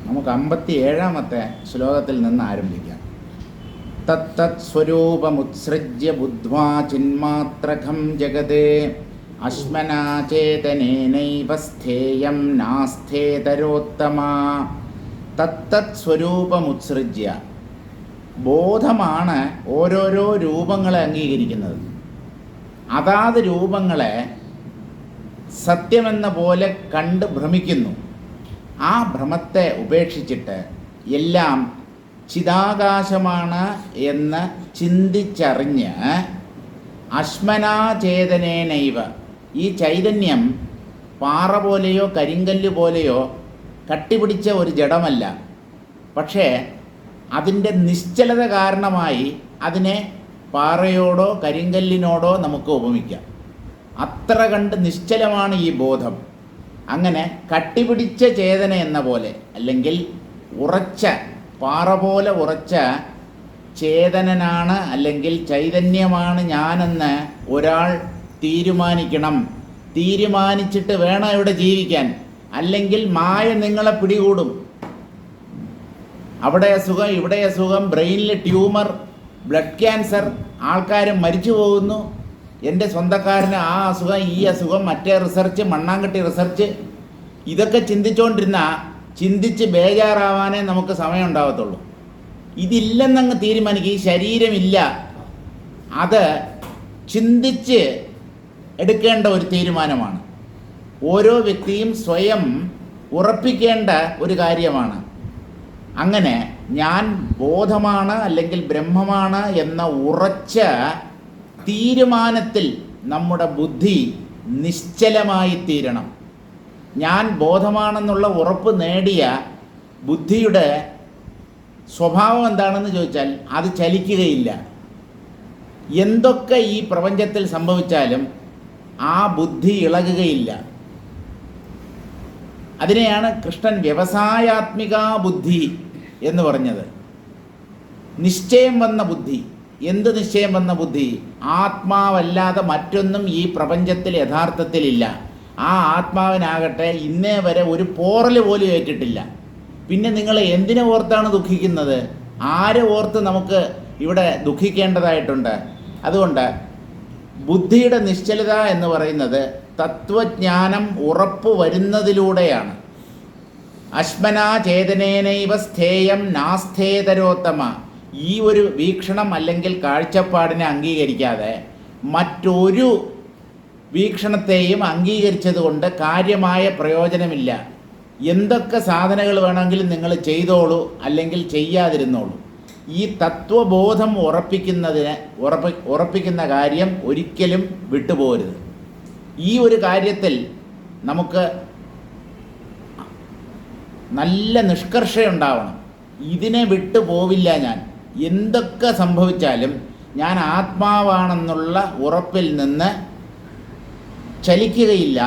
നമുക്ക് 57-ാമത്തെ ശ്ലോകത്തിൽ നിന്ന് ആരംഭിക്കാം. തത്തത് സ്വരൂപമുത്സൃജ്യ ബുദ്ധ്വാ ചിന്മാത്രകം ജഗതേ അശ്മനാചേതനേനൈവ സ്ഥേയം നാസ്ഥേതരോത്തമാ. തത്തത് സ്വരൂപമുത്സൃജ്യ, ബോധമാണ് ഓരോരോ രൂപങ്ങളെ അംഗീകരിക്കുന്നത്. അതാത് രൂപങ്ങളെ സത്യമെന്ന പോലെ കണ്ട് ഭ്രമിക്കുന്നു. ആ ഭ്രമത്തെ ഉപേക്ഷിച്ചിട്ട് എല്ലാം ചിദാകാശമാണ് എന്ന് ചിന്തിച്ചറിഞ്ഞ് അശ്മനാചേതനേനൈവ, ഈ ചൈതന്യം പാറ പോലെയോ കരിങ്കല്ല് പോലെയോ കട്ടിപിടിച്ച ഒരു ജഡമല്ല. പക്ഷേ അതിൻ്റെ നിശ്ചലത കാരണമായി അതിനെ പാറയോടോ കരിങ്കല്ലിനോടോ നമുക്ക് ഉപമിക്കാം. അത്ര കണ്ട് നിശ്ചലമാണ് ഈ ബോധം. അങ്ങനെ കട്ടിപിടിച്ച ചേതന എന്ന പോലെ, അല്ലെങ്കിൽ ഉറച്ച പാറ പോലെ ഉറച്ച ചേതനനാണ് അല്ലെങ്കിൽ ചൈതന്യമാണ് ഞാനെന്ന് ഒരാൾ തീരുമാനിക്കണം. തീരുമാനിച്ചിട്ട് വേണം ഇവിടെ ജീവിക്കാൻ, അല്ലെങ്കിൽ മായ നിങ്ങളെ പിടികൂടും. അവിടെ അസുഖം, ഇവിടെ അസുഖം, ബ്രെയിനിൽ ട്യൂമർ, ബ്ലഡ് ക്യാൻസർ, ആൾക്കാർ മരിച്ചു പോകുന്നു. എൻ്റെ സ്വന്തക്കാരന് ആ അസുഖം, ഈ അസുഖം, മറ്റേ റിസർച്ച്, മണ്ണാങ്കട്ടി റിസർച്ച്, ഇതൊക്കെ ചിന്തിച്ച് ബേജാറാവാനേ നമുക്ക് സമയം ഉണ്ടാകത്തുള്ളൂ. ഇതില്ലെന്നങ്ങ് തീരുമാനിക്കുക. ഈ ശരീരമില്ല, അത് ചിന്തിച്ച് എടുക്കേണ്ട ഒരു തീരുമാനമാണ്. ഓരോ വ്യക്തിയും സ്വയം ഉറപ്പിക്കേണ്ട ഒരു കാര്യമാണ്. അങ്ങനെ ഞാൻ ബോധമാണ് അല്ലെങ്കിൽ ബ്രഹ്മമാണ് എന്ന ഉറച്ച തീരുമാനത്തിൽ നമ്മുടെ ബുദ്ധി നിശ്ചലമായി തീരണം. ഞാൻ ബോധമാണെന്നുള്ള ഉറപ്പ് നേടിയ ബുദ്ധിയുടെ സ്വഭാവം എന്താണെന്ന് ചോദിച്ചാൽ അത് ചലിക്കുകയില്ല. എന്തൊക്കെ ഈ പ്രപഞ്ചത്തിൽ സംഭവിച്ചാലും ആ ബുദ്ധി ഇളകുകയില്ല. അതിനെയാണ് കൃഷ്ണൻ വ്യവസായാത്മികാ ബുദ്ധി എന്ന് പറഞ്ഞത്. നിശ്ചയം വന്ന ബുദ്ധി. എന്ത് നിശ്ചയം വന്ന ബുദ്ധി? ആത്മാവല്ലാതെ മറ്റൊന്നും ഈ പ്രപഞ്ചത്തിൽ യഥാർത്ഥത്തിലില്ല. ആ ആത്മാവിനാകട്ടെ ഇന്നേ വരെ ഒരു പോറൽ പോലും ഏറ്റിട്ടില്ല. പിന്നെ നിങ്ങൾ എന്തിനെ ഓർത്താണ് ദുഃഖിക്കുന്നത്? ആരെ ഓർത്ത് നമുക്ക് ഇവിടെ ദുഃഖിക്കേണ്ടതായിട്ടുണ്ട്? അതുകൊണ്ട് ബുദ്ധിയുടെ നിശ്ചലത എന്ന് പറയുന്നത് തത്വജ്ഞാനം ഉറപ്പ് വരുന്നതിലൂടെയാണ്. അശ്മനാ ചേതനേനൈവ സ്ഥേയം നാസ്ഥേതരോത്തമ. ഈ ഒരു വീക്ഷണം അല്ലെങ്കിൽ കാഴ്ചപ്പാടിനെ അംഗീകരിക്കാതെ മറ്റൊരു വീക്ഷണത്തെയും അംഗീകരിച്ചതുകൊണ്ട് കാര്യമായ പ്രയോജനമില്ല. എന്തൊക്കെ സാധനകൾ വേണമെങ്കിലും നിങ്ങൾ ചെയ്തോളൂ, അല്ലെങ്കിൽ ചെയ്യാതിരുന്നോളൂ. ഈ തത്വബോധം ഉറപ്പിക്കുന്ന കാര്യം ഒരിക്കലും വിട്ടുപോകരുത്. ഈ ഒരു കാര്യത്തിൽ നമുക്ക് നല്ല നിഷ്കർഷയുണ്ടാവണം. ഇതിനെ വിട്ടു പോവില്ല ഞാൻ. എന്തൊക്കെ സംഭവിച്ചാലും ഞാൻ ആത്മാവാണെന്നുള്ള ഉറപ്പിൽ നിന്ന് ചലിക്കുകയില്ല.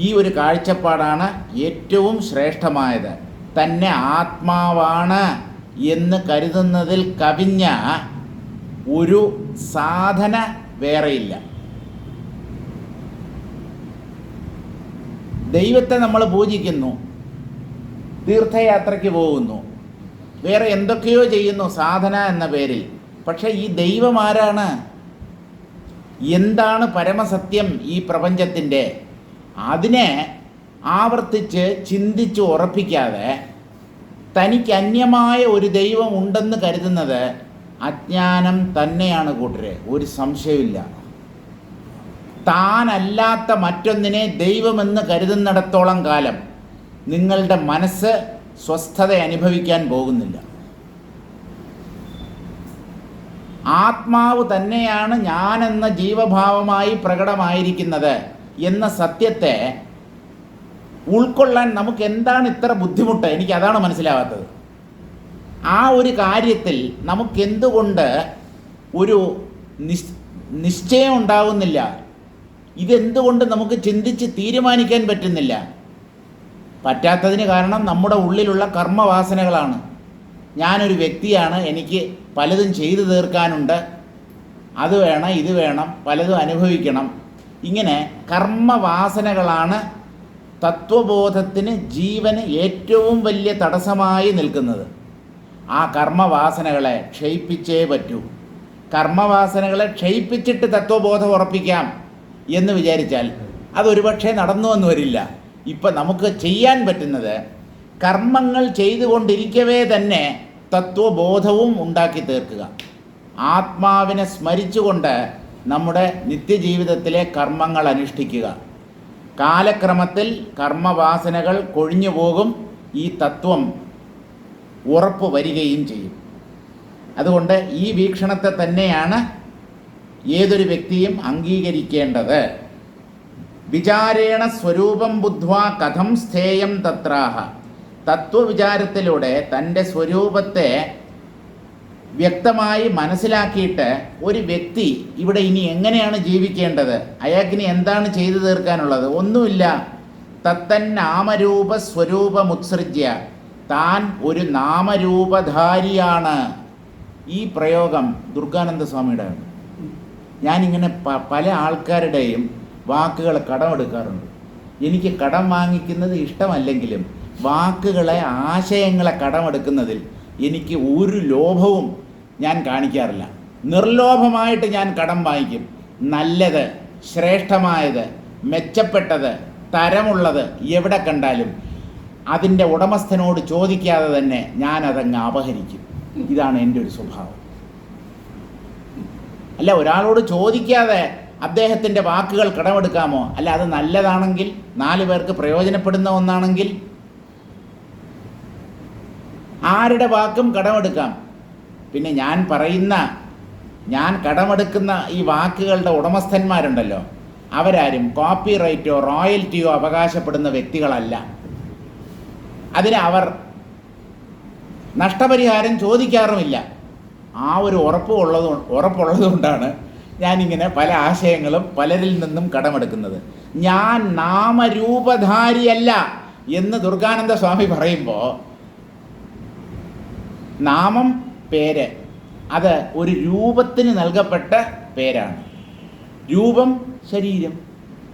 ഈ ഒരു കാഴ്ചപ്പാടാണ് ഏറ്റവും ശ്രേഷ്ഠമായത്. തന്നെ ആത്മാവാണ് എന്ന് കരുതുന്നതിൽ കവിഞ്ഞ ഒരു സാധന വേറെയില്ല. ദൈവത്തെ നമ്മൾ പൂജിക്കുന്നു, തീർത്ഥയാത്രയ്ക്ക് പോകുന്നു, വേറെ എന്തൊക്കെയോ ചെയ്യുന്നു സാധന എന്ന പേരിൽ. പക്ഷേ ഈ ദൈവം ആരാണ്? എന്താണ് പരമസത്യം ഈ പ്രപഞ്ചത്തിൻ്റെ? അതിനെ ആവർത്തിച്ച് ചിന്തിച്ച് ഉറപ്പിക്കാതെ തനിക്ക് അന്യമായ ഒരു ദൈവം ഉണ്ടെന്ന് കരുതുന്നത് അജ്ഞാനം തന്നെയാണ് കൂട്ടരെ, ഒരു സംശയമില്ല. താനല്ലാത്ത മറ്റൊന്നിനെ ദൈവമെന്ന് കരുതുന്നിടത്തോളം കാലം നിങ്ങളുടെ മനസ്സ് സ്വസ്ഥത അനുഭവിക്കാൻ പോകുന്നില്ല. ആത്മാവ് തന്നെയാണ് ഞാനെന്ന ജീവഭാവമായി പ്രകടമായിരിക്കുന്നത് എന്ന സത്യത്തെ ഉൾക്കൊള്ളാൻ നമുക്ക് എന്താണ് ഇത്ര ബുദ്ധിമുട്ട്? എനിക്ക് അതാണ് മനസ്സിലാവാത്തത്. ആ ഒരു കാര്യത്തിൽ നമുക്കെന്തുകൊണ്ട് ഒരു നിശ്ചയം ഉണ്ടാകുന്നില്ല? ഇതെന്തുകൊണ്ട് നമുക്ക് ചിന്തിച്ച് തീരുമാനിക്കാൻ പറ്റുന്നില്ല? പറ്റാത്തതിന് കാരണം നമ്മുടെ ഉള്ളിലുള്ള കർമ്മവാസനകളാണ്. ഞാനൊരു വ്യക്തിയാണ്, എനിക്ക് പലതും ചെയ്തു തീർക്കാനുണ്ട്, അത് വേണം, ഇത് വേണം, പലതും അനുഭവിക്കണം. ഇങ്ങനെ കർമ്മവാസനകളാണ് തത്വബോധത്തിന് ജീവന് ഏറ്റവും വലിയ തടസ്സമായി നിൽക്കുന്നത്. ആ കർമ്മവാസനകളെ ക്ഷയിപ്പിച്ചേ പറ്റൂ. കർമ്മവാസനകളെ ക്ഷയിപ്പിച്ചിട്ട് തത്വബോധം ഉറപ്പിക്കാം എന്ന് വിചാരിച്ചാൽ അതൊരുപക്ഷെ നടന്നു എന്ന് വരില്ല. ഇപ്പം നമുക്ക് ചെയ്യാൻ പറ്റുന്നത് കർമ്മങ്ങൾ ചെയ്തുകൊണ്ടിരിക്കവേ തന്നെ തത്വബോധവും ഉണ്ടാക്കി തീർക്കുക. ആത്മാവിനെ സ്മരിച്ചുകൊണ്ട് നമ്മുടെ നിത്യജീവിതത്തിലെ കർമ്മങ്ങൾ അനുഷ്ഠിക്കുക. കാലക്രമത്തിൽ കർമ്മവാസനകൾ കൊഴിഞ്ഞു പോകും, ഈ തത്വം ഉറപ്പ് വരികയും ചെയ്യും. അതുകൊണ്ട് ഈ വീക്ഷണത്തെ തന്നെയാണ് ഏതൊരു വ്യക്തിയും അംഗീകരിക്കേണ്ടത്. വിചാരേണ സ്വരൂപം ബുദ്ധ്വാ കഥം സ്ഥേയം തത്രാഹ. തത്വവിചാരത്തിലൂടെ തൻ്റെ സ്വരൂപത്തെ വ്യക്തമായി മനസ്സിലാക്കിയിട്ട് ഒരു വ്യക്തി ഇവിടെ ഇനി എങ്ങനെയാണ് ജീവിക്കേണ്ടത്, അയാൾക്കിനി എന്താണ് ചെയ്തു തീർക്കാനുള്ളത്? ഒന്നുമില്ല. തത്തൻ നാമരൂപ സ്വരൂപമുത്സൃജ്യ. താൻ ഒരു നാമരൂപധാരിയാണ്. ഈ പ്രയോഗം ദുർഗാനന്ദ സ്വാമിയുടെ. ഞാനിങ്ങനെ പല ആൾക്കാരുടെയും വാക്കുകൾ കടമെടുക്കാറുണ്ട്. എനിക്ക് കടം വാങ്ങിക്കുന്നത് ഇഷ്ടമല്ലെങ്കിലും വാക്കുകളെ, ആശയങ്ങളെ കടമെടുക്കുന്നതിൽ എനിക്ക് ഒരു ലോഭവും ഞാൻ കാണിക്കാറില്ല. നിർലോഭമായിട്ട് ഞാൻ കടം വാങ്ങിക്കും. നല്ലത്, ശ്രേഷ്ഠമായത്, മെച്ചപ്പെട്ടത്, തരമുള്ളത് എവിടെ കണ്ടാലും അതിൻ്റെ ഉടമസ്ഥനോട് ചോദിക്കാതെ തന്നെ ഞാനതങ്ങ് അപഹരിക്കും. ഇതാണ് എൻ്റെ ഒരു സ്വഭാവം. അല്ല, ഒരാളോട് ചോദിക്കാതെ അദ്ദേഹത്തിൻ്റെ വാക്കുകൾ കടമെടുക്കാമോ? അല്ല, അത് നല്ലതാണെങ്കിൽ, 4 പേർക്ക് പ്രയോജനപ്പെടുന്ന ഒന്നാണെങ്കിൽ ആരുടെ വാക്കും കടമെടുക്കാം. പിന്നെ ഞാൻ കടമെടുക്കുന്ന ഈ വാക്കുകളുടെ ഉടമസ്ഥന്മാരുണ്ടല്ലോ, അവരാരും കോപ്പി റൈറ്റോ റോയൽറ്റിയോ അവകാശപ്പെടുന്ന വ്യക്തികളല്ല. അതിന് അവർ നഷ്ടപരിഹാരം ചോദിക്കാറുമില്ല. ആ ഒരു ഉറപ്പുള്ളത് കൊണ്ടാണ് ഞാനിങ്ങനെ പല ആശയങ്ങളും പലരിൽ നിന്നും കടമെടുക്കുന്നത്. ഞാൻ നാമരൂപധാരിയല്ല എന്ന് ദുർഗാനന്ദ സ്വാമി പറയുമ്പോൾ, നാമം പേര്, അത് ഒരു രൂപത്തിന് നൽകപ്പെട്ട പേരാണ്. രൂപം ശരീരം.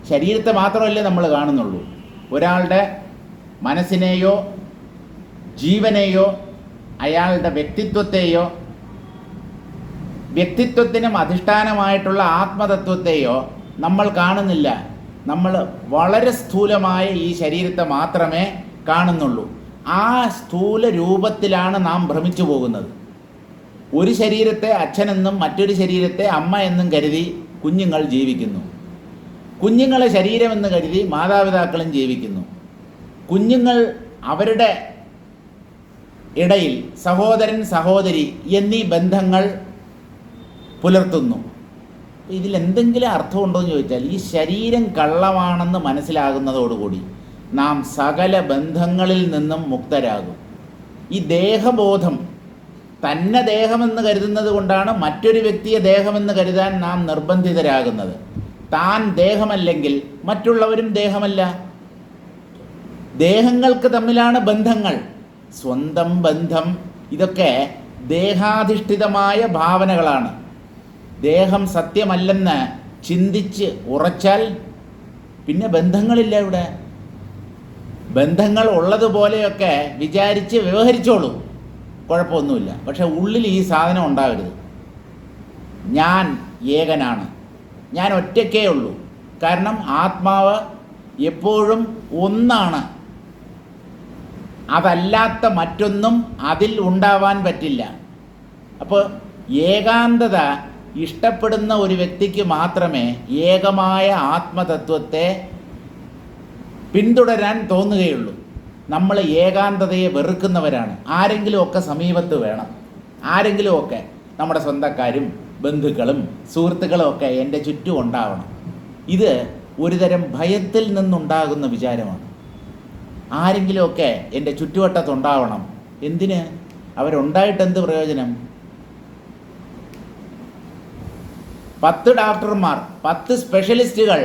ശരീരത്തെ മാത്രമല്ലേ നമ്മൾ കാണുന്നുള്ളൂ. ഒരാളുടെ മനസ്സിനെയോ ജീവനെയോ അയാളുടെ വ്യക്തിത്വത്തിനും അധിഷ്ഠാനമായിട്ടുള്ള ആത്മതത്വത്തെയോ നമ്മൾ കാണുന്നില്ല. നമ്മൾ വളരെ സ്ഥൂലമായ ഈ ശരീരത്തെ മാത്രമേ കാണുന്നുള്ളൂ. ആ സ്ഥൂല രൂപത്തിലാണ് നാം ഭ്രമിച്ചു പോകുന്നത്. ഒരു ശരീരത്തെ അച്ഛനെന്നും മറ്റൊരു ശരീരത്തെ അമ്മ എന്നും കരുതി കുഞ്ഞുങ്ങൾ ജീവിക്കുന്നു. കുഞ്ഞുങ്ങളെ ശരീരമെന്ന് കരുതി മാതാപിതാക്കളും ജീവിക്കുന്നു. കുഞ്ഞുങ്ങൾ അവരുടെ ഇടയിൽ സഹോദരൻ സഹോദരി എന്നീ ബന്ധങ്ങൾ പുലർത്തുന്നു. ഇതിലെന്തെങ്കിലും അർത്ഥമുണ്ടോ എന്ന് ചോദിച്ചാൽ, ഈ ശരീരം കള്ളമാണെന്ന് മനസ്സിലാകുന്നതോടുകൂടി നാം സകല ബന്ധങ്ങളിൽ നിന്നും മുക്തരാകും. ഈ ദേഹബോധം, തന്നെ ദേഹമെന്ന് കരുതുന്നത് കൊണ്ടാണ് മറ്റൊരു വ്യക്തിയെ ദേഹമെന്ന് കരുതാൻ നാം നിർബന്ധിതരാകുന്നത്. താൻ ദേഹമല്ലെങ്കിൽ മറ്റുള്ളവരും ദേഹമല്ല. ദേഹങ്ങൾക്ക് തമ്മിലാണ് ബന്ധങ്ങൾ. സ്വന്തം ബന്ധം, ഇതൊക്കെ ദേഹാധിഷ്ഠിതമായ ഭാവനകളാണ്. ദേഹം സത്യമല്ലെന്ന് ചിന്തിച്ച് ഉറച്ചാൽ പിന്നെ ബന്ധങ്ങളില്ല. ഇവിടെ ബന്ധങ്ങൾ ഉള്ളതുപോലെയൊക്കെ വിചാരിച്ച് വ്യവഹരിച്ചോളൂ, കുഴപ്പമൊന്നുമില്ല. പക്ഷെ ഉള്ളിൽ ഈ സാധനം ഉണ്ടാവരുത്. ഞാൻ ഏകനാണ്, ഞാൻ ഒറ്റയ്ക്കേ ഉള്ളൂ. കാരണം ആത്മാവ് എപ്പോഴും ഒന്നാണ്. അതല്ലാത്ത മറ്റൊന്നും അതിൽ ഉണ്ടാവാൻ പറ്റില്ല. അപ്പോൾ ഏകാന്തത ഇഷ്ടപ്പെടുന്ന ഒരു വ്യക്തിക്ക് മാത്രമേ ഏകമായ ആത്മതത്വത്തെ പിന്തുടരാൻ തോന്നുകയുള്ളൂ. നമ്മൾ ഏകാന്തതയെ വെറുക്കുന്നവരാണ്. ആരെങ്കിലുമൊക്കെ സമീപത്ത് വേണം. ആരെങ്കിലുമൊക്കെ, നമ്മുടെ സ്വന്തക്കാരും ബന്ധുക്കളും സുഹൃത്തുക്കളും ഒക്കെ എൻ്റെ ചുറ്റും ഉണ്ടാവണം. ഇത് ഒരുതരം ഭയത്തിൽ നിന്നുണ്ടാകുന്ന വിചാരമാണ്. ആരെങ്കിലുമൊക്കെ എൻ്റെ ചുറ്റുവട്ടത്തുണ്ടാവണം. എന്തിന്? അവരുണ്ടായിട്ടെന്ത് പ്രയോജനം? 10 ഡോക്ടർമാർ, 10 സ്പെഷ്യലിസ്റ്റുകൾ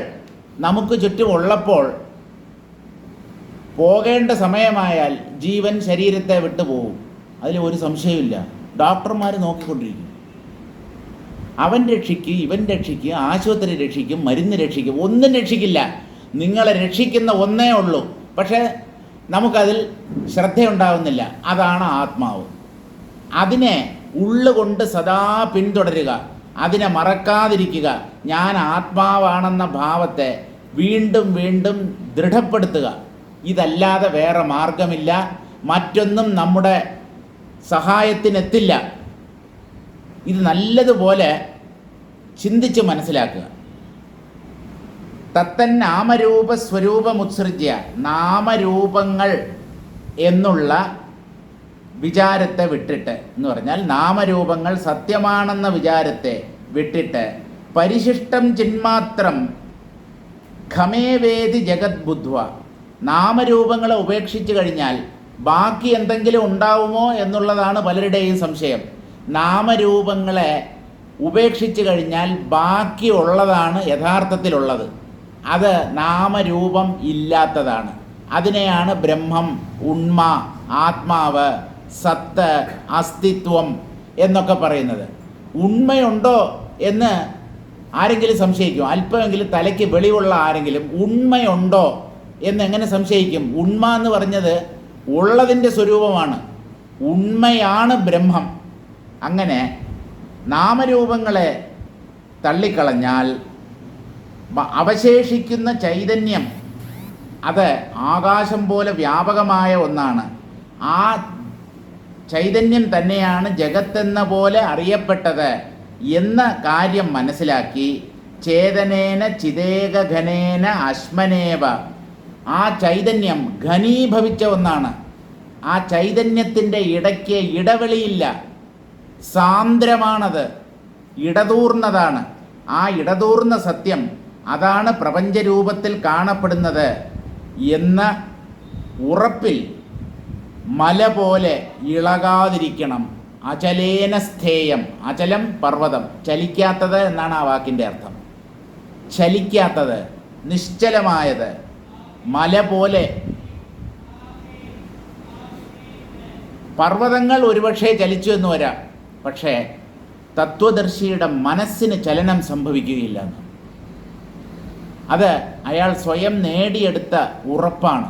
നമുക്ക് ചുറ്റും ഉള്ളപ്പോൾ പോകേണ്ട സമയമായാൽ ജീവൻ ശരീരത്തെ വിട്ടുപോകും. അതിൽ ഒരു സംശയമില്ല. ഡോക്ടർമാർ നോക്കിക്കൊണ്ടിരിക്കും. അവൻ രക്ഷിക്കും, ഇവൻ രക്ഷിക്കും, ആശുപത്രി രക്ഷിക്കും, മരുന്ന് രക്ഷിക്കും, ഒന്നും രക്ഷിക്കില്ല. നിങ്ങളെ രക്ഷിക്കുന്ന ഒന്നേ ഉള്ളൂ, പക്ഷേ നമുക്കതിൽ ശ്രദ്ധയുണ്ടാവുന്നില്ല. അതാണ് ആത്മാവ്. അതിനെ ഉള്ളുകൊണ്ട് സദാ പിന്തുടരുക, അതിനെ മറക്കാതിരിക്കുക. ഞാൻ ആത്മാവാണെന്ന ഭാവത്തെ വീണ്ടും വീണ്ടും ദൃഢപ്പെടുത്തുക. ഇതല്ലാതെ വേറെ മാർഗമില്ല. മറ്റൊന്നും നമ്മുടെ സഹായത്തിനെത്തില്ല. ഇത് നല്ലതുപോലെ ചിന്തിച്ച് മനസ്സിലാക്കുക. തത്തൻ നാമരൂപ സ്വരൂപമുത്സൃജ്യ, നാമരൂപങ്ങൾ എന്നുള്ള വിചാരത്തെ വിട്ടിട്ട് എന്ന് പറഞ്ഞാൽ നാമരൂപങ്ങൾ സത്യമാണെന്ന വിചാരത്തെ വിട്ടിട്ട് പരിശിഷ്ടം ചിന്മാത്രം ഖമേവേദി ജഗത് ബുദ്ധ്വ, നാമരൂപങ്ങളെ ഉപേക്ഷിച്ച് കഴിഞ്ഞാൽ ബാക്കി എന്തെങ്കിലും ഉണ്ടാവുമോ എന്നുള്ളതാണ് പലരുടെയും സംശയം. നാമരൂപങ്ങളെ ഉപേക്ഷിച്ച് കഴിഞ്ഞാൽ ബാക്കിയുള്ളതാണ് യഥാർത്ഥത്തിലുള്ളത്. അത് നാമരൂപം ഇല്ലാത്തതാണ്. അതിനെയാണ് ബ്രഹ്മം, ഉണ്മ, ആത്മാവ്, സത്ത്, അസ്തിത്വം എന്നൊക്കെ പറയുന്നത്. ഉണ്മയുണ്ടോ എന്ന് ആരെങ്കിലും സംശയിക്കും? അല്പമെങ്കിലും തലയ്ക്ക് വെളിവുള്ള ആരെങ്കിലും ഉണ്മയുണ്ടോ എന്നെങ്ങനെ സംശയിക്കും? ഉണ്മ എന്ന് പറഞ്ഞത് ഉള്ളതിൻ്റെ സ്വരൂപമാണ്. ഉണ്മയാണ് ബ്രഹ്മം. അങ്ങനെ നാമരൂപങ്ങളെ തള്ളിക്കളഞ്ഞാൽ അവശേഷിക്കുന്ന ചൈതന്യം അത് ആകാശം പോലെ വ്യാപകമായ ഒന്നാണ്. ആ ചൈതന്യം തന്നെയാണ് ജഗത്തെന്ന പോലെ അറിയപ്പെട്ടത് എന്ന കാര്യം മനസ്സിലാക്കി ചേതനേന ചിദേകഘനേന അശ്മനേവ, ആ ചൈതന്യം ഘനീഭവിച്ച ഒന്നാണ്. ആ ചൈതന്യത്തിൻ്റെ ഇടയ്ക്ക് ഇടവെളിയില്ല, സാന്ദ്രമാണത്, ഇടതൂർന്നതാണ്. ആ ഇടതൂർന്ന സത്യം അതാണ് പ്രപഞ്ചരൂപത്തിൽ കാണപ്പെടുന്നത് എന്ന ഉറപ്പിൽ മല പോലെ ഇളകാതിരിക്കണം. അചലേന സ്ഥേയം, അചലം പർവ്വതം, ചലിക്കാത്തത് എന്നാണ് ആ വാക്കിൻ്റെ അർത്ഥം. ചലിക്കാത്തത്, നിശ്ചലമായത്, മല പോലെ. പർവ്വതങ്ങൾ ഒരുപക്ഷെ ചലിച്ചു എന്ന് വരാം, പക്ഷേ തത്വദർശിയുടെ മനസ്സിന് ചലനം സംഭവിക്കുകയില്ല. അത് അയാൾ സ്വയം നേടിയെടുത്ത ഉറപ്പാണ്,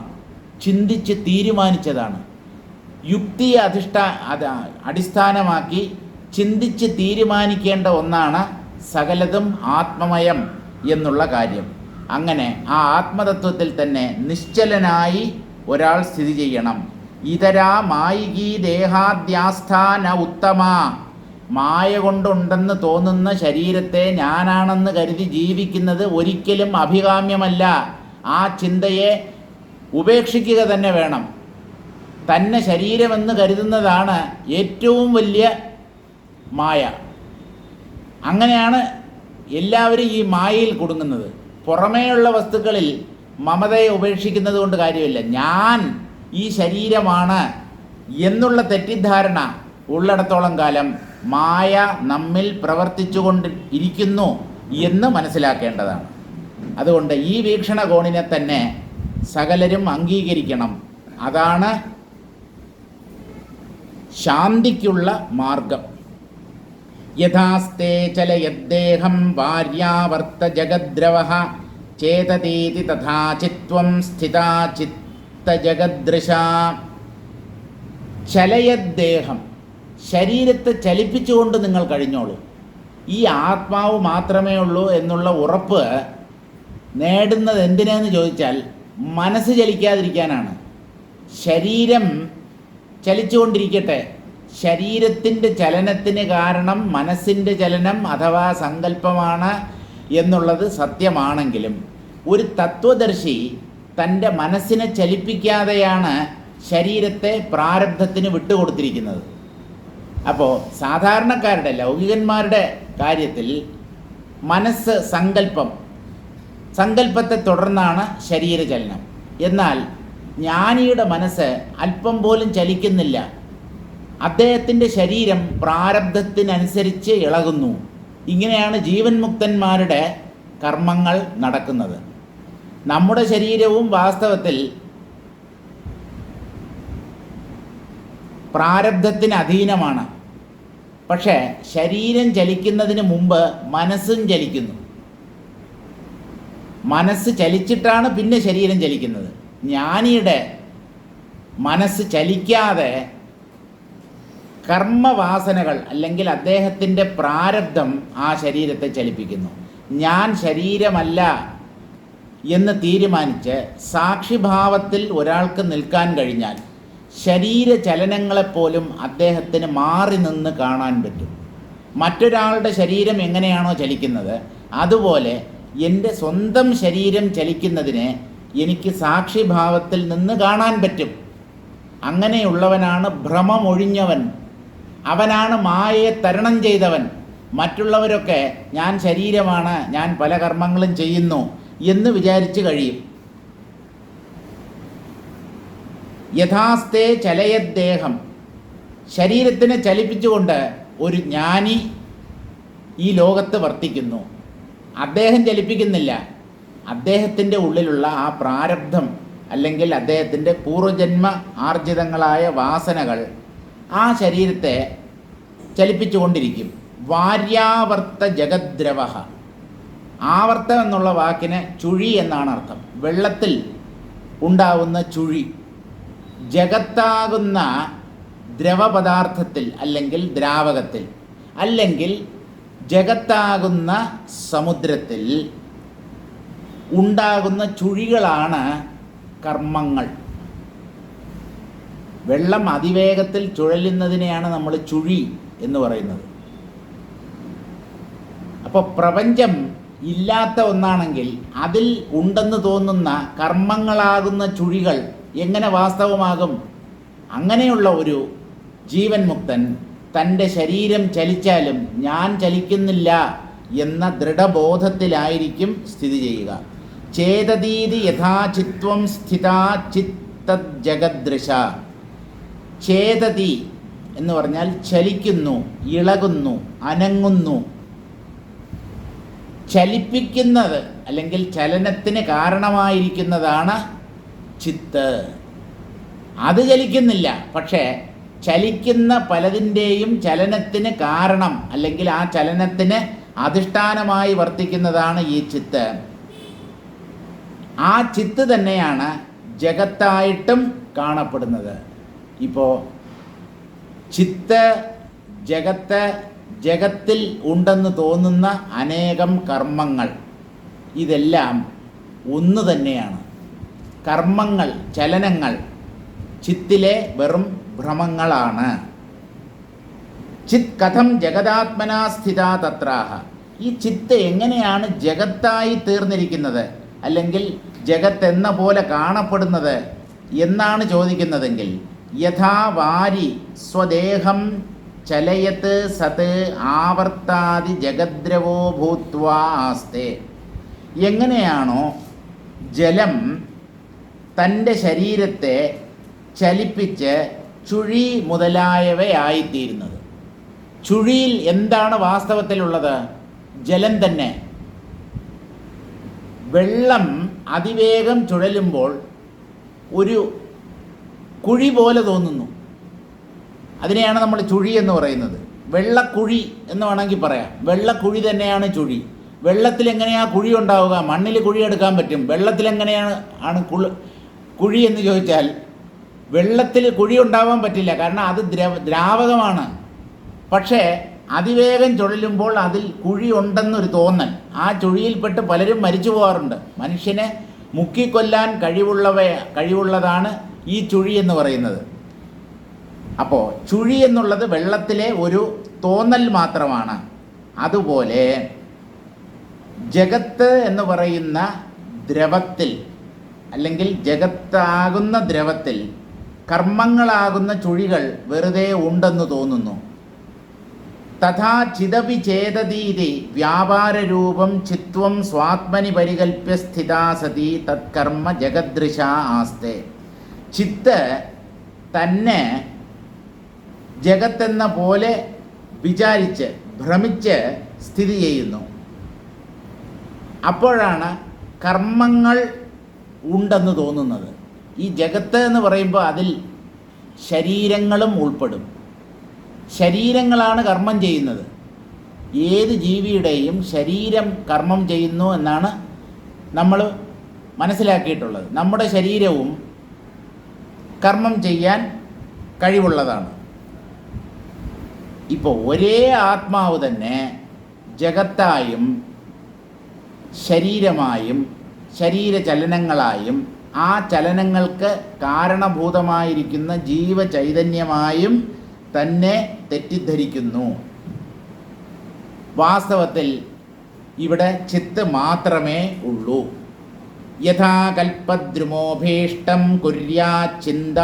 ചിന്തിച്ച് തീരുമാനിച്ചതാണ്. യുക്തിയെ അടിസ്ഥാനമാക്കി ചിന്തിച്ച് തീരുമാനിക്കേണ്ട ഒന്നാണ് സകലതും ആത്മമയം എന്നുള്ള കാര്യം. അങ്ങനെ ആ ആത്മതത്വത്തിൽ തന്നെ നിശ്ചലനായി ഒരാൾ സ്ഥിതി ചെയ്യണം. ഇതരാ മായികീ ദേഹാദ്യാസ്ഥാന ഉത്തമ, മായ കൊണ്ടുണ്ടെന്ന് തോന്നുന്ന ശരീരത്തെ ഞാനാണെന്ന് കരുതി ജീവിക്കുന്നത് ഒരിക്കലും അഭികാമ്യമല്ല. ആ ചിന്തയെ ഉപേക്ഷിക്കുക തന്നെ വേണം. തന്നെ ശരീരമെന്ന് കരുതുന്നതാണ് ഏറ്റവും വലിയ മായ. അങ്ങനെയാണ് എല്ലാവരും ഈ മായയിൽ കുടുങ്ങുന്നത്. പുറമേയുള്ള വസ്തുക്കളിൽ മമതയെ ഉപേക്ഷിക്കുന്നത് കൊണ്ട് കാര്യമില്ല. ഞാൻ ഈ ശരീരമാണ് എന്നുള്ള തെറ്റിദ്ധാരണ ഉള്ളിടത്തോളം കാലം മായ നമ്മിൽ പ്രവർത്തിച്ചുകൊണ്ട് ഇരിക്കുന്നു എന്ന് മനസ്സിലാക്കേണ്ടതാണ്. അതുകൊണ്ട് ഈ വീക്ഷണകോണിനെ തന്നെ സകലരും അംഗീകരിക്കണം. അതാണ് ശാന്തിക്കുള്ള മാർഗം. യഥാസ്തേ ചലയദ്ദേഹം ഭാര്യാവർത്ത ജഗദ്രവഃ ചേതതീതി തഥാ ചിത്വം സ്ഥിതാ ചിത്തജഗദ്ദൃശ. ചലയദ്ദേഹം, ശരീരത്തെ ചലിപ്പിച്ചുകൊണ്ട് നിങ്ങൾ കഴിഞ്ഞോളൂ. ഈ ആത്മാവ് മാത്രമേ ഉള്ളൂ എന്നുള്ള ഉറപ്പ് നേടുന്നത് എന്തിനാന്ന് ചോദിച്ചാൽ മനസ്സ് ചലിക്കാതിരിക്കാനാണ്. ശരീരം ചലിച്ചുകൊണ്ടിരിക്കട്ടെ. ശരീരത്തിൻ്റെ ചലനത്തിന് കാരണം മനസ്സിൻ്റെ ചലനം അഥവാ സങ്കല്പമാണ് എന്നുള്ളത് സത്യമാണെങ്കിലും ഒരു തത്വദർശി തൻ്റെ മനസ്സിനെ ചലിപ്പിക്കാതെയാണ് ശരീരത്തെ പ്രാരബ്ധത്തിന് വിട്ടുകൊടുത്തിരിക്കുന്നത്. അപ്പോൾ സാധാരണക്കാരുടെ, ലൗകികന്മാരുടെ കാര്യത്തിൽ മനസ്സ് സങ്കല്പത്തെ തുടർന്നാണ് ശരീരചലനം. എന്നാൽ ജ്ഞാനിയുടെ മനസ്സ് അല്പം പോലും ചലിക്കുന്നില്ല. അദ്ദേഹത്തിൻ്റെ ശരീരം പ്രാരബ്ധത്തിനനുസരിച്ച് ഇളകുന്നു. ഇങ്ങനെയാണ് ജീവൻ മുക്തന്മാരുടെ കർമ്മങ്ങൾ നടക്കുന്നത്. നമ്മുടെ ശരീരവും വാസ്തവത്തിൽ പ്രാരബ്ധത്തിന് അധീനമാണ്. പക്ഷേ ശരീരം ചലിക്കുന്നതിന് മുമ്പ് മനസ്സും ചലിക്കുന്നു. മനസ്സ് ചലിച്ചിട്ടാണ് പിന്നെ ശരീരം ചലിക്കുന്നത്. ജ്ഞാനിയുടെ മനസ്സ് ചലിക്കാതെ കർമ്മവാസനകൾ അല്ലെങ്കിൽ അദ്ദേഹത്തിൻ്റെ പ്രാരബ്ധം ആ ശരീരത്തെ ചലിപ്പിക്കുന്നു. ഞാൻ ശരീരമല്ല എന്ന് തീരുമാനിച്ച് സാക്ഷിഭാവത്തിൽ ഒരാൾക്ക് നിൽക്കാൻ കഴിഞ്ഞാൽ ശരീരചലനങ്ങളെപ്പോലും അദ്ദേഹത്തിന് മാറി നിന്ന് കാണാൻ പറ്റും. മറ്റൊരാളുടെ ശരീരം എങ്ങനെയാണോ ചലിക്കുന്നത് അതുപോലെ എൻ്റെ സ്വന്തം ശരീരം ചലിക്കുന്നതിനെ എനിക്ക് സാക്ഷിഭാവത്തിൽ നിന്ന് കാണാൻ പറ്റും. അങ്ങനെയുള്ളവനാണ് ഭ്രമമൊഴിഞ്ഞവൻ, അവനാണ് മായയെ തരണം ചെയ്തവൻ. മറ്റുള്ളവരൊക്കെ ഞാൻ ശരീരമാണ്, ഞാൻ പല കർമ്മങ്ങളും ചെയ്യുന്നു എന്ന് വിചാരിച്ച് കഴിയും. യഥാസ്ഥേ ചലയദ്ദേഹം, ശരീരത്തിനെ ചലിപ്പിച്ചുകൊണ്ട് ഒരു ജ്ഞാനി ഈ ലോകത്ത് വർത്തിക്കുന്നു. അദ്ദേഹം ചലിപ്പിക്കുന്നില്ല. അദ്ദേഹത്തിൻ്റെ ഉള്ളിലുള്ള ആ പ്രാരബ്ധം അല്ലെങ്കിൽ അദ്ദേഹത്തിൻ്റെ പൂർവജന്മ ആർജിതങ്ങളായ വാസനകൾ ആ ശരീരത്തെ ചലിപ്പിച്ചുകൊണ്ടിരിക്കും. വാര്യാവർത്ത ജഗദ്രവ, ആവർത്തം എന്നുള്ള വാക്കിന് ചുഴി എന്നാണ് അർത്ഥം. വെള്ളത്തിൽ ഉണ്ടാവുന്ന ചുഴി, ജഗത്താകുന്ന ദ്രവപദാർത്ഥത്തിൽ അല്ലെങ്കിൽ ദ്രാവകത്തിൽ അല്ലെങ്കിൽ ജഗത്താകുന്ന സമുദ്രത്തിൽ ഉണ്ടാകുന്ന ചുഴികളാണ് കർമ്മങ്ങൾ. വെള്ളം അതിവേഗത്തിൽ ചുഴലുന്നതിനെയാണ് നമ്മൾ ചുഴി എന്ന് പറയുന്നത്. അപ്പോൾ പ്രപഞ്ചം ഇല്ലാത്ത ഒന്നാണെങ്കിൽ അതിൽ ഉണ്ടെന്ന് തോന്നുന്ന കർമ്മങ്ങളാകുന്ന ചുഴികൾ എങ്ങനെ വാസ്തവമാകും? അങ്ങനെയുള്ള ഒരു ജീവൻ മുക്തൻ തൻ്റെ ശരീരം ചലിച്ചാലും ഞാൻ ചലിക്കുന്നില്ല എന്ന ദൃഢബോധത്തിലായിരിക്കും സ്ഥിതി ചെയ്യുക. ചേതതീതി യഥാചിത്വം സ്ഥിതാ ചിത്തജഗദൃശ. ചേതതി എന്ന് പറഞ്ഞാൽ ചലിക്കുന്നു, ഇളകുന്നു, അനങ്ങുന്നു. ചലിപ്പിക്കുന്നത് അല്ലെങ്കിൽ ചലനത്തിന് കാരണമായിരിക്കുന്നതാണ് ചിത്ത്. അത് ചലിക്കുന്നില്ല, പക്ഷേ ചലിക്കുന്ന പലതിൻ്റെയും ചലനത്തിന് കാരണം അല്ലെങ്കിൽ ആ ചലനത്തിന് അധിഷ്ഠാനമായി വർത്തിക്കുന്നതാണ് ഈ ചിത്ത്. ആ ചിത്ത് തന്നെയാണ് ജഗത്തായിട്ടും കാണപ്പെടുന്നത്. ഇപ്പോൾ ചിത്ത്, ജഗത്ത്, ജഗത്തിൽ ഉണ്ടെന്ന് തോന്നുന്ന അനേകം കർമ്മങ്ങൾ, ഇതെല്ലാം ഒന്ന് തന്നെയാണ്. കർമ്മങ്ങൾ, ചലനങ്ങൾ ചിത്തിലെ വെറും ഭ്രമങ്ങളാണ്. ചിത് കഥം ജഗതാത്മനാ സ്ഥിതാ തത്രാഹ. ഈ ചിത്ത് എങ്ങനെയാണ് ജഗത്തായി തീർന്നിരിക്കുന്നത് അല്ലെങ്കിൽ ജഗത്ത് എന്ന പോലെ കാണപ്പെടുന്നത് എന്നാണ് ചോദിക്കുന്നതെങ്കിൽ, യഥാ വാരി സ്വദേഹം ചലയത് സത് ആവർത്താതി ജഗദ്രവോ ഭൂത്വാ ആസ്തേ. എങ്ങനെയാണോ ജലം തൻ്റെ ശരീരത്തെ ചലിപ്പിച്ച് ചുഴി മുതലായവയായിത്തീരുന്നത്. ചുഴിയിൽ എന്താണ് വാസ്തവത്തിലുള്ളത്? ജലം തന്നെ. വെള്ളം അതിവേഗം ചുഴലുമ്പോൾ ഒരു കുഴി പോലെ തോന്നുന്നു. അതിനെയാണ് നമ്മൾ ചുഴി എന്ന് പറയുന്നത്. വെള്ളക്കുഴി എന്ന് വേണമെങ്കിൽ പറയാം. വെള്ളക്കുഴി തന്നെയാണ് ചുഴി. വെള്ളത്തിൽ എങ്ങനെയാണ് കുഴി ഉണ്ടാവുക? മണ്ണിൽ കുഴി എടുക്കാൻ പറ്റും. വെള്ളത്തിൽ എങ്ങനെയാണ് കുഴി എന്ന് ചോദിച്ചാൽ വെള്ളത്തിൽ കുഴി ഉണ്ടാവാൻ പറ്റില്ല, കാരണം അത് ദ്രാവകമാണ്. പക്ഷേ അതിവേഗം ചുഴലുമ്പോൾ അതിൽ കുഴി ഉണ്ടെന്നൊരു തോന്നൽ. ആ ചുഴിയിൽപ്പെട്ട് പലരും മരിച്ചു പോകാറുണ്ട്. മനുഷ്യനെ മുക്കിക്കൊല്ലാൻ കഴിവുള്ളതാണ് ഈ ചുഴി എന്ന് പറയുന്നത്. അപ്പോൾ ചുഴി എന്നുള്ളത് വെള്ളത്തിലെ ഒരു തോന്നൽ മാത്രമാണ്. അതുപോലെ ജഗത്ത് എന്ന് പറയുന്ന ദ്രവത്തിൽ അല്ലെങ്കിൽ ജഗത്താകുന്ന ദ്രവത്തിൽ കർമ്മങ്ങളാകുന്ന ചുഴികൾ വെറുതെ ഉണ്ടെന്ന് തോന്നുന്നു. തഥാ ചിദപി ചേതതീതി വ്യാപാരരൂപം ചിത്വം സ്വാത്മനി പരികൽപ്യ സ്ഥിതാ സതി തത്കർമ്മ ജഗദൃശ ആസ്തേ. ചിത്ത് തന്നെ ജഗത്തെന്ന പോലെ വിചാരിച്ച് ഭ്രമിച്ച് സ്ഥിതി ചെയ്യുന്നു. അപ്പോഴാണ് കർമ്മങ്ങൾ ഉണ്ടെന്ന് തോന്നുന്നത്. ഈ ജഗത്ത് എന്ന് പറയുമ്പോൾ അതിൽ ശരീരങ്ങളും ഉൾപ്പെടും. ശരീരങ്ങളാണ് കർമ്മം ചെയ്യുന്നത്. ഏത് ജീവിയുടെയും ശരീരം കർമ്മം ചെയ്യുന്നു എന്നാണ് നമ്മൾ മനസ്സിലാക്കിയിട്ടുള്ളത്. നമ്മുടെ ശരീരവും കർമ്മം ചെയ്യാൻ കഴിവുള്ളതാണ്. ഇപ്പോൾ ഒരേ ആത്മാവ് തന്നെ ജഗത്തായും ശരീരമായും ശരീരചലനങ്ങളായും ആ ചലനങ്ങൾക്ക് കാരണഭൂതമായിരിക്കുന്ന ജീവചൈതന്യമായും തന്നെ തെറ്റിദ്ധരിക്കുന്നു. വാസ്തവത്തിൽ ഇവിടെ ചിത്ത് മാത്രമേ ഉള്ളൂ. യഥാ കൽപദ്രുമോഭീഷ്ടം കുര്യാചിന്താമണിർയഥാ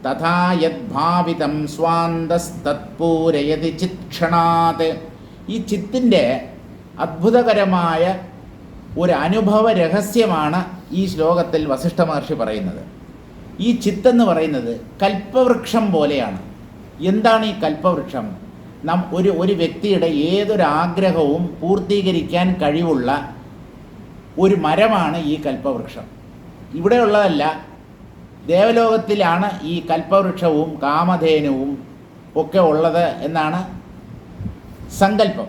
തഥാ യദ്ഭാവിതം സ്വാന്തസ്തത്പൂരയതി ചിത്ക്ഷണാത്. ഈ ചിത്തിൻ്റെ അത്ഭുതകരമായ ഒരു അനുഭവ രഹസ്യമാണ് ഈ ശ്ലോകത്തിൽ വസിഷ്ഠ മഹർഷി പറയുന്നത്. ഈ ചിത്തെന്ന് പറയുന്നത് കൽപ്പവൃക്ഷം പോലെയാണ്. എന്താണ് ഈ കൽപ്പവൃക്ഷം? ഒരു വ്യക്തിയുടെ ഏതൊരാഗ്രഹവും പൂർത്തീകരിക്കാൻ കഴിവുള്ള ഒരു മരമാണ് ഈ കൽപ്പവൃക്ഷം. ഇവിടെയുള്ളതല്ല, ദേവലോകത്തിലാണ് ഈ കൽപ്പവൃക്ഷവും കാമധേനുവും ഒക്കെ ഉള്ളത് എന്നാണ് സങ്കല്പം.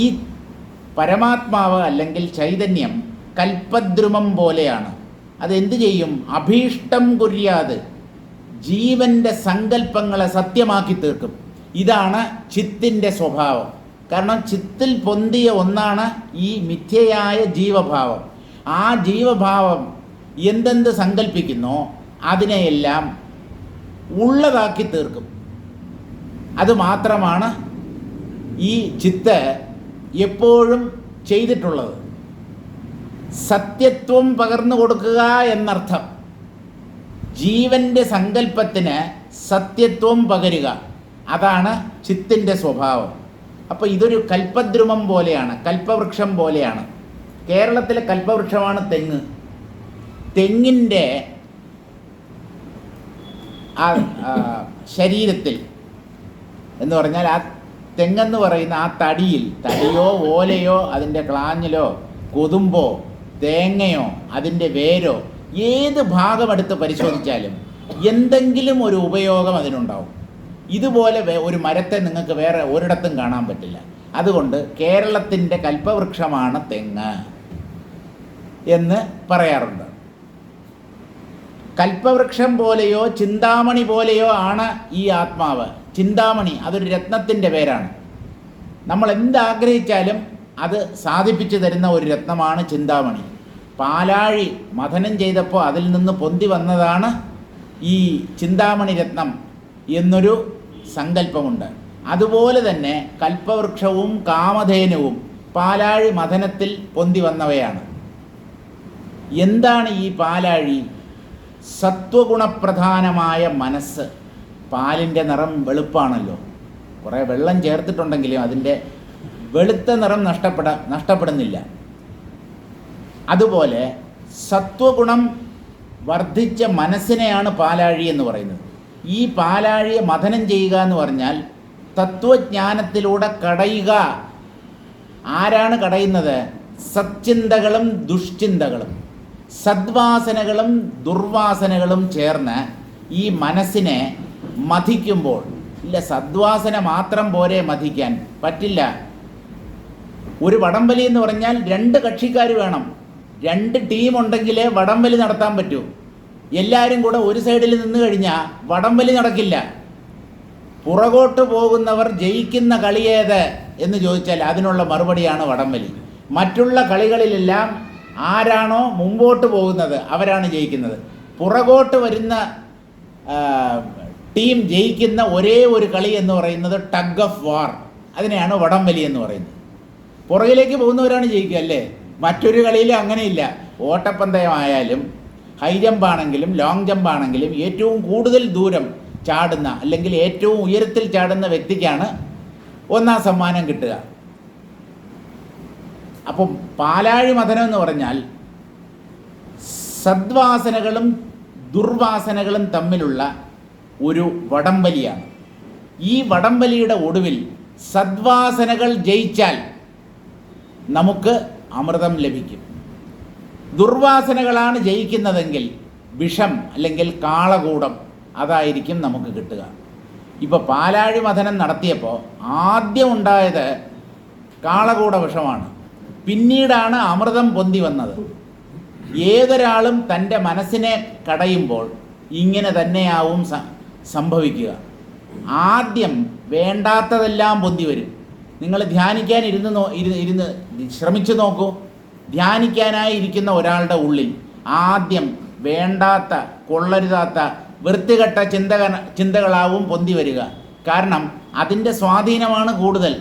ഈ പരമാത്മാവ് അല്ലെങ്കിൽ ചൈതന്യം കൽപ്പദ്രുമം പോലെയാണ്. അതെന്ത് ചെയ്യും? അഭീഷ്ടം കുര്യാത്, ജീവൻ്റെ സങ്കല്പങ്ങളെ സത്യമാക്കി തീർക്കും. ഇതാണ് ചിത്തിൻ്റെ സ്വഭാവം. കാരണം ചിത്തിൽ പൊന്തിയ ഒന്നാണ് ഈ മിഥ്യയായ ജീവഭാവം. ആ ജീവഭാവം എന്തെന്ത് സങ്കല്പിക്കുന്നോ അതിനെയെല്ലാം ഉള്ളതാക്കി തീർക്കും. അതുമാത്രമാണ് ഈ ചിത്ത് എപ്പോഴും ചെയ്തിട്ടുള്ളത്. സത്യത്വം പകർന്നു കൊടുക്കുക എന്നർത്ഥം. ജീവൻ്റെ സങ്കല്പത്തിന് സത്യത്വം പകരുക, അതാണ് ചിത്തിൻ്റെ സ്വഭാവം. അപ്പോൾ ഇതൊരു കൽപ്പദ്രുമം പോലെയാണ്, കൽപ്പവൃക്ഷം പോലെയാണ്. കേരളത്തിലെ കൽപ്പവൃക്ഷമാണ് തെങ്ങ്. തെങ്ങിൻ്റെ ശരീരത്തിൽ എന്ന് പറഞ്ഞാൽ ആ തെങ്ങെന്ന് പറയുന്ന ആ തടിയോ ഓലയോ അതിൻ്റെ ക്ലാഞ്ഞിലോ കൊതുമ്പോ തേങ്ങയോ അതിൻ്റെ വേരോ ഏത് ഭാഗമെടുത്ത് പരിശോധിച്ചാലും എന്തെങ്കിലും ഒരു ഉപയോഗം അതിനുണ്ടാവും. ഇതുപോലെ ഒരു മരത്തെ നിങ്ങൾക്ക് വേറെ ഒരിടത്തും കാണാൻ പറ്റില്ല. അതുകൊണ്ട് കേരളത്തിൻ്റെ കൽപ്പവൃക്ഷമാണ് തെങ്ങ് എന്ന് പറയാറുണ്ട്. കൽപ്പവൃക്ഷം പോലെയോ ചിന്താമണി പോലെയോ ആണ് ഈ ആത്മാവ്. ചിന്താമണി അതൊരു രത്നത്തിൻ്റെ പേരാണ്. നമ്മൾ എന്താഗ്രഹിച്ചാലും അത് സാധിപ്പിച്ചു തരുന്ന ഒരു രത്നമാണ് ചിന്താമണി. പാലാഴി മഥനം ചെയ്തപ്പോൾ അതിൽ നിന്ന് പൊന്തി വന്നതാണ് ഈ ചിന്താമണി രത്നം എന്നൊരു സങ്കല്പമുണ്ട്. അതുപോലെ തന്നെ കൽപ്പവൃക്ഷവും കാമധേനുവും പാലാഴി മഥനത്തിൽ പൊന്തി വന്നവയാണ്. എന്താണ് ഈ പാലാഴി? സത്വഗുണപ്രധാനമായ മനസ്സ്. പാലിൻ്റെ നിറം വെളുപ്പാണല്ലോ, കുറേ വെള്ളം ചേർത്തിട്ടുണ്ടെങ്കിലും അതിൻ്റെ വെളുത്ത നിറം നഷ്ടപ്പെടുന്നില്ല. അതുപോലെ സത്വഗുണം വർദ്ധിച്ച മനസ്സിനെയാണ് പാലാഴി എന്ന് പറയുന്നത്. ഈ പാലാഴിയെ മഥനം ചെയ്യുക എന്ന് പറഞ്ഞാൽ തത്വജ്ഞാനത്തിലൂടെ കടയുക. ആരാണ് കടയുന്നത്? സച്ചിന്തകളും ദുഷ്ചിന്തകളും, സദ്വാസനകളും ദുർവാസനകളും ചേർന്ന് ഈ മനസ്സിനെ മഥിക്കുമ്പോൾ, ഇല്ല സദ്വാസന മാത്രം പോരെ മഥിക്കാൻ പറ്റില്ല. ഒരു വടംവലി എന്ന് പറഞ്ഞാൽ 2 കക്ഷിക്കാർ വേണം, 2 ടീം ഉണ്ടെങ്കിലേ വടംവലി നടത്താൻ പറ്റൂ. എല്ലാവരും കൂടെ ഒരു സൈഡിൽ നിന്ന് കഴിഞ്ഞാൽ വടംവലി നടക്കില്ല. പുറകോട്ട് പോകുന്നവർ ജയിക്കുന്ന കളിയേത് എന്ന് ചോദിച്ചാൽ അതിനുള്ള മറുപടിയാണ് വടംവലി. മറ്റുള്ള കളികളിലെല്ലാം ആരാണോ മുമ്പോട്ട് പോകുന്നത് അവരാണ് ജയിക്കുന്നത്. പുറകോട്ട് വരുന്ന ടീം ജയിക്കുന്ന ഒരേ ഒരു കളി എന്ന് പറയുന്നത് ടഗ് ഓഫ് വാർ, അതിനെയാണ് വടംവലി എന്ന് പറയുന്നത്. പുറകിലേക്ക് പോകുന്നവരാണ് ജയിക്കുക അല്ലേ? മറ്റൊരു കളിയിൽ അങ്ങനെയില്ല. ഓട്ടപ്പന്തയമായാലും ഹൈ ജമ്പ് ആണെങ്കിലും ലോങ് ജമ്പ് ആണെങ്കിലും ഏറ്റവും കൂടുതൽ ദൂരം ചാടുന്ന അല്ലെങ്കിൽ ഏറ്റവും ഉയരത്തിൽ ചാടുന്ന വ്യക്തിക്കാണ് 1ാം സമ്മാനം കിട്ടുക. അപ്പം പാലാഴി മഥനം എന്ന് പറഞ്ഞാൽ സദ്വാസനകളും ദുർവാസനകളും തമ്മിലുള്ള ഒരു വടംവലിയാണ്. ഈ വടംവലിയുടെ ഒടുവിൽ സദ്വാസനകൾ ജയിച്ചാൽ നമുക്ക് അമൃതം ലഭിക്കും. ദുർവാസനകളാണ് ജയിക്കുന്നതെങ്കിൽ വിഷം അല്ലെങ്കിൽ കാളകൂടം അതായിരിക്കും നമുക്ക് കിട്ടുക. ഇപ്പോൾ പാലാഴി മഥനം നടത്തിയപ്പോൾ ആദ്യം ഉണ്ടായത് കാളകൂട വിഷമാണ്. പിന്നീടാണ് അമൃതം പൊന്തി വന്നത്. ഏതൊരാളും തൻ്റെ മനസ്സിനെ കടയുമ്പോൾ ഇങ്ങനെ തന്നെയാവും സംഭവിക്കുക. ആദ്യം വേണ്ടാത്തതെല്ലാം പൊന്തി വരും. നിങ്ങൾ ധ്യാനിക്കാൻ ഇരുന്ന് ശ്രമിച്ചു നോക്കൂ. ധ്യാനിക്കാനായി ഇരിക്കുന്ന ഒരാളുടെ ഉള്ളിൽ ആദ്യം വേണ്ടാത്ത, കൊള്ളരുതാത്ത, വൃത്തികെട്ട ചിന്തകളാവും പൊന്തി വരിക. കാരണം അതിൻ്റെ സ്വാധീനമാണ് കൂടുതൽ.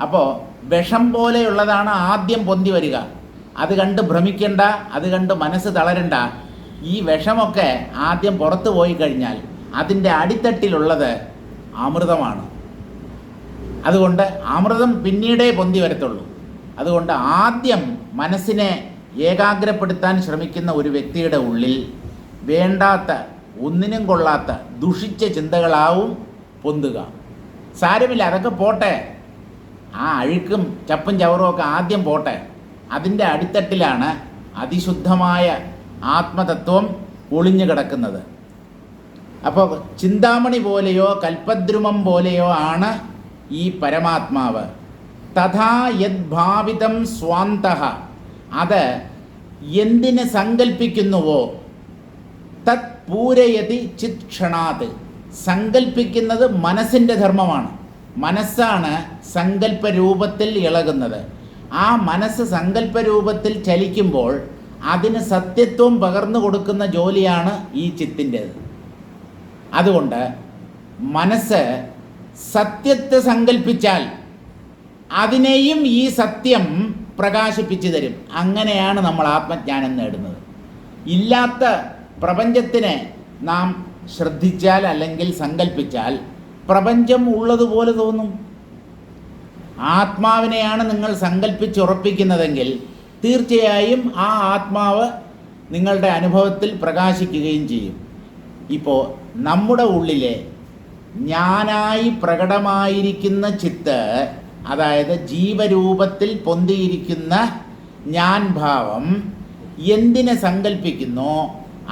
അപ്പോൾ വിഷം പോലെയുള്ളതാണ് ആദ്യം പൊന്തി വരിക. അത് കണ്ട് ഭ്രമിക്കേണ്ട, അത് കണ്ട് മനസ്സ് തളരണ്ട. ഈ വിഷമൊക്കെ ആദ്യം പുറത്തു പോയി കഴിഞ്ഞാൽ അതിൻ്റെ അടിത്തട്ടിലുള്ളത് അമൃതമാണ്. അതുകൊണ്ട് അമൃതം പിന്നീടേ പൊന്തി വരത്തുള്ളൂ. അതുകൊണ്ട് ആദ്യം മനസ്സിനെ ഏകാഗ്രപ്പെടുത്താൻ ശ്രമിക്കുന്ന ഒരു വ്യക്തിയുടെ ഉള്ളിൽ വേണ്ടാത്ത, ഒന്നിനും കൊള്ളാത്ത ദുഷിച്ച ചിന്തകളാവും പൊന്തുക. സാരമില്ല, അതൊക്കെ പോട്ടെ. ആ അഴുക്കും ചപ്പും ചവറും ഒക്കെ ആദ്യം പോട്ടെ. അതിൻ്റെ അടിത്തട്ടിലാണ് അതിശുദ്ധമായ ആത്മതത്വം ഒളിഞ്ഞു കിടക്കുന്നത്. അപ്പോൾ ചിന്താമണി പോലെയോ കൽപ്പദ്രുമം പോലെയോ ആണ് ഈ പരമാത്മാവ്. തഥാ യദ്ഭാവിതം സ്വാന്തഃ, അത് എന്തിനെ സങ്കല്പിക്കുന്നുവോ തത് പൂരയതി ചിത് ക്ഷണാത്. സങ്കല്പിക്കുന്നത് മനസ്സിൻ്റെ ധർമ്മമാണ്. മനസ്സാണ് സങ്കല്പരൂപത്തിൽ ഇളകുന്നത്. ആ മനസ്സ് സങ്കല്പരൂപത്തിൽ ചലിക്കുമ്പോൾ അതിന് സത്യത്വം പകർന്നു കൊടുക്കുന്ന ജോലിയാണ് ഈ ചിത്തിൻ്റേത്. അതുകൊണ്ട് മനസ്സ് സത്യത്തെ സങ്കല്പിച്ചാൽ അതിനെയും ഈ സത്യം പ്രകാശിപ്പിച്ചു തരും. അങ്ങനെയാണ് നമ്മൾ ആത്മജ്ഞാനം നേടുന്നത്. ഇല്ലാത്ത പ്രപഞ്ചത്തിനെ നാം ശ്രദ്ധിച്ചാൽ അല്ലെങ്കിൽ സങ്കല്പിച്ചാൽ പ്രപഞ്ചം ഉള്ളതുപോലെ തോന്നും. ആത്മാവിനെയാണ് നിങ്ങൾ സങ്കല്പിച്ചുറപ്പിക്കുന്നതെങ്കിൽ തീർച്ചയായും ആ ആത്മാവ് നിങ്ങളുടെ അനുഭവത്തിൽ പ്രകാശിക്കുകയും ചെയ്യും. ഇപ്പോൾ നമ്മുടെ ഉള്ളിലെ ഞാനായി പ്രകടമായിരിക്കുന്ന ചിത്ത്, അതായത് ജീവരൂപത്തിൽ പൊന്തിയിരിക്കുന്ന ഞാൻ ഭാവം എന്തിനെ സങ്കല്പിക്കുന്നോ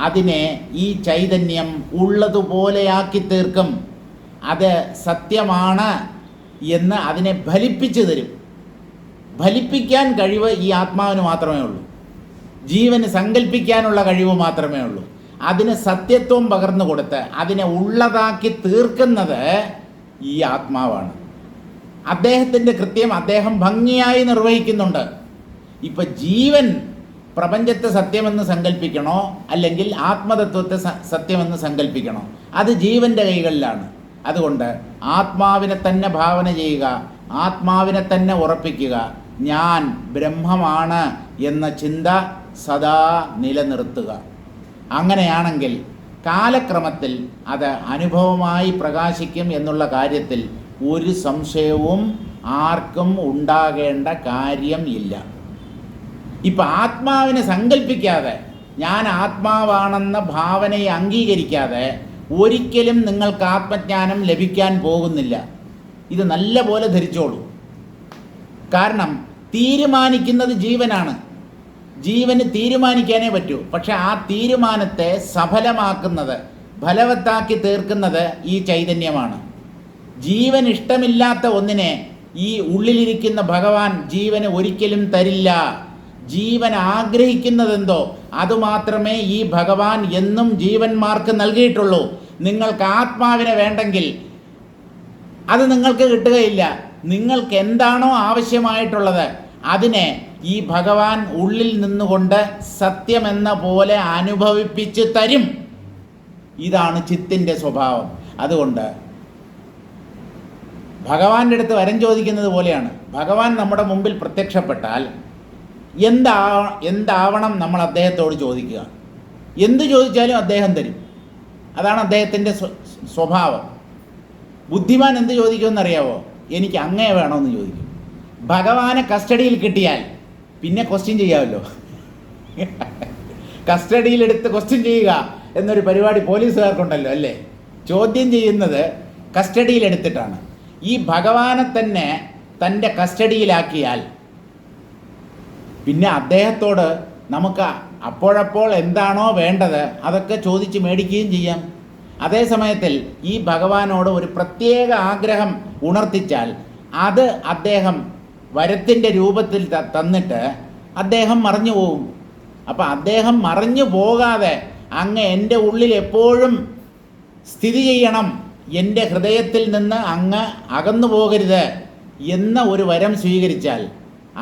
അതിനെ ഈ ചൈതന്യം ഉള്ളതുപോലെയാക്കി തീർക്കും. അത് സത്യമാണ് എന്ന് അതിനെ ഫലിപ്പിച്ചു തരും. ഫലിപ്പിക്കാൻ കഴിവ് ഈ ആത്മാവിന് മാത്രമേ ഉള്ളൂ. ജീവന് സങ്കല്പിക്കാനുള്ള കഴിവ് മാത്രമേ ഉള്ളൂ. അതിന് സത്യത്വം പകർന്നു കൊടുത്ത് അതിനെ ഉള്ളതാക്കി തീർക്കുന്നത് ഈ ആത്മാവാണ്. അദ്ദേഹത്തിൻ്റെ കൃത്യം അദ്ദേഹം ഭംഗിയായി നിർവഹിക്കുന്നുണ്ട്. ഇപ്പം ജീവൻ പ്രപഞ്ചത്തെ സത്യമെന്ന് സങ്കല്പിക്കണോ അല്ലെങ്കിൽ ആത്മതത്വത്തെ സത്യമെന്ന് സങ്കല്പിക്കണോ, അത് ജീവൻ്റെ കൈകളിലാണ്. അതുകൊണ്ട് ആത്മാവിനെ തന്നെ ഭാവന ചെയ്യുക, ആത്മാവിനെ തന്നെ ഉറപ്പിക്കുക. ഞാൻ ബ്രഹ്മമാണ് എന്ന ചിന്ത സദാ നിലനിർത്തുക. അങ്ങനെയാണെങ്കിൽ കാലക്രമത്തിൽ അത് അനുഭവമായി പ്രകാശിക്കും എന്നുള്ള കാര്യത്തിൽ ഒരു സംശയവും ആർക്കും ഉണ്ടാകേണ്ട കാര്യം ഇല്ല. ഇപ്പം ആത്മാവിനെ സങ്കല്പിക്കാതെ, ഞാൻ ആത്മാവാണെന്ന ഭാവനയെ അംഗീകരിക്കാതെ ഒരിക്കലും നിങ്ങൾക്ക് ആത്മജ്ഞാനം ലഭിക്കാൻ പോകുന്നില്ല. ഇത് നല്ല പോലെ ധരിച്ചോളൂ. കാരണം തീരുമാനിക്കുന്നത് ജീവനാണ്. ജീവന് തീരുമാനിക്കാനേ പറ്റൂ. പക്ഷെ ആ തീരുമാനത്തെ സഫലമാക്കുന്നത്, ഫലവത്താക്കി തീർക്കുന്നത് ഈ ചൈതന്യമാണ്. ജീവൻ ഇഷ്ടമില്ലാത്ത ഒന്നിനെ ഈ ഉള്ളിലിരിക്കുന്ന ഭഗവാൻ ജീവന് ഒരിക്കലും തരില്ല. ജീവൻ ആഗ്രഹിക്കുന്നതെന്തോ അതുമാത്രമേ ഈ ഭഗവാൻ എന്നും ജീവന്മാർക്ക് നൽകിയിട്ടുള്ളൂ. നിങ്ങൾക്ക് ആത്മാവിനെ വേണ്ടെങ്കിൽ അത് നിങ്ങൾക്ക് കിട്ടുകയില്ല. നിങ്ങൾക്ക് എന്താണോ ആവശ്യമായിട്ടുള്ളത് അതിനെ ഈ ഭഗവാൻ ഉള്ളിൽ നിന്നുകൊണ്ട് സത്യമെന്ന പോലെ അനുഭവിപ്പിച്ച് തരും. ഇതാണ് ചിത്തിൻ്റെ സ്വഭാവം. അതുകൊണ്ട് ഭഗവാന്റെ അടുത്ത് വരം ചോദിക്കുന്നത് പോലെയാണ്. ഭഗവാൻ നമ്മുടെ മുമ്പിൽ പ്രത്യക്ഷപ്പെട്ടാൽ എന്താവണം നമ്മൾ അദ്ദേഹത്തോട് ചോദിക്കുക. എന്ത് ചോദിച്ചാലും അദ്ദേഹം തരും. അതാണ് അദ്ദേഹത്തിൻ്റെ സ്വഭാവം. ബുദ്ധിമാൻ എന്ത് ചോദിക്കുമെന്നറിയാവോ? എനിക്ക് അങ്ങേ വേണമെന്ന് ചോദിക്കും. ഭഗവാനെ കസ്റ്റഡിയിൽ കിട്ടിയാൽ പിന്നെ ക്വസ്റ്റ്യൻ ചെയ്യാമല്ലോ. കസ്റ്റഡിയിലെടുത്ത് ക്വസ്റ്റ്യൻ ചെയ്യുക എന്നൊരു പരിപാടി പോലീസുകാർക്കുണ്ടല്ലോ അല്ലേ? ചോദ്യം ചെയ്യുന്നത് കസ്റ്റഡിയിലെടുത്തിട്ടാണ്. ഈ ഭഗവാനെ തന്നെ തൻ്റെ കസ്റ്റഡിയിലാക്കിയാൽ പിന്നെ അദ്ദേഹത്തോട് നമുക്ക് അപ്പോഴപ്പോൾ എന്താണോ വേണ്ടത് അതൊക്കെ ചോദിച്ച് മേടിക്കുകയും ചെയ്യാം. അതേ സമയത്തിൽ ഈ ഭഗവാനോട് ഒരു പ്രത്യേക ആഗ്രഹം ഉണർത്തിച്ചാൽ അത് അദ്ദേഹം വരത്തിൻ്റെ രൂപത്തിൽ തന്നിട്ട് അദ്ദേഹം മറഞ്ഞു പോകും. അപ്പം അദ്ദേഹം മറഞ്ഞു പോകാതെ അങ്ങ് എൻ്റെ ഉള്ളിൽ എപ്പോഴും സ്ഥിതി ചെയ്യണം, എൻ്റെ ഹൃദയത്തിൽ നിന്ന് അങ്ങ് അകന്നു പോകരുത് എന്ന ഒരു വരം സ്വീകരിച്ചാൽ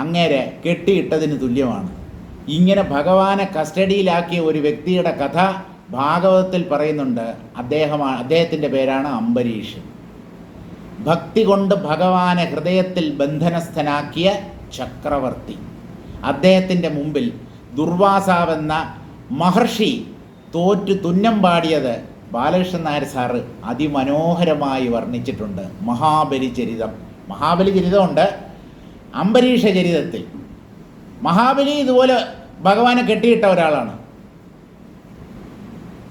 അങ്ങേരെ കെട്ടിയിട്ടതിന് തുല്യമാണ്. ഇങ്ങനെ ഭഗവാനെ കസ്റ്റഡിയിലാക്കിയ ഒരു വ്യക്തിയുടെ കഥ ഭാഗവതത്തിൽ പറയുന്നുണ്ട്. അദ്ദേഹത്തിൻ്റെ പേരാണ് അംബരീഷ്. ഭക്തി കൊണ്ട് ഭഗവാനെ ഹൃദയത്തിൽ ബന്ധനസ്ഥനാക്കിയ ചക്രവർത്തി. അദ്ദേഹത്തിൻ്റെ മുമ്പിൽ ദുർവാസാവെന്ന മഹർഷി തോറ്റു തുന്നം പാടിയത് ബാലകൃഷ്ണൻ നായർ സാറ് അതിമനോഹരമായി വർണ്ണിച്ചിട്ടുണ്ട്. മഹാബലി ചരിതമുണ്ട്. അംബരീഷ ചരിതത്തിൽ മഹാബലി ഇതുപോലെ ഭഗവാനെ കെട്ടിയിട്ട ഒരാളാണ്.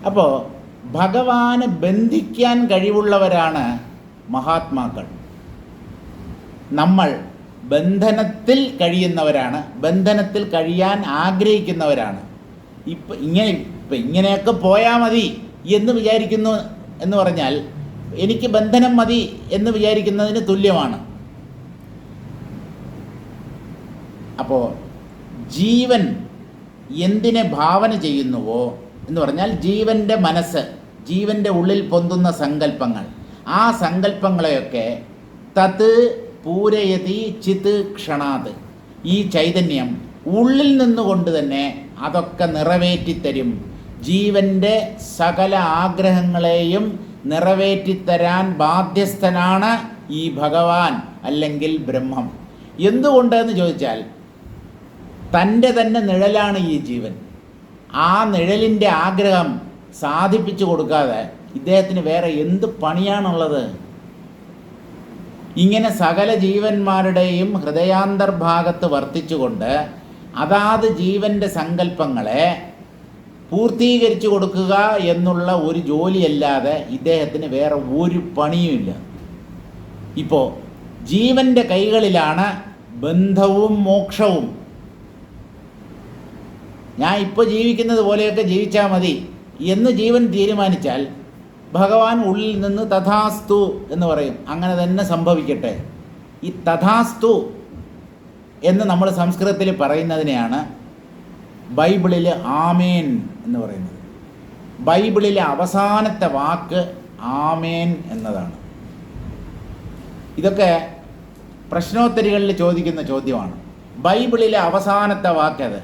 അപ്പോൾ ഭഗവാനെ ബന്ധിക്കാൻ കഴിവുള്ളവരാണ് മഹാത്മാക്കൾ. നമ്മൾ ബന്ധനത്തിൽ കഴിയുന്നവരാണ്, ബന്ധനത്തിൽ കഴിയാൻ ആഗ്രഹിക്കുന്നവരാണ്. ഇങ്ങനെയൊക്കെ പോയാൽ മതി എന്ന് വിചാരിക്കുന്നു എന്ന് പറഞ്ഞാൽ എനിക്ക് ബന്ധനം മതി എന്ന് വിചാരിക്കുന്നതിന് തുല്യമാണ്. അപ്പോൾ ജീവൻ എന്തിനെ ഭാവന ചെയ്യുന്നുവോ എന്ന് പറഞ്ഞാൽ ജീവൻ്റെ മനസ്സ്, ജീവൻ്റെ ഉള്ളിൽ പൊന്തുന്ന സങ്കല്പങ്ങൾ, ആ സങ്കല്പങ്ങളെയൊക്കെ തത് പൂരയതി ചിത് ക്ഷണാത്, ഈ ചൈതന്യം ഉള്ളിൽ നിന്നുകൊണ്ട് തന്നെ അതൊക്കെ നിറവേറ്റിത്തരും. ജീവൻ്റെ സകല ആഗ്രഹങ്ങളെയും നിറവേറ്റിത്തരാൻ ബാധ്യസ്ഥനാണ് ഈ ഭഗവാൻ അല്ലെങ്കിൽ ബ്രഹ്മം. എന്തുകൊണ്ടെന്ന് ചോദിച്ചാൽ തൻ്റെ തന്നെ നിഴലാണ് ഈ ജീവൻ. ആ നിഴലിൻ്റെ ആഗ്രഹം സാധിപ്പിച്ചു കൊടുക്കാതെ ഇദ്ദേഹത്തിന് വേറെ എന്ത് പണിയാണുള്ളത്? ഇങ്ങനെ സകല ജീവന്മാരുടെയും ഹൃദയാന്തർഭാഗത്ത് വർത്തിച്ചുകൊണ്ട് അതാത് ജീവൻ്റെ സങ്കല്പങ്ങളെ പൂർത്തീകരിച്ചു കൊടുക്കുക എന്നുള്ള ഒരു ജോലിയല്ലാതെ ഇദ്ദേഹത്തിന് വേറെ ഒരു പണിയുമില്ല. ഇപ്പോൾ ജീവൻ്റെ കൈകളിലാണ് ബന്ധവും മോക്ഷവും. ഞാൻ ഇപ്പോൾ ജീവിക്കുന്നത് പോലെയൊക്കെ ജീവിച്ചാൽ മതി എന്ന് ജീവൻ തീരുമാനിച്ചാൽ ഭഗവാൻ ഉള്ളിൽ നിന്ന് തഥാസ്തു എന്ന് പറയും. അങ്ങനെ തന്നെ സംഭവിക്കട്ടെ. ഈ തഥാസ്തു എന്ന് നമ്മൾ സംസ്കൃതത്തിൽ പറയുന്നതിനെയാണ് ബൈബിളിൽ ആമേൻ എന്ന് പറയുന്നത്. ബൈബിളിലെ അവസാനത്തെ വാക്ക് ആമേൻ എന്നതാണ്. ഇതൊക്കെ പ്രശ്നോത്തരികളിൽ ചോദിക്കുന്ന ചോദ്യമാണ്. ബൈബിളിലെ അവസാനത്തെ വാക്കത്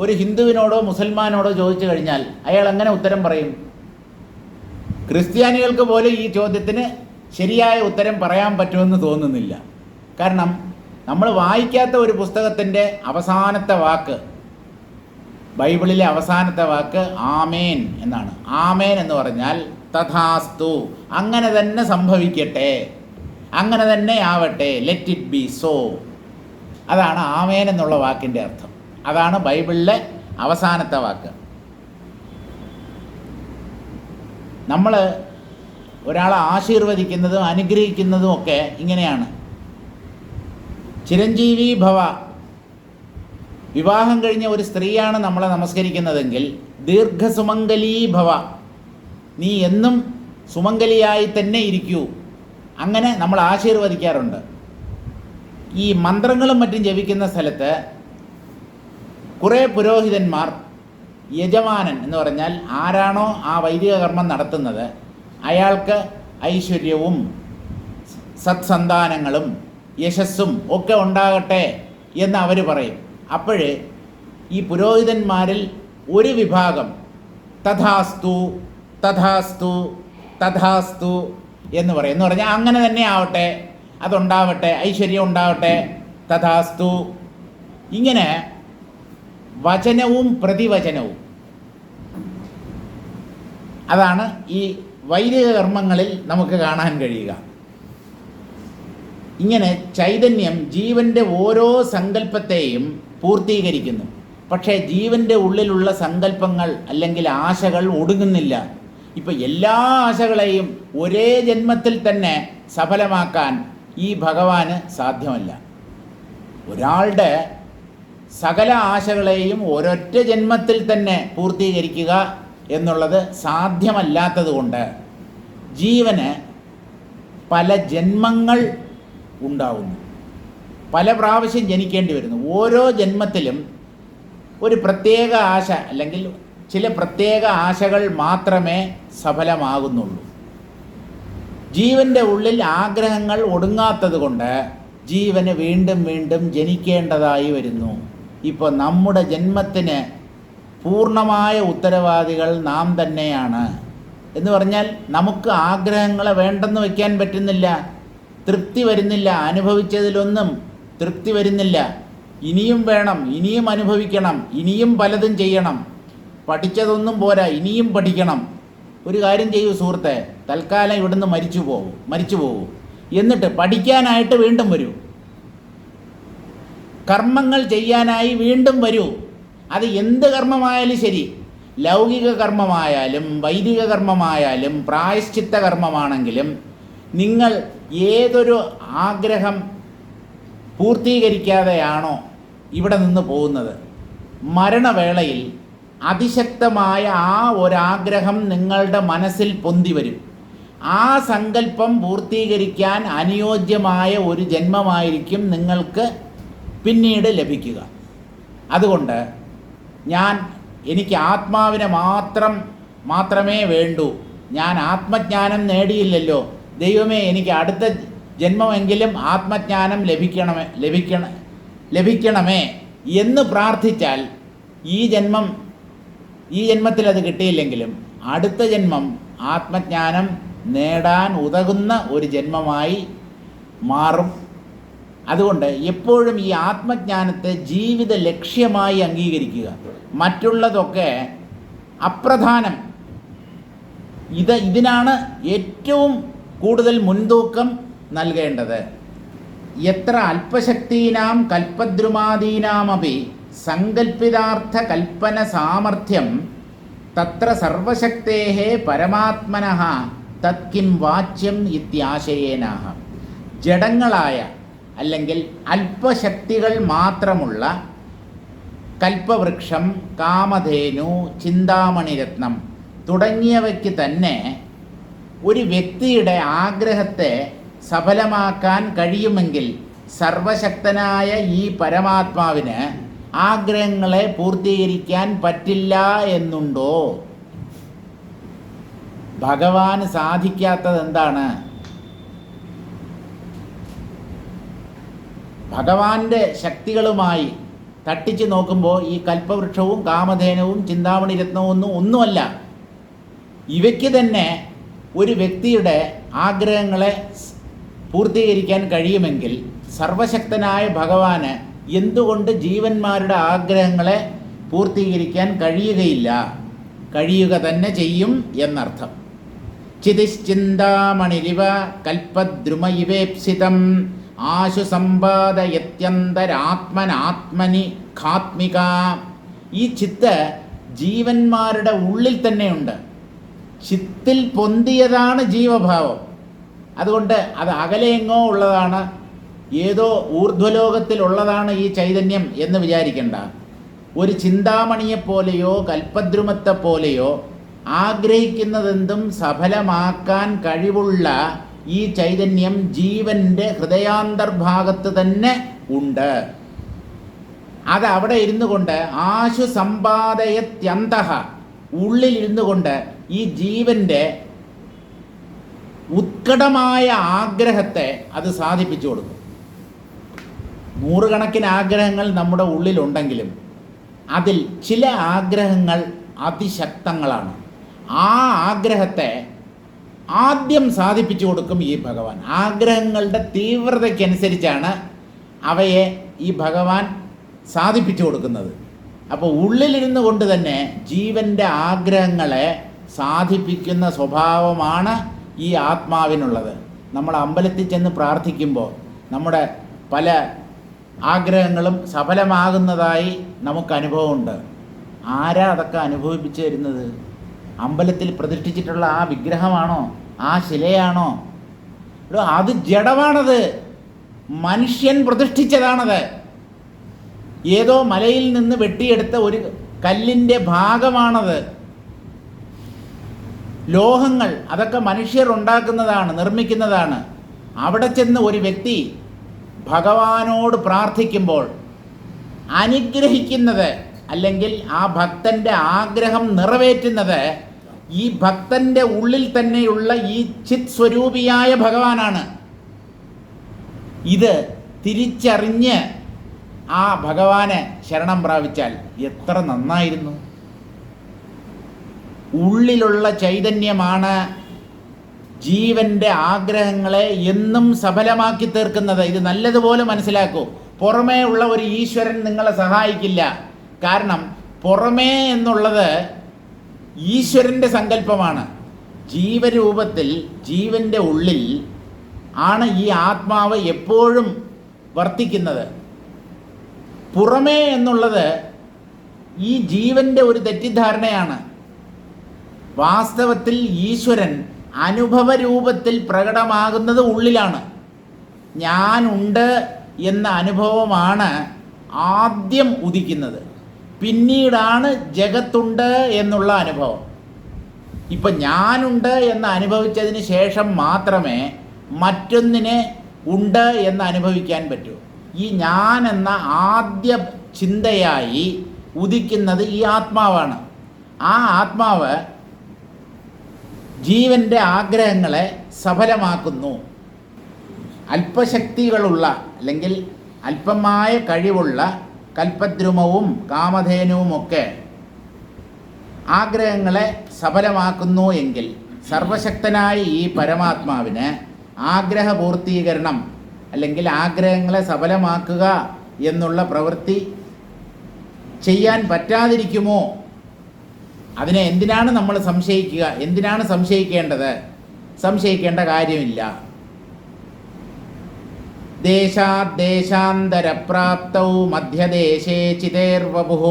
ഒരു ഹിന്ദുവിനോടോ മുസൽമാനോടോ ചോദിച്ചു കഴിഞ്ഞാൽ അയാൾ എങ്ങനെ ഉത്തരം പറയും? ക്രിസ്ത്യാനികൾക്ക് പോലും ഈ ചോദ്യത്തിന് ശരിയായ ഉത്തരം പറയാൻ പറ്റുമെന്ന് തോന്നുന്നില്ല. കാരണം നമ്മൾ വായിക്കാത്ത ഒരു പുസ്തകത്തിൻ്റെ അവസാനത്തെ വാക്ക്, ബൈബിളിലെ അവസാനത്തെ വാക്ക് ആമേൻ എന്നാണ്. ആമേൻ എന്ന് പറഞ്ഞാൽ തഥാസ്തു, അങ്ങനെ തന്നെ സംഭവിക്കട്ടെ, അങ്ങനെ തന്നെ ആവട്ടെ, ലെറ്റ് ഇറ്റ് ബി സോ. അതാണ് ആമേൻ എന്നുള്ള വാക്കിൻ്റെ അർത്ഥം. അതാണ് ബൈബിളിലെ അവസാനത്തെ വാക്ക്. നമ്മൾ ഒരാളെ ആശീർവദിക്കുന്നതും അനുഗ്രഹിക്കുന്നതും ഒക്കെ ഇങ്ങനെയാണ്. ചിരഞ്ജീവി ഭവ. വിവാഹം കഴിഞ്ഞ ഒരു സ്ത്രീയാണ് നമ്മളെ നമസ്കരിക്കുന്നതെങ്കിൽ ദീർഘസുമംഗലീ ഭവ, നീ എന്നും സുമംഗലിയായി തന്നെ ഇരിക്കൂ, അങ്ങനെ നമ്മൾ ആശീർവദിക്കാറുണ്ട്. ഈ മന്ത്രങ്ങളും മറ്റും ജപിക്കുന്ന സ്ഥലത്ത് കുറേ പുരോഹിതന്മാർ, യജമാനൻ എന്ന് പറഞ്ഞാൽ ആരാണോ ആ വൈദിക കർമ്മം നടത്തുന്നത് അയാൾക്ക് ഐശ്വര്യവും സത്സന്താനങ്ങളും യശസ്സും ഒക്കെ ഉണ്ടാകട്ടെ എന്ന് അവർ പറയും. അപ്പോഴേ ഈ പുരോഹിതന്മാരിൽ ഒരു വിഭാഗം തഥാസ്തു തഥാസ്തു തഥാസ്തു എന്ന് പറയും. എന്ന് പറഞ്ഞാൽ അങ്ങനെ തന്നെ ആവട്ടെ, അതുണ്ടാവട്ടെ, ഐശ്വര്യം ഉണ്ടാവട്ടെ, തഥാസ്തു. ഇങ്ങനെ വചനവും പ്രതിവചനവും, അതാണ് ഈ വൈദിക കർമ്മങ്ങളിൽ നമുക്ക് കാണാൻ കഴിയുക. ഇങ്ങനെ ചൈതന്യം ജീവൻ്റെ ഓരോ സങ്കല്പത്തെയും പൂർത്തീകരിക്കുന്നു. പക്ഷേ ജീവൻ്റെ ഉള്ളിലുള്ള സങ്കല്പങ്ങൾ അല്ലെങ്കിൽ ആശകൾ ഒടുങ്ങുന്നില്ല. ഇപ്പം എല്ലാ ആശകളെയും ഒരേ ജന്മത്തിൽ തന്നെ സഫലമാക്കാൻ ഈ ഭഗവാന് സാധ്യമല്ല. ഒരാളുടെ സകല ആശകളെയും ഒരൊറ്റ ജന്മത്തിൽ തന്നെ പൂർത്തീകരിക്കുക എന്നുള്ളത് സാധ്യമല്ലാത്തത് കൊണ്ട് ജീവന് പല ജന്മങ്ങൾ ഉണ്ടാവുന്നു. പല പ്രാവശ്യം ജനിക്കേണ്ടി വരുന്നു. ഓരോ ജന്മത്തിലും ഒരു പ്രത്യേക ആശ അല്ലെങ്കിൽ ചില പ്രത്യേക ആശകൾ മാത്രമേ സഫലമാകുന്നുള്ളൂ. ജീവൻ്റെ ഉള്ളിൽ ആഗ്രഹങ്ങൾ ഒടുങ്ങാത്തത് കൊണ്ട് ജീവന് വീണ്ടും വീണ്ടും ജനിക്കേണ്ടതായി വരുന്നു. ഇപ്പോൾ നമ്മുടെ ജന്മത്തിന് പൂർണ്ണമായ ഉത്തരവാദികൾ നാം തന്നെയാണ്. എന്ന് പറഞ്ഞാൽ നമുക്ക് ആഗ്രഹങ്ങളെ വേണ്ടെന്ന് വയ്ക്കാൻ പറ്റുന്നില്ല, തൃപ്തി വരുന്നില്ല, അനുഭവിച്ചതിലൊന്നും തൃപ്തി വരുന്നില്ല. ഇനിയും വേണം, ഇനിയും അനുഭവിക്കണം, ഇനിയും പലതും ചെയ്യണം, പഠിച്ചതൊന്നും പോരാ, ഇനിയും പഠിക്കണം. ഒരു കാര്യം ചെയ്യൂ സുഹൃത്തെ, തൽക്കാലം ഇവിടുന്ന് മരിച്ചു പോകൂ, എന്നിട്ട് പഠിക്കാനായിട്ട് വീണ്ടും വരൂ, കർമ്മങ്ങൾ ചെയ്യാനായി വീണ്ടും വരൂ. അത് എന്ത് കർമ്മമായാലും ശരി, ലൗകിക കർമ്മമായാലും വൈദിക കർമ്മമായാലും പ്രായശ്ചിത്ത കർമ്മമാണെങ്കിലും, നിങ്ങൾ ഏതൊരു ആഗ്രഹം പൂർത്തീകരിക്കാതെയാണോ ഇവിടെ നിന്ന് പോകുന്നത്, മരണവേളയിൽ അതിശക്തമായ ആ ഒരാഗ്രഹം നിങ്ങളുടെ മനസ്സിൽ പൊന്തി വരും. ആ സങ്കല്പം പൂർത്തീകരിക്കാൻ അനുയോജ്യമായ ഒരു ജന്മമായിരിക്കും നിങ്ങൾക്ക് പിന്നീട് ലഭിക്കുക. അതുകൊണ്ട് എനിക്ക് ആത്മാവിനെ മാത്രമേ വേണ്ടൂ, ഞാൻ ആത്മജ്ഞാനം നേടിയില്ലല്ലോ, ദൈവമേ എനിക്ക് അടുത്ത ജന്മമെങ്കിലും ആത്മജ്ഞാനം ലഭിക്കണമേ എന്ന് പ്രാർത്ഥിച്ചാൽ ഈ ജന്മത്തിൽ അത് കിട്ടിയില്ലെങ്കിലും അടുത്ത ജന്മം ആത്മജ്ഞാനം നേടാൻ ഉതകുന്ന ഒരു ജന്മമായി മാറും. അതുകൊണ്ട് എപ്പോഴും ഈ ആത്മജ്ഞാനത്തെ ജീവിത ലക്ഷ്യമായി അംഗീകരിക്കുക. മറ്റുള്ളതൊക്കെ അപ്രധാനം. ഇതിനാണ് ഏറ്റവും കൂടുതൽ മുൻതൂക്കം നൽകേണ്ടത്. എത്ര അല്പശക്തീനാം കൽപ്പദ്രുമാദീനാമപി സങ്കൽപ്പിതാർത്ഥ കൽപ്പന സാമർഥ്യം തത്ര സർവശക്തേഹ പരമാത്മനഃ തത്കിം വാച്യം ഇത്യാശയേനാഹ. ജഡങ്ങളായ അല്ലെങ്കിൽ അല്പശക്തികൾ മാത്രമുള്ള കൽപ്പവൃക്ഷം, കാമധേനു, ചിന്താമണിരത്നം തുടങ്ങിയവയ്ക്ക് തന്നെ ഒരു വ്യക്തിയുടെ ആഗ്രഹത്തെ സഫലമാക്കാൻ കഴിയുമെങ്കിൽ സർവശക്തനായ ഈ പരമാത്മാവിന് ആഗ്രഹങ്ങളെ പൂർത്തീകരിക്കാൻ പറ്റില്ല എന്നുണ്ടോ? ഭഗവാന് സാധിക്കാത്തത് എന്താണ്? ഭഗവാന്റെ ശക്തികളുമായി തട്ടിച്ച് നോക്കുമ്പോൾ ഈ കൽപ്പവൃക്ഷവും കാമധേനവും ചിന്താമണി രത്നവും ഒന്നുമല്ല. ഇവയ്ക്ക് തന്നെ ഒരു വ്യക്തിയുടെ ആഗ്രഹങ്ങളെ പൂർത്തീകരിക്കാൻ കഴിയുമെങ്കിൽ സർവശക്തനായ ഭഗവാന് എന്തുകൊണ്ട് ജീവന്മാരുടെ ആഗ്രഹങ്ങളെ പൂർത്തീകരിക്കാൻ കഴിയുക തന്നെ ചെയ്യും എന്നർത്ഥം. ചിതിശ്ചിന്താമണിരിവ കൽപ്പദ്രുമ ഇവേപ്സിതം ആശു സമ്പാദയത്യന്തരാത്മനാത്മനി ഘാത്മിക. ഈ ചിത്ത് ജീവന്മാരുടെ ഉള്ളിൽ തന്നെയുണ്ട്. ചിത്തിൽ പൊന്തിയതാണ് ജീവഭാവം. അതുകൊണ്ട് അത് അകലെയെങ്ങോ ഉള്ളതാണ്, ഏതോ ഊർധ്വലോകത്തിലുള്ളതാണ് ഈ ചൈതന്യം എന്ന് വിചാരിക്കേണ്ട. ഒരു ചിന്താമണിയെപ്പോലെയോ കൽപ്പദ്രുമത്തെപ്പോലെയോ ആഗ്രഹിക്കുന്നതെന്തും സഫലമാക്കാൻ കഴിവുള്ള ഈ ചൈതന്യം ജീവൻ്റെ ഹൃദയാന്തർഭാഗത്ത് തന്നെ ഉണ്ട്. അത് അവിടെ ഇരുന്നു കൊണ്ട് ആശു സമ്പാദയത്യന്തഃ, ഉള്ളിലിരുന്നു കൊണ്ട് ഈ ജീവൻ്റെ ഉത്കടമായ ആഗ്രഹത്തെ അത് സാധിപ്പിച്ചു കൊടുക്കും. നൂറുകണക്കിന് ആഗ്രഹങ്ങൾ നമ്മുടെ ഉള്ളിലുണ്ടെങ്കിലും അതിൽ ചില ആഗ്രഹങ്ങൾ അതിശക്തങ്ങളാണ്. ആ ആഗ്രഹത്തെ ആദ്യം സാധിപ്പിച്ചു കൊടുക്കും ഈ ഭഗവാൻ. ആഗ്രഹങ്ങളുടെ തീവ്രതയ്ക്കനുസരിച്ചാണ് അവയെ ഈ ഭഗവാൻ സാധിപ്പിച്ചു കൊടുക്കുന്നത്. അപ്പോൾ ഉള്ളിലിരുന്നു കൊണ്ട് തന്നെ ജീവൻ്റെ ആഗ്രഹങ്ങളെ സാധിപ്പിക്കുന്ന സ്വഭാവമാണ് ഈ ആത്മാവിനുള്ളത്. നമ്മൾ അമ്പലത്തിൽ ചെന്ന് പ്രാർത്ഥിക്കുമ്പോൾ നമ്മുടെ പല ആഗ്രഹങ്ങളും സഫലമാകുന്നതായി നമുക്ക് അനുഭവമുണ്ട്. ആരാ അതൊക്കെ അനുഭവിപ്പിച്ചു തരുന്നത്? അമ്പലത്തിൽ പ്രതിഷ്ഠിച്ചിട്ടുള്ള ആ വിഗ്രഹമാണോ? ആ ശിലയാണോ? അത് ജഡമാണത്, മനുഷ്യൻ പ്രതിഷ്ഠിച്ചതാണത്. ഏതോ മലയിൽ നിന്ന് വെട്ടിയെടുത്ത ഒരു കല്ലിൻ്റെ ഭാഗമാണത്. ലോഹങ്ങൾ അതൊക്കെ മനുഷ്യർ ഉണ്ടാക്കുന്നതാണ്, നിർമ്മിക്കുന്നതാണ്. അവിടെ ചെന്ന് ഒരു വ്യക്തി ഭഗവാനോട് പ്രാർത്ഥിക്കുമ്പോൾ അനുഗ്രഹിക്കുന്നത് അല്ലെങ്കിൽ ആ ഭക്തൻ്റെ ആഗ്രഹം നിറവേറ്റുന്നത് ഈ ഭക്തൻ്റെ ഉള്ളിൽ തന്നെയുള്ള ഈ ചിത് സ്വരൂപിയായ ഭഗവാനാണ്. ഇത് തിരിച്ചറിഞ്ഞ് ആ ഭഗവാനെ ശരണം പ്രാപിച്ചാൽ എത്ര നന്നായിരുന്നു. ഉള്ളിലുള്ള ചൈതന്യമാണ് ജീവൻ്റെ ആഗ്രഹങ്ങളെ എന്നും സഫലമാക്കി തീർക്കുന്നത്. ഇത് നല്ലതുപോലെ മനസ്സിലാക്കൂ. പുറമേ ഉള്ള ഒരു ഈശ്വരൻ നിങ്ങളെ സഹായിക്കില്ല. കാരണം പുറമേ എന്നുള്ളത് ഈശ്വരൻ്റെ സങ്കല്പമാണ്. ജീവരൂപത്തിൽ ജീവൻ്റെ ഉള്ളിൽ ആണ് ഈ ആത്മാവ് എപ്പോഴും വർത്തിക്കുന്നത്. പുറമേ എന്നുള്ളത് ഈ ജീവൻ്റെ ഒരു തെറ്റിദ്ധാരണയാണ്. വാസ്തവത്തിൽ ഈശ്വരൻ അനുഭവരൂപത്തിൽ പ്രകടമാകുന്നത് ഉള്ളിലാണ്. ഞാനുണ്ട് എന്ന അനുഭവമാണ് ആദ്യം ഉദിക്കുന്നത്, പിന്നീടാണ് ജഗത്തുണ്ട് എന്നുള്ള അനുഭവം. ഇപ്പം ഞാനുണ്ട് എന്ന് അനുഭവിച്ചതിന് ശേഷം മാത്രമേ മറ്റൊന്നിനെ ഉണ്ട് എന്ന് അനുഭവിക്കാൻ പറ്റൂ. ഈ ഞാൻ എന്ന ആദ്യ ചിന്തയായി ഉദിക്കുന്നത് ഈ ആത്മാവാണ്. ആ ആത്മാവ് ജീവൻ്റെ ആഗ്രഹങ്ങളെ സഫലമാക്കുന്നു. അല്പശക്തികളുള്ള അല്ലെങ്കിൽ അല്പമായ കഴിവുള്ള കൽപ്പദ്രുമവും കാമധേനുവുമൊക്കെ ആഗ്രഹങ്ങളെ സഫലമാക്കുന്നു എങ്കിൽ സർവശക്തനായ ഈ പരമാത്മാവിന് ആഗ്രഹപൂർത്തീകരണം അല്ലെങ്കിൽ ആഗ്രഹങ്ങളെ സഫലമാക്കുക എന്നുള്ള പ്രവൃത്തി ചെയ്യാൻ പറ്റാതിരിക്കുമോ? അതിനെ എന്തിനാണ് നമ്മൾ സംശയിക്കുക? എന്തിനാണ് സംശയിക്കേണ്ടത്? സംശയിക്കേണ്ട കാര്യമില്ല. ദേശാദേശാന്തരപ്രാപ്തൗ മധ്യദേശേ ചിതേർവപുഃ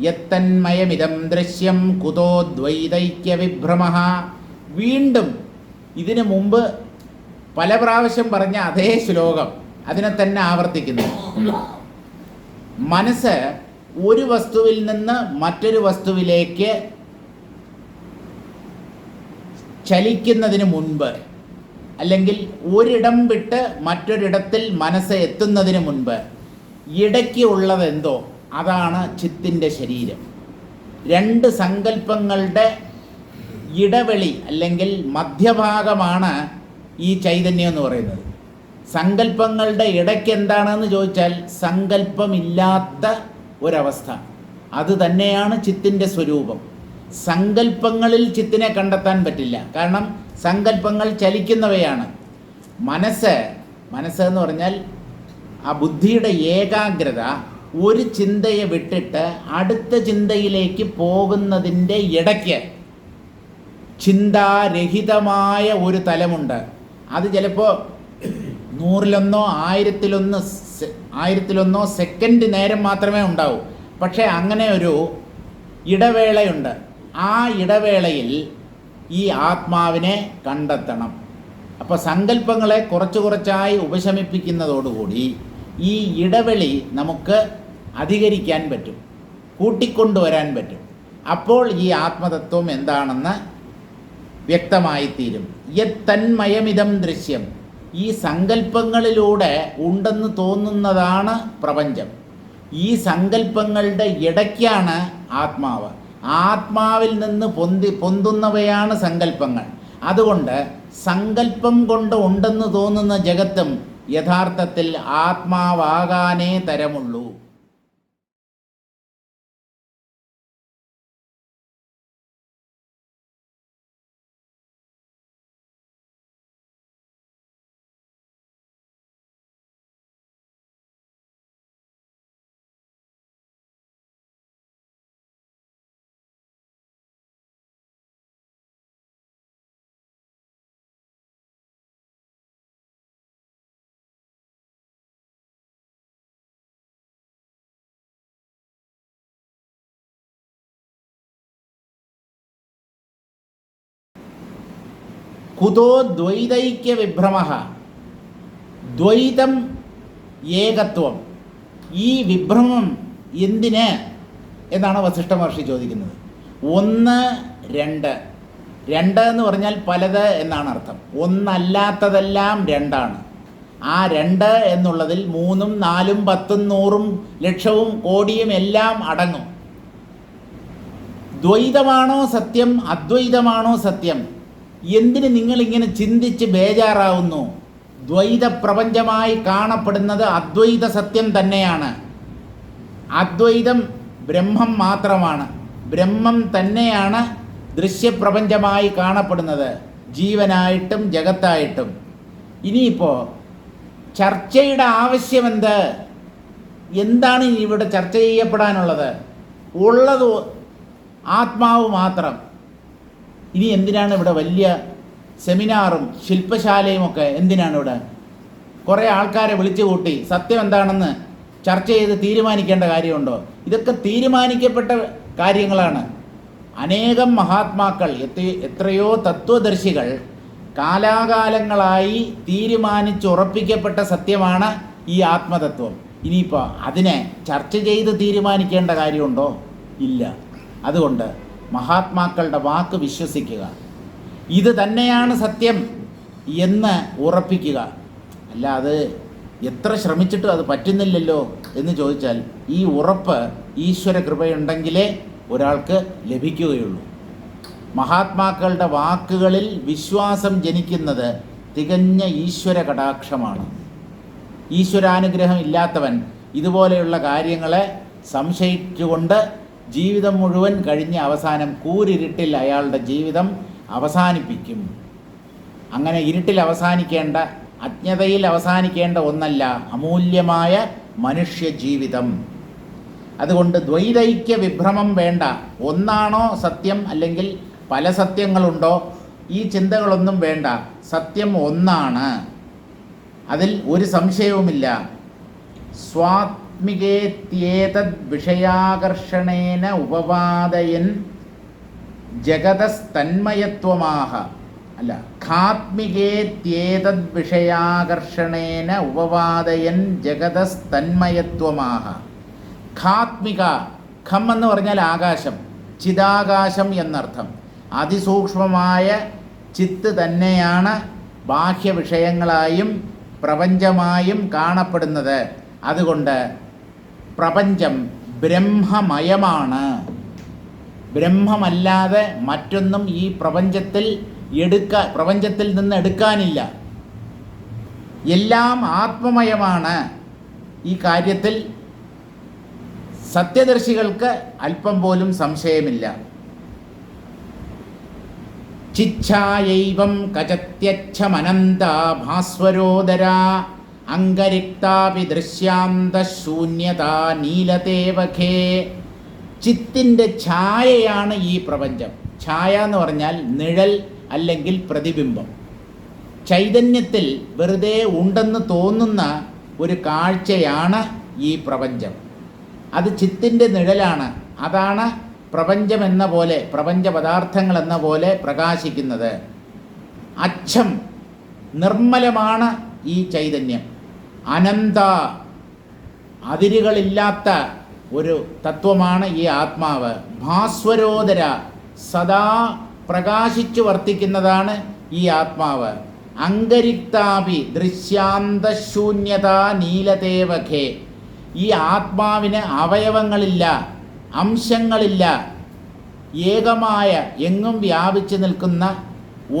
യത്തന്മയമിദം ദൃശ്യം കുതോ ദ്വൈതൈക്യവിഭ്രമഃ. വീണ്ടും ഇതിനു മുമ്പ് പല പ്രാവശ്യം പറഞ്ഞ അതേ ശ്ലോകം അതിനെ തന്നെ ആവർത്തിക്കുന്നു. മനസ്സ് ഒരു വസ്തുവിൽ നിന്ന് മറ്റൊരു വസ്തുവിലേക്ക് ചലിക്കുന്നതിന് മുൻപ് അല്ലെങ്കിൽ ഒരിടം വിട്ട് മറ്റൊരിടത്തിൽ മനസ്സ് എത്തുന്നതിന് മുൻപ് ഇടയ്ക്ക് ഉള്ളതെന്തോ അതാണ് ചിത്തിൻ്റെ ശരീരം. രണ്ട് സങ്കല്പങ്ങളുടെ ഇടവെളി അല്ലെങ്കിൽ മധ്യഭാഗമാണ് ഈ ചൈതന്യം എന്ന് പറയുന്നത്. സങ്കല്പങ്ങളുടെ ഇടയ്ക്ക് എന്താണെന്ന് ചോദിച്ചാൽ സങ്കല്പമില്ലാത്ത ഒരവസ്ഥ. അത് തന്നെയാണ് ചിത്തിൻ്റെ സ്വരൂപം. സങ്കല്പങ്ങളിൽ ചിത്തിനെ കണ്ടെത്താൻ പറ്റില്ല. കാരണം സങ്കല്പങ്ങൾ ചലിക്കുന്നവയാണ്. മനസ്സ് എന്ന് പറഞ്ഞാൽ ആ ബുദ്ധിയുടെ ഏകാഗ്രത ഒരു ചിന്തയെ വിട്ടിട്ട് അടുത്ത ചിന്തയിലേക്ക് പോകുന്നതിൻ്റെ ഇടയ്ക്ക് ചിന്താരഹിതമായ ഒരു തലമുണ്ട്. അത് ചിലപ്പോൾ 100-ലൊന്നോ 1000-ലൊന്നോ സെക്കൻഡ് നേരം മാത്രമേ ഉണ്ടാവൂ. പക്ഷേ അങ്ങനെ ഒരു ഇടവേളയുണ്ട്. ആ ഇടവേളയിൽ ഈ ആത്മാവിനെ കണ്ടെത്തണം. അപ്പോൾ സങ്കല്പങ്ങളെ കുറച്ച് കുറച്ചായി ഉപശമിപ്പിക്കുന്നതോടുകൂടി ഈ ഇടവേളി നമുക്ക് അധികരിക്കാൻ പറ്റും, കൂട്ടിക്കൊണ്ടുവരാൻ പറ്റും. അപ്പോൾ ഈ ആത്മതത്വം എന്താണെന്ന് വ്യക്തമായിത്തീരും. യത്തന്മയമിദം ദൃശ്യം. ഈ സങ്കല്പങ്ങളിലൂടെ ഉണ്ടെന്ന് തോന്നുന്നതാണ് പ്രപഞ്ചം. ഈ സങ്കല്പങ്ങളുടെ ഇടയ്ക്കാണ് ആത്മാവ്. ആത്മാവിൽ നിന്ന് പൊന്തുന്നവയാണ് സങ്കല്പങ്ങൾ. അതുകൊണ്ട് സങ്കല്പം കൊണ്ട് ഉണ്ടെന്ന് തോന്നുന്ന ജഗത്തും യഥാർത്ഥത്തിൽ ആത്മാവാകാനേ തരമുള്ളൂ. കുതോ ദ്വൈതൈക്യ വിഭ്രമഃ. ദ്വൈതം, ഏകത്വം. ഈ വിഭ്രമം എന്തിന് എന്നാണ് വസിഷ്ഠ മഹർഷി ചോദിക്കുന്നത്. 1, 2. 2 എന്ന് പറഞ്ഞാൽ പലത് എന്നാണ് അർത്ഥം. ഒന്നല്ലാത്തതെല്ലാം രണ്ടാണ്. ആ 2 എന്നുള്ളതിൽ 3ഉം 4ഉം 10ഉം 100ഉം ലക്ഷവും കോടിയും എല്ലാം അടങ്ങും. ദ്വൈതമാണോ സത്യം, അദ്വൈതമാണോ സത്യം? എന്തിന് നിങ്ങളിങ്ങനെ ചിന്തിച്ച് ബേജാറാവുന്നു? ദ്വൈത പ്രപഞ്ചമായി കാണപ്പെടുന്നത് അദ്വൈത സത്യം തന്നെയാണ്. അദ്വൈതം ബ്രഹ്മം മാത്രമാണ്. ബ്രഹ്മം തന്നെയാണ് ദൃശ്യപ്രപഞ്ചമായി കാണപ്പെടുന്നത്, ജീവനായിട്ടും ജഗത്തായിട്ടും. ഇനിയിപ്പോൾ ചർച്ചയുടെ ആവശ്യമെന്ത്? എന്താണ് ഇവിടെ ചർച്ച ചെയ്യപ്പെടാനുള്ളത്? ഉള്ളത് ആത്മാവ് മാത്രം. ഇനി എന്തിനാണ് ഇവിടെ വലിയ സെമിനാറും ശില്പശാലയുമൊക്കെ? എന്തിനാണ് ഇവിടെ കുറേ ആൾക്കാരെ വിളിച്ചു കൂട്ടി സത്യം എന്താണെന്ന് ചർച്ച ചെയ്ത് തീരുമാനിക്കേണ്ട കാര്യമുണ്ടോ? ഇതൊക്കെ തീരുമാനിക്കപ്പെട്ട കാര്യങ്ങളാണ്. അനേകം മഹാത്മാക്കൾ, എത്രയോ തത്വദർശികൾ കാലാകാലങ്ങളായി തീരുമാനിച്ചുറപ്പിക്കപ്പെട്ട സത്യമാണ് ഈ ആത്മതത്വം. ഇനിയിപ്പോൾ അതിനെ ചർച്ച ചെയ്ത് തീരുമാനിക്കേണ്ട കാര്യമുണ്ടോ? ഇല്ല. അതുകൊണ്ട് മഹാത്മാക്കളുടെ വാക്ക് വിശ്വസിക്കുക, ഇത് തന്നെയാണ് സത്യം എന്ന് ഉറപ്പിക്കുക. അല്ലാതെ എത്ര ശ്രമിച്ചിട്ടും അത് പറ്റുന്നില്ലല്ലോ എന്ന് ചോദിച്ചാൽ ഈ ഉറപ്പ് ഈശ്വര കൃപയുണ്ടെങ്കിലേ ഒരാൾക്ക് ലഭിക്കുകയുള്ളൂ. മഹാത്മാക്കളുടെ വാക്കുകളിൽ വിശ്വാസം ജനിക്കുന്നത് തികഞ്ഞ ഈശ്വര കടാക്ഷമാണ്. ഈശ്വരാനുഗ്രഹം ഇല്ലാത്തവൻ ഇതുപോലെയുള്ള കാര്യങ്ങളെ സംശയിച്ചുകൊണ്ട് ജീവിതം മുഴുവൻ കഴിഞ്ഞ് അവസാനം കൂരിരുട്ടിൽ അയാളുടെ ജീവിതം അവസാനിപ്പിക്കും. അങ്ങനെ ഇരുട്ടിൽ അവസാനിക്കേണ്ട, അജ്ഞതയിൽ അവസാനിക്കേണ്ട ഒന്നല്ല അമൂല്യമായ മനുഷ്യ ജീവിതം. അതുകൊണ്ട് ദ്വൈതൈക്യ വിഭ്രമം വേണ്ട. ഒന്നാണോ സത്യം, അല്ലെങ്കിൽ പല സത്യങ്ങളുണ്ടോ, ഈ ചിന്തകളൊന്നും വേണ്ട. സത്യം ഒന്നാണ്, അതിൽ ഒരു സംശയവുമില്ല. സ്വാത്മികേത്യേതദ് വിഷയാകർഷണേന ഉപപാദയൻ ജഗതസ്തന്മയത്വമാഹ. അല്ല, ഖാത്മികേത്യേതദ് വിഷയാകർഷണേന ഉപപാദയൻ ജഗതസ്തന്മയത്വമാഹ. ഖാത്മിക, ഖം എന്ന് പറഞ്ഞാൽ ആകാശം, ചിദാകാശം എന്നർത്ഥം. അതിസൂക്ഷ്മമായ ചിത്ത് തന്നെയാണ് ബാഹ്യ വിഷയങ്ങളായും പ്രപഞ്ചമായും കാണപ്പെടുന്നത്. അതുകൊണ്ട് പ്രപഞ്ചം ബ്രഹ്മമയമാണ്. ബ്രഹ്മമല്ലാതെ മറ്റൊന്നും ഈ പ്രപഞ്ചത്തിൽ നിന്ന് എടുക്കാനില്ല. എല്ലാം ആത്മമയമാണ്. ഈ കാര്യത്തിൽ സത്യദർശികൾക്ക് അല്പം പോലും സംശയമില്ല. ചിച്ഛായൈവം കചത്യച്ഛമനന്ത ഭാസ്വരോദര അംഗരിക്താപി ദൃശ്യാന്ത ശൂന്യത നീലതേവഖേ. ചിത്തിൻ്റെ ഛായയാണ് ഈ പ്രപഞ്ചം. ഛായ എന്ന് പറഞ്ഞാൽ നിഴൽ അല്ലെങ്കിൽ പ്രതിബിംബം. ചൈതന്യത്തിൽ വെറുതെ ഉണ്ടെന്ന് തോന്നുന്ന ഒരു കാഴ്ചയാണ് ഈ പ്രപഞ്ചം. അത് ചിത്തിൻ്റെ നിഴലാണ്. അതാണ് പ്രപഞ്ചമെന്ന പോലെ, പ്രപഞ്ച പദാർത്ഥങ്ങൾ എന്ന പോലെ പ്രകാശിക്കുന്നത്. അച്ഛം, നിർമ്മലമാണ് ഈ ചൈതന്യം. അനന്ത, അതിരുകളില്ലാത്ത ഒരു തത്വമാണ് ഈ ആത്മാവ്. ഭാസ്വരോദര, സദാ പ്രകാശിച്ചു വർത്തിക്കുന്നതാണ് ഈ ആത്മാവ്. അങ്കരിക്താപി ദൃശ്യാന്തശൂന്യത നീലതേവഖേ. ഈ ആത്മാവിന് അവയവങ്ങളില്ല, അംശങ്ങളില്ല. ഏകമായ, എങ്ങും വ്യാപിച്ചു നിൽക്കുന്ന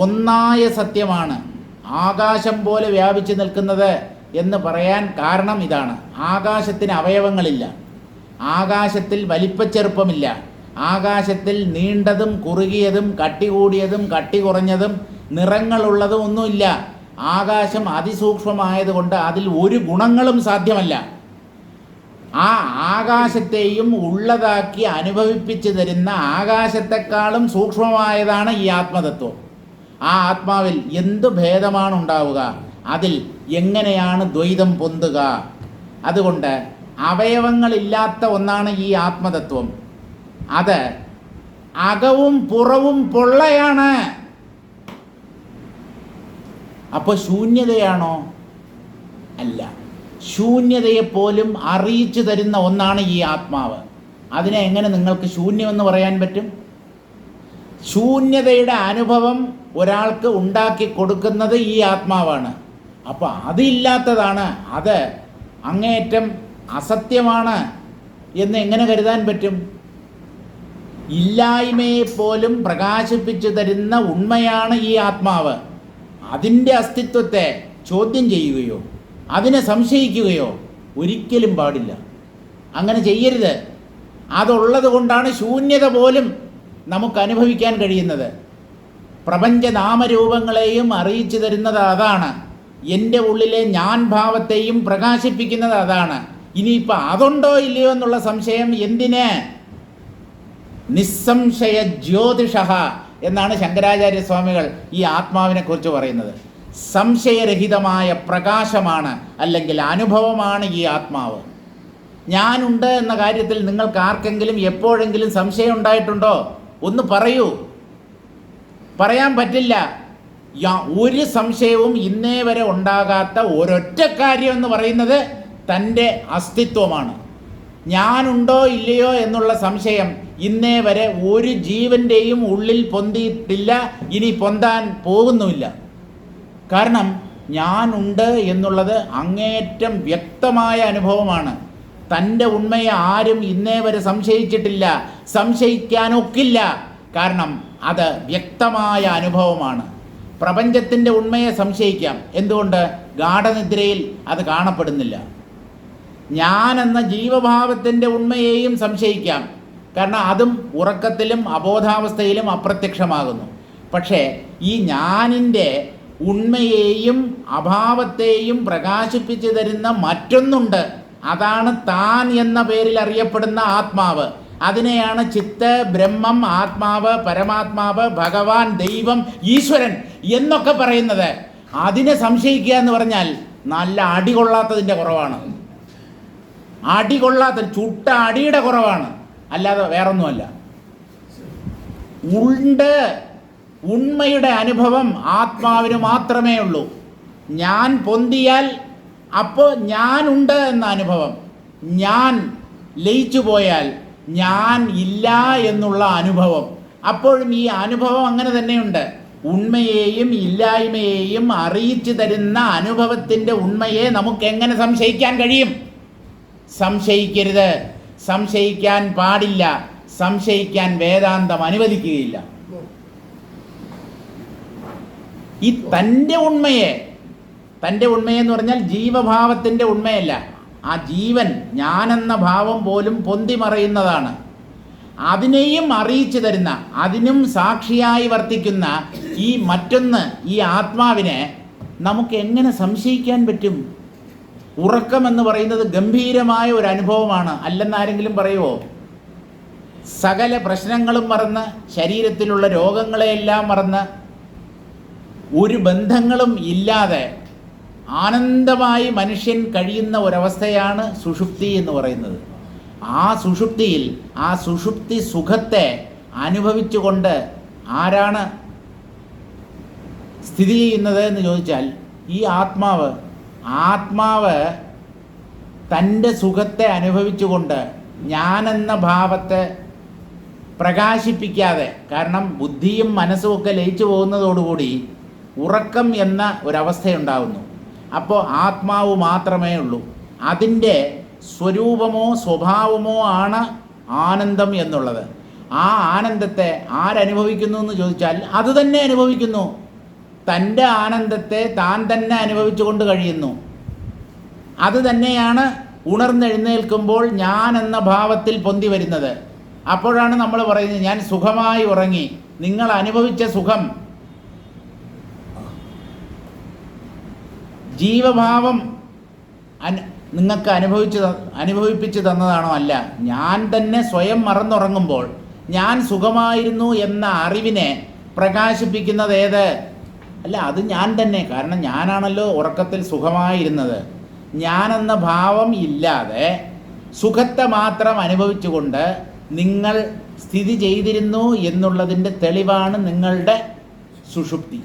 ഒന്നായ സത്യമാണ്. ആകാശം പോലെ വ്യാപിച്ചു നിൽക്കുന്നത് എന്ന് പറയാൻ കാരണം ഇതാണ്. ആകാശത്തിന് അവയവങ്ങളില്ല, ആകാശത്തിൽ വലിപ്പച്ചെറുപ്പമില്ല, ആകാശത്തിൽ നീണ്ടതും കുറുകിയതും കട്ടി കൂടിയതും കട്ടി കുറഞ്ഞതും നിറങ്ങളുള്ളതും ഒന്നുമില്ല. ആകാശം അതിസൂക്ഷ്മമായതുകൊണ്ട് അതിൽ ഒരു ഗുണങ്ങളും സാധ്യമല്ല. ആ ആകാശത്തെയും ഉള്ളതാക്കി അനുഭവിപ്പിച്ചു തരുന്ന ആകാശത്തെക്കാളും സൂക്ഷ്മമായതാണ് ഈ ആത്മതത്വം. ആ ആത്മാവിൽ എന്തു ഭേദമാണ് ഉണ്ടാവുക? അതിൽ എങ്ങനെയാണ് ദ്വൈതം പൊന്തുക? അതുകൊണ്ട് അവയവങ്ങളില്ലാത്ത ഒന്നാണ് ഈ ആത്മതത്വം. അത് അകവും പുറവും പൊള്ളയാണ്. അപ്പോൾ ശൂന്യതയാണോ? അല്ല. ശൂന്യതയെപ്പോലും അറിയിച്ചു തരുന്ന ഒന്നാണ് ഈ ആത്മാവ്. അതിനെ എങ്ങനെ നിങ്ങൾക്ക് ശൂന്യമെന്ന് പറയാൻ പറ്റും? ശൂന്യതയുടെ അനുഭവം ഒരാൾക്ക് ഉണ്ടാക്കി കൊടുക്കുന്നത് ഈ ആത്മാവാണ്. അപ്പോൾ അതില്ലാത്തതാണ്, അത് അങ്ങേയറ്റം അസത്യമാണ് എന്ന് എങ്ങനെ കരുതാൻ പറ്റും? ഇല്ലായ്മയെപ്പോലും പ്രകാശിപ്പിച്ചു തരുന്ന ഉണ്മയാണ് ഈ ആത്മാവ്. അതിൻ്റെ അസ്തിത്വത്തെ ചോദ്യം ചെയ്യുകയോ അതിനെ സംശയിക്കുകയോ ഒരിക്കലും പാടില്ല. അങ്ങനെ ചെയ്യരുത്. അതുള്ളത് കൊണ്ടാണ് ശൂന്യത പോലും നമുക്ക് അനുഭവിക്കാൻ കഴിയുന്നത്. പ്രപഞ്ച നാമരൂപങ്ങളെയും അറിയിച്ചു തരുന്നത് അതാണ്. എൻ്റെ ഉള്ളിലെ ഞാൻ ഭാവത്തെയും പ്രകാശിപ്പിക്കുന്നത് അതാണ്. ഇനിയിപ്പോൾ അതുണ്ടോ ഇല്ലയോ എന്നുള്ള സംശയം എന്തിന്? നിസ്സംശയ ജ്യോതിഷ എന്നാണ് ശങ്കരാചാര്യസ്വാമികൾ ഈ ആത്മാവിനെ കുറിച്ച് പറയുന്നത്. സംശയരഹിതമായ പ്രകാശമാണ്, അല്ലെങ്കിൽ അനുഭവമാണ് ഈ ആത്മാവ്. ഞാനുണ്ട് എന്ന കാര്യത്തിൽ നിങ്ങൾക്ക് ആർക്കെങ്കിലും എപ്പോഴെങ്കിലും സംശയം ഉണ്ടായിട്ടുണ്ടോ? ഒന്ന് പറയൂ. പറയാൻ പറ്റില്ല. ഒരു സംശയവും ഇന്നേ വരെ ഉണ്ടാകാത്ത ഒരൊറ്റ കാര്യം എന്ന് പറയുന്നത് തൻ്റെ അസ്തിത്വമാണ്. ഞാനുണ്ടോ ഇല്ലയോ എന്നുള്ള സംശയം ഇന്നേ വരെ ഒരു ജീവൻ്റെയും ഉള്ളിൽ പൊന്തിയിട്ടില്ല, ഇനി പൊന്താൻ പോകുന്നുമില്ല. കാരണം ഞാനുണ്ട് എന്നുള്ളത് അങ്ങേയറ്റം വ്യക്തമായ അനുഭവമാണ്. തൻ്റെ ഉണ്മയെ ആരും ഇന്നേ വരെ സംശയിച്ചിട്ടില്ല, സംശയിക്കാനൊക്കില്ല. കാരണം അത് വ്യക്തമായ അനുഭവമാണ്. പ്രപഞ്ചത്തിൻ്റെ ഉണ്മയെ സംശയിക്കാം. എന്തുകൊണ്ട്? ഗാഠനിദ്രയിൽ അത് കാണപ്പെടുന്നില്ല. ഞാനെന്ന ജീവഭാവത്തിൻ്റെ ഉണ്മയെയും സംശയിക്കാം. കാരണം അതും ഉറക്കത്തിലും അബോധാവസ്ഥയിലും അപ്രത്യക്ഷമാകുന്നു. പക്ഷേ ഈ ഞാനിൻ്റെ ഉണ്മയെയും അഭാവത്തെയും പ്രകാശിപ്പിച്ചു തരുന്ന മറ്റൊന്നുണ്ട്. അതാണ് താൻ എന്ന പേരിൽ അറിയപ്പെടുന്ന ആത്മാവ്. അതിനെയാണ് ചിത്ത്, ബ്രഹ്മം, ആത്മാവ്, പരമാത്മാവ്, ഭഗവാൻ, ദൈവം, ഈശ്വരൻ എന്നൊക്കെ പറയുന്നത്. അതിനെ സംശയിക്കുക എന്ന് പറഞ്ഞാൽ നല്ല അടികൊള്ളാത്തതിൻ്റെ കുറവാണ്. അടികൊള്ളാത്ത ചുട്ട അടിയുടെ കുറവാണ്, അല്ലാതെ വേറൊന്നുമല്ല. ഉണ്മയുടെ അനുഭവം ആത്മാവിന് മാത്രമേ ഉള്ളൂ. ഞാൻ പൊന്തിയാൽ അപ്പോൾ ഞാനുണ്ട് എന്ന അനുഭവം, ഞാൻ ലയിച്ചു പോയാൽ ഞാൻ ഇല്ല എന്നുള്ള അനുഭവം. അപ്പോഴും ഈ അനുഭവം അങ്ങനെ തന്നെയുണ്ട്. ഉണ്മയെയും ഇല്ലായ്മയെയും അറിയിച്ചു തരുന്ന അനുഭവത്തിൻ്റെ ഉണ്മയെ നമുക്ക് എങ്ങനെ സംശയിക്കാൻ കഴിയും? സംശയിക്കരുത്, സംശയിക്കാൻ പാടില്ല, സംശയിക്കാൻ വേദാന്തം അനുവദിക്കുകയില്ല. ഈ തൻ്റെ ഉണ്മയെന്ന് പറഞ്ഞാൽ ജീവഭാവത്തിൻ്റെ ഉണ്മയല്ല. ആ ജീവൻ, ഞാനെന്ന ഭാവം പോലും പൊന്തി മറയുന്നതാണ്. അതിനെയും അറിയിച്ചു തരുന്ന, അതിനും സാക്ഷിയായി വർത്തിക്കുന്ന ഈ മറ്റൊന്ന്, ഈ ആത്മാവിനെ നമുക്ക് എങ്ങനെ സംശയിക്കാൻ പറ്റും? ഉറക്കമെന്ന് പറയുന്നത് ഗംഭീരമായ ഒരു അനുഭവമാണ്. അല്ലെന്നാരെങ്കിലും പറയുമോ? സകല പ്രശ്നങ്ങളും മറന്ന്, ശരീരത്തിലുള്ള രോഗങ്ങളെയെല്ലാം മറന്ന്, ഒരു ബന്ധങ്ങളും ഇല്ലാതെ ആനന്ദമായി മനുഷ്യൻ കഴിയുന്ന ഒരവസ്ഥയാണ് സുഷുപ്തി എന്ന് പറയുന്നത്. ആ സുഷുപ്തിയിൽ, ആ സുഷുപ്തി സുഖത്തെ അനുഭവിച്ചുകൊണ്ട് ആരാണ് സ്ഥിതി ചെയ്യുന്നത് എന്ന് ചോദിച്ചാൽ ഈ ആത്മാവ് തൻ്റെ സുഖത്തെ അനുഭവിച്ചുകൊണ്ട് ഞാനെന്ന ഭാവത്തെ പ്രകാശിപ്പിക്കാതെ, കാരണം ബുദ്ധിയും മനസ്സുമൊക്കെ ലയിച്ചു പോകുന്നതോടുകൂടി ഉറക്കം എന്ന ഒരവസ്ഥയുണ്ടാകുന്നു. അപ്പോൾ ആത്മാവ് മാത്രമേ ഉള്ളൂ. അതിൻ്റെ സ്വരൂപമോ സ്വഭാവമോ ആണ് ആനന്ദം എന്നുള്ളത്. ആ ആനന്ദത്തെ ആരനുഭവിക്കുന്നു എന്ന് ചോദിച്ചാൽ അത് തന്നെ അനുഭവിക്കുന്നു. തൻ്റെ ആനന്ദത്തെ താൻ തന്നെ അനുഭവിച്ചുകൊണ്ട് കഴിയുന്നു. അത് തന്നെയാണ് ഉണർന്നെഴുന്നേൽക്കുമ്പോൾ ഞാൻ എന്ന ഭാവത്തിൽ പൊന്തി വരുന്നത്. അപ്പോഴാണ് നമ്മൾ പറയുന്നത് ഞാൻ സുഖമായി ഉറങ്ങി. നിങ്ങൾ അനുഭവിച്ച സുഖം ജീവഭാവം നിങ്ങൾക്ക് അനുഭവിപ്പിച്ച് തന്നതാണോ? അല്ല. ഞാൻ തന്നെ സ്വയം മറന്നുറങ്ങുമ്പോൾ ഞാൻ സുഖമായിരുന്നു എന്ന അറിവിനെ പ്രകാശിപ്പിക്കുന്നത് ഏത്? അല്ല, അത് ഞാൻ തന്നെ. കാരണം ഞാനാണല്ലോ ഉറക്കത്തിൽ സുഖമായിരുന്നത്. ഞാനെന്ന ഭാവം ഇല്ലാതെ സുഖത്തെ മാത്രം അനുഭവിച്ചുകൊണ്ട് നിങ്ങൾ സ്ഥിതി ചെയ്തിരുന്നു എന്നുള്ളതിൻ്റെ തെളിവാണ് നിങ്ങളുടെ സുഷുപ്തി.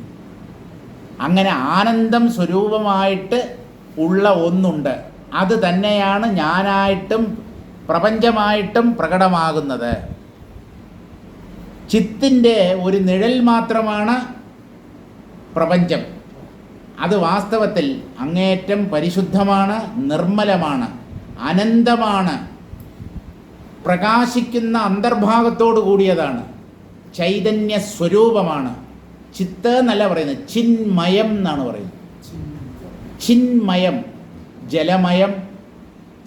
അങ്ങനെ ആനന്ദം സ്വരൂപമായിട്ട് ഉള്ള ഒന്നുണ്ട്. അത് തന്നെയാണ് ഞാനായിട്ടും പ്രപഞ്ചമായിട്ടും പ്രകടമാകുന്നത്. ചിത്തിൻ്റെ ഒരു നിഴൽ മാത്രമാണ് പ്രപഞ്ചം. അത് വാസ്തവത്തിൽ അങ്ങേയറ്റം പരിശുദ്ധമാണ്, നിർമ്മലമാണ്, അനന്തമാണ്, പ്രകാശിക്കുന്ന അന്തർഭാഗത്തോടു കൂടിയതാണ്, ചൈതന്യ സ്വരൂപമാണ്. ചിത്ത് എന്നല്ല പറയുന്നത്, ചിന്മയം എന്നാണ് പറയുന്നത്. ചിന്മയം, ജലമയം,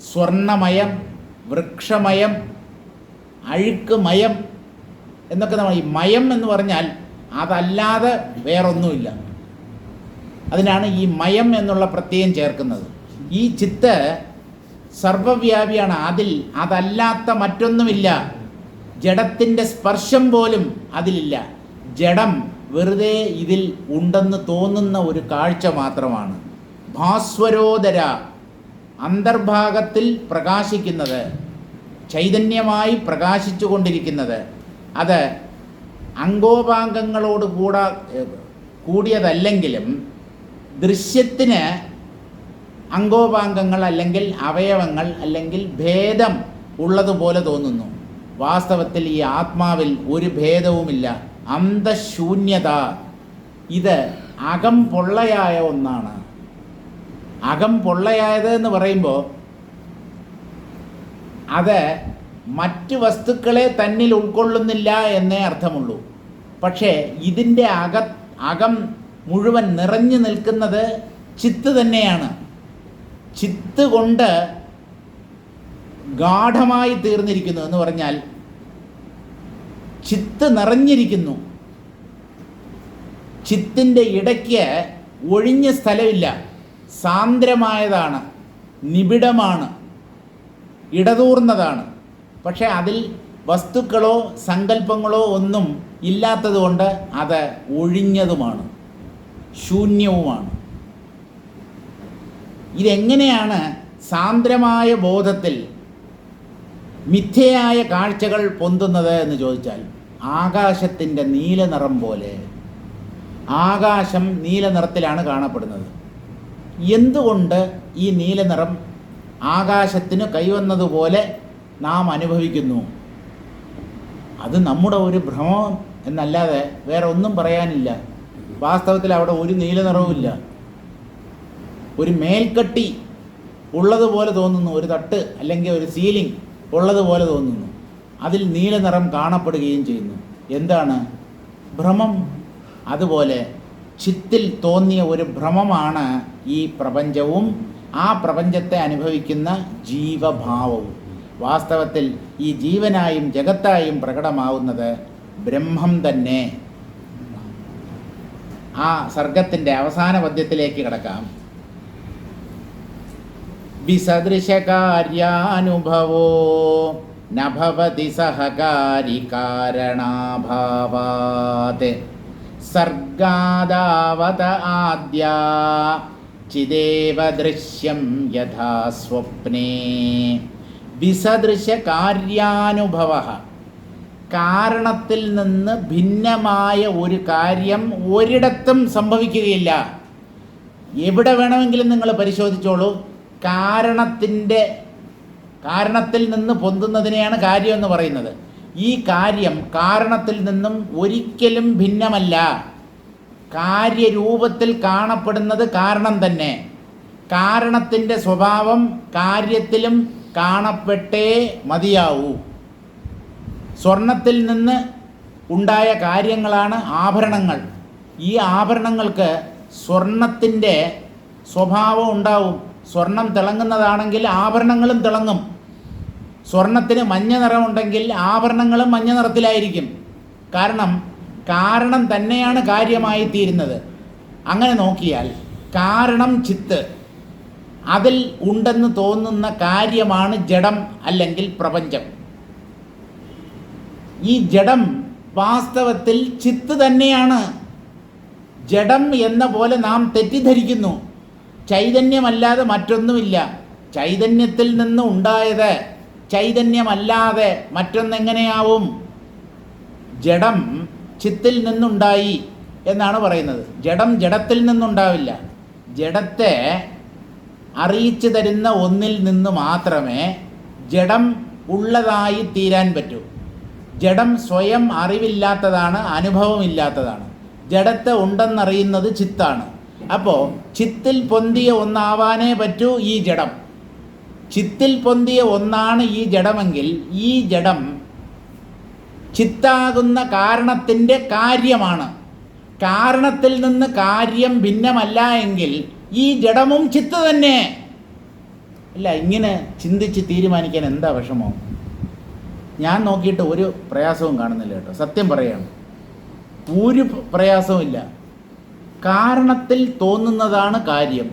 സ്വർണമയം, വൃക്ഷമയം, അഴുക്കുമയം എന്നൊക്കെ നമ്മൾ ഈ മയം എന്ന് പറഞ്ഞാൽ അതല്ലാതെ വേറൊന്നുമില്ല. അതിനാണ് ഈ മയം എന്നുള്ള പ്രത്യയം ചേർക്കുന്നത്. ഈ ചിത്ത് സർവവ്യാപിയാണ്. അതല്ലാത്ത മറ്റൊന്നുമില്ല. ജഡത്തിൻ്റെ സ്പർശം പോലും അതിലില്ല. ജഡം വെറുതെ ഇതിൽ ഉണ്ടെന്ന് തോന്നുന്ന ഒരു കാഴ്ച മാത്രമാണ്. ഭാസ്വരോദര, അന്തർഭാഗത്തിൽ പ്രകാശിക്കുന്നത്, ചൈതന്യമായി പ്രകാശിച്ചു കൊണ്ടിരിക്കുന്നത്. അത് അംഗോപാംഗങ്ങളോട് കൂടിയതല്ലെങ്കിലും ദൃശ്യത്തിന് അംഗോപാംഗങ്ങൾ അല്ലെങ്കിൽ അവയവങ്ങൾ അല്ലെങ്കിൽ ഭേദം ഉള്ളതുപോലെ തോന്നുന്നു. വാസ്തവത്തിൽ ഈ ആത്മാവിൽ ഒരു ഭേദവുമില്ല. അന്തശൂന്യത. ഇത് അകം പൊള്ളയായ ഒന്നാണ്. അകം പൊള്ളയായത് എന്ന് പറയുമ്പോൾ അത് മറ്റ് വസ്തുക്കളെ തന്നിൽ ഉൾക്കൊള്ളുന്നില്ല എന്നേ അർത്ഥമുള്ളൂ. പക്ഷേ ഇതിൻ്റെ അകം മുഴുവൻ നിറഞ്ഞു നിൽക്കുന്നത് ചിത്ത് തന്നെയാണ്. ചിത്ത് കൊണ്ട് ഗാഠമായി തീർന്നിരിക്കുന്നു എന്ന് പറഞ്ഞാൽ ചിത്ത് നിറഞ്ഞിരിക്കുന്നു. ചിത്തിൻ്റെ ഇടയ്ക്ക് ഒഴിഞ്ഞ സ്ഥലമില്ല. സാന്ദ്രമായതാണ്, നിബിഡമാണ്, ഇടതൂർന്നതാണ്. പക്ഷേ അതിൽ വസ്തുക്കളോ സങ്കല്പങ്ങളോ ഒന്നും ഇല്ലാത്തതുകൊണ്ട് അത് ഒഴിഞ്ഞതുമാണ്, ശൂന്യവുമാണ്. ഇതെങ്ങനെയാണ് സാന്ദ്രമായ ബോധത്തിൽ മിഥ്യയായ കാഴ്ചകൾ പൊന്തുന്നത് എന്ന് ചോദിച്ചാൽ, ആകാശത്തിൻ്റെ നീലനിറം പോലെ. ആകാശം നീല നിറത്തിലാണ് കാണപ്പെടുന്നത്. എന്തുകൊണ്ട് ഈ നീലനിറം ആകാശത്തിന് കൈവന്നതുപോലെ നാം അനുഭവിക്കുന്നു? അത് നമ്മുടെ ഒരു ഭ്രമം എന്നല്ലാതെ വേറെ ഒന്നും പറയാനില്ല. വാസ്തവത്തിൽ അവിടെ ഒരു നീലനിറവുമില്ല. ഒരു മേൽക്കട്ടി ഉള്ളതുപോലെ തോന്നുന്നു, ഒരു തട്ട് അല്ലെങ്കിൽ ഒരു സീലിംഗ് ഉള്ളതുപോലെ തോന്നുന്നു. അതിൽ നീലനിറം കാണപ്പെടുകയും ചെയ്യുന്നു. എന്താണ്? ഭ്രമം. അതുപോലെ ചിത്തിൽ തോന്നിയ ഒരു ഭ്രമമാണ് ഈ പ്രപഞ്ചവും ആ പ്രപഞ്ചത്തെ അനുഭവിക്കുന്ന ജീവഭാവവും. വാസ്തവത്തിൽ ഈ ജീവനായും ജഗത്തായും പ്രകടമാവുന്നത് ബ്രഹ്മം തന്നെ. ആ സർഗത്തിൻ്റെ അവസാന പദ്യത്തിലേക്ക് കിടക്കാം. വിസദൃശകാര്യാനുഭവോ നഭവതി സഹകാരി കാരണാഭാവാത് സർഗാദാവത ആദ്യാ ചിദേവ ദൃശ്യം യഥാ സ്വപ്നേ. വിസദൃശ കാര്യാനുഭവ, കാരണത്തിൽ നിന്ന് ഭിന്നമായ ഒരു കാര്യം ഒരിടത്തും സംഭവിക്കുകയില്ല. എവിടെ വേണമെങ്കിലും നിങ്ങൾ പരിശോധിച്ചോളൂ. കാരണത്തിൽ നിന്ന് പൊന്തുന്നതിനെയാണ് കാര്യം എന്ന് പറയുന്നത്. ഈ കാര്യം കാരണത്തിൽ നിന്നും ഒരിക്കലും ഭിന്നമല്ല. കാര്യരൂപത്തിൽ കാണപ്പെടുന്നത് കാരണം തന്നെ. കാരണത്തിൻ്റെ സ്വഭാവം കാര്യത്തിലും കാണപ്പെട്ടേ മതിയാവൂ. സ്വർണത്തിൽ നിന്ന് ഉണ്ടായ കാര്യങ്ങളാണ് ആഭരണങ്ങൾ. ഈ ആഭരണങ്ങൾക്ക് സ്വർണത്തിൻ്റെ സ്വഭാവം ഉണ്ടാവും. സ്വർണം തിളങ്ങുന്നതാണെങ്കിൽ ആഭരണങ്ങളും തിളങ്ങും. സ്വർണത്തിന് മഞ്ഞ നിറമുണ്ടെങ്കിൽ ആഭരണങ്ങളും മഞ്ഞ നിറത്തിലായിരിക്കും. കാരണം തന്നെയാണ് കാര്യമായി തീരുന്നത്. അങ്ങനെ നോക്കിയാൽ കാരണം ചിത്ത്, അതിൽ ഉണ്ടെന്ന് തോന്നുന്ന കാര്യമാണ് ജഡം അല്ലെങ്കിൽ പ്രപഞ്ചം. ഈ ജഡം വാസ്തവത്തിൽ ചിത്ത് തന്നെയാണ്. ജഡം എന്ന പോലെ നാം തെറ്റിദ്ധരിക്കുന്നു. ചൈതന്യമല്ലാതെ മറ്റൊന്നുമില്ല. ചൈതന്യത്തിൽ നിന്ന് ഉണ്ടായത് ചൈതന്യമല്ലാതെ മറ്റൊന്നെങ്ങനെയാവും? ജഡം ചിത്തിൽ നിന്നുണ്ടായി എന്നാണ് പറയുന്നത്. ജഡം ജഡത്തിൽ നിന്നുണ്ടാവില്ല. ജഡത്തെ അറിയിച്ചു തരുന്ന ഒന്നിൽ നിന്ന് മാത്രമേ ജഡം ഉള്ളതായി തീരാൻ പറ്റൂ. ജഡം സ്വയം അറിവില്ലാത്തതാണ്, അനുഭവമില്ലാത്തതാണ്. ജഡത്തെ ഉണ്ടെന്നറിയുന്നത് ചിത്താണ്. അപ്പോൾ ചിത്തിൽ പൊന്തിയ ഒന്നാവാനേ പറ്റൂ ഈ ജഡം. ചിത്തിൽ പൊന്തിയ ഒന്നാണ് ഈ ജഡമെങ്കിൽ ഈ ജഡം ചിത്താകുന്ന കാരണത്തിൻ്റെ കാര്യമാണ്. കാരണത്തിൽ നിന്ന് കാര്യം ഭിന്നമല്ല എങ്കിൽ ഈ ജഡമും ചിത്ത് തന്നെ. അല്ല, ഇങ്ങനെ ചിന്തിച്ച് തീരുമാനിക്കാൻ എന്താ വിഷമം? ഞാൻ നോക്കിയിട്ട് ഒരു പ്രയാസവും കാണുന്നില്ല കേട്ടോ, സത്യം പറയുകയാണ്. ഒരു പ്രയാസവും ഇല്ല. കാരണത്തിൽ തോന്നുന്നതാണ് കാര്യം.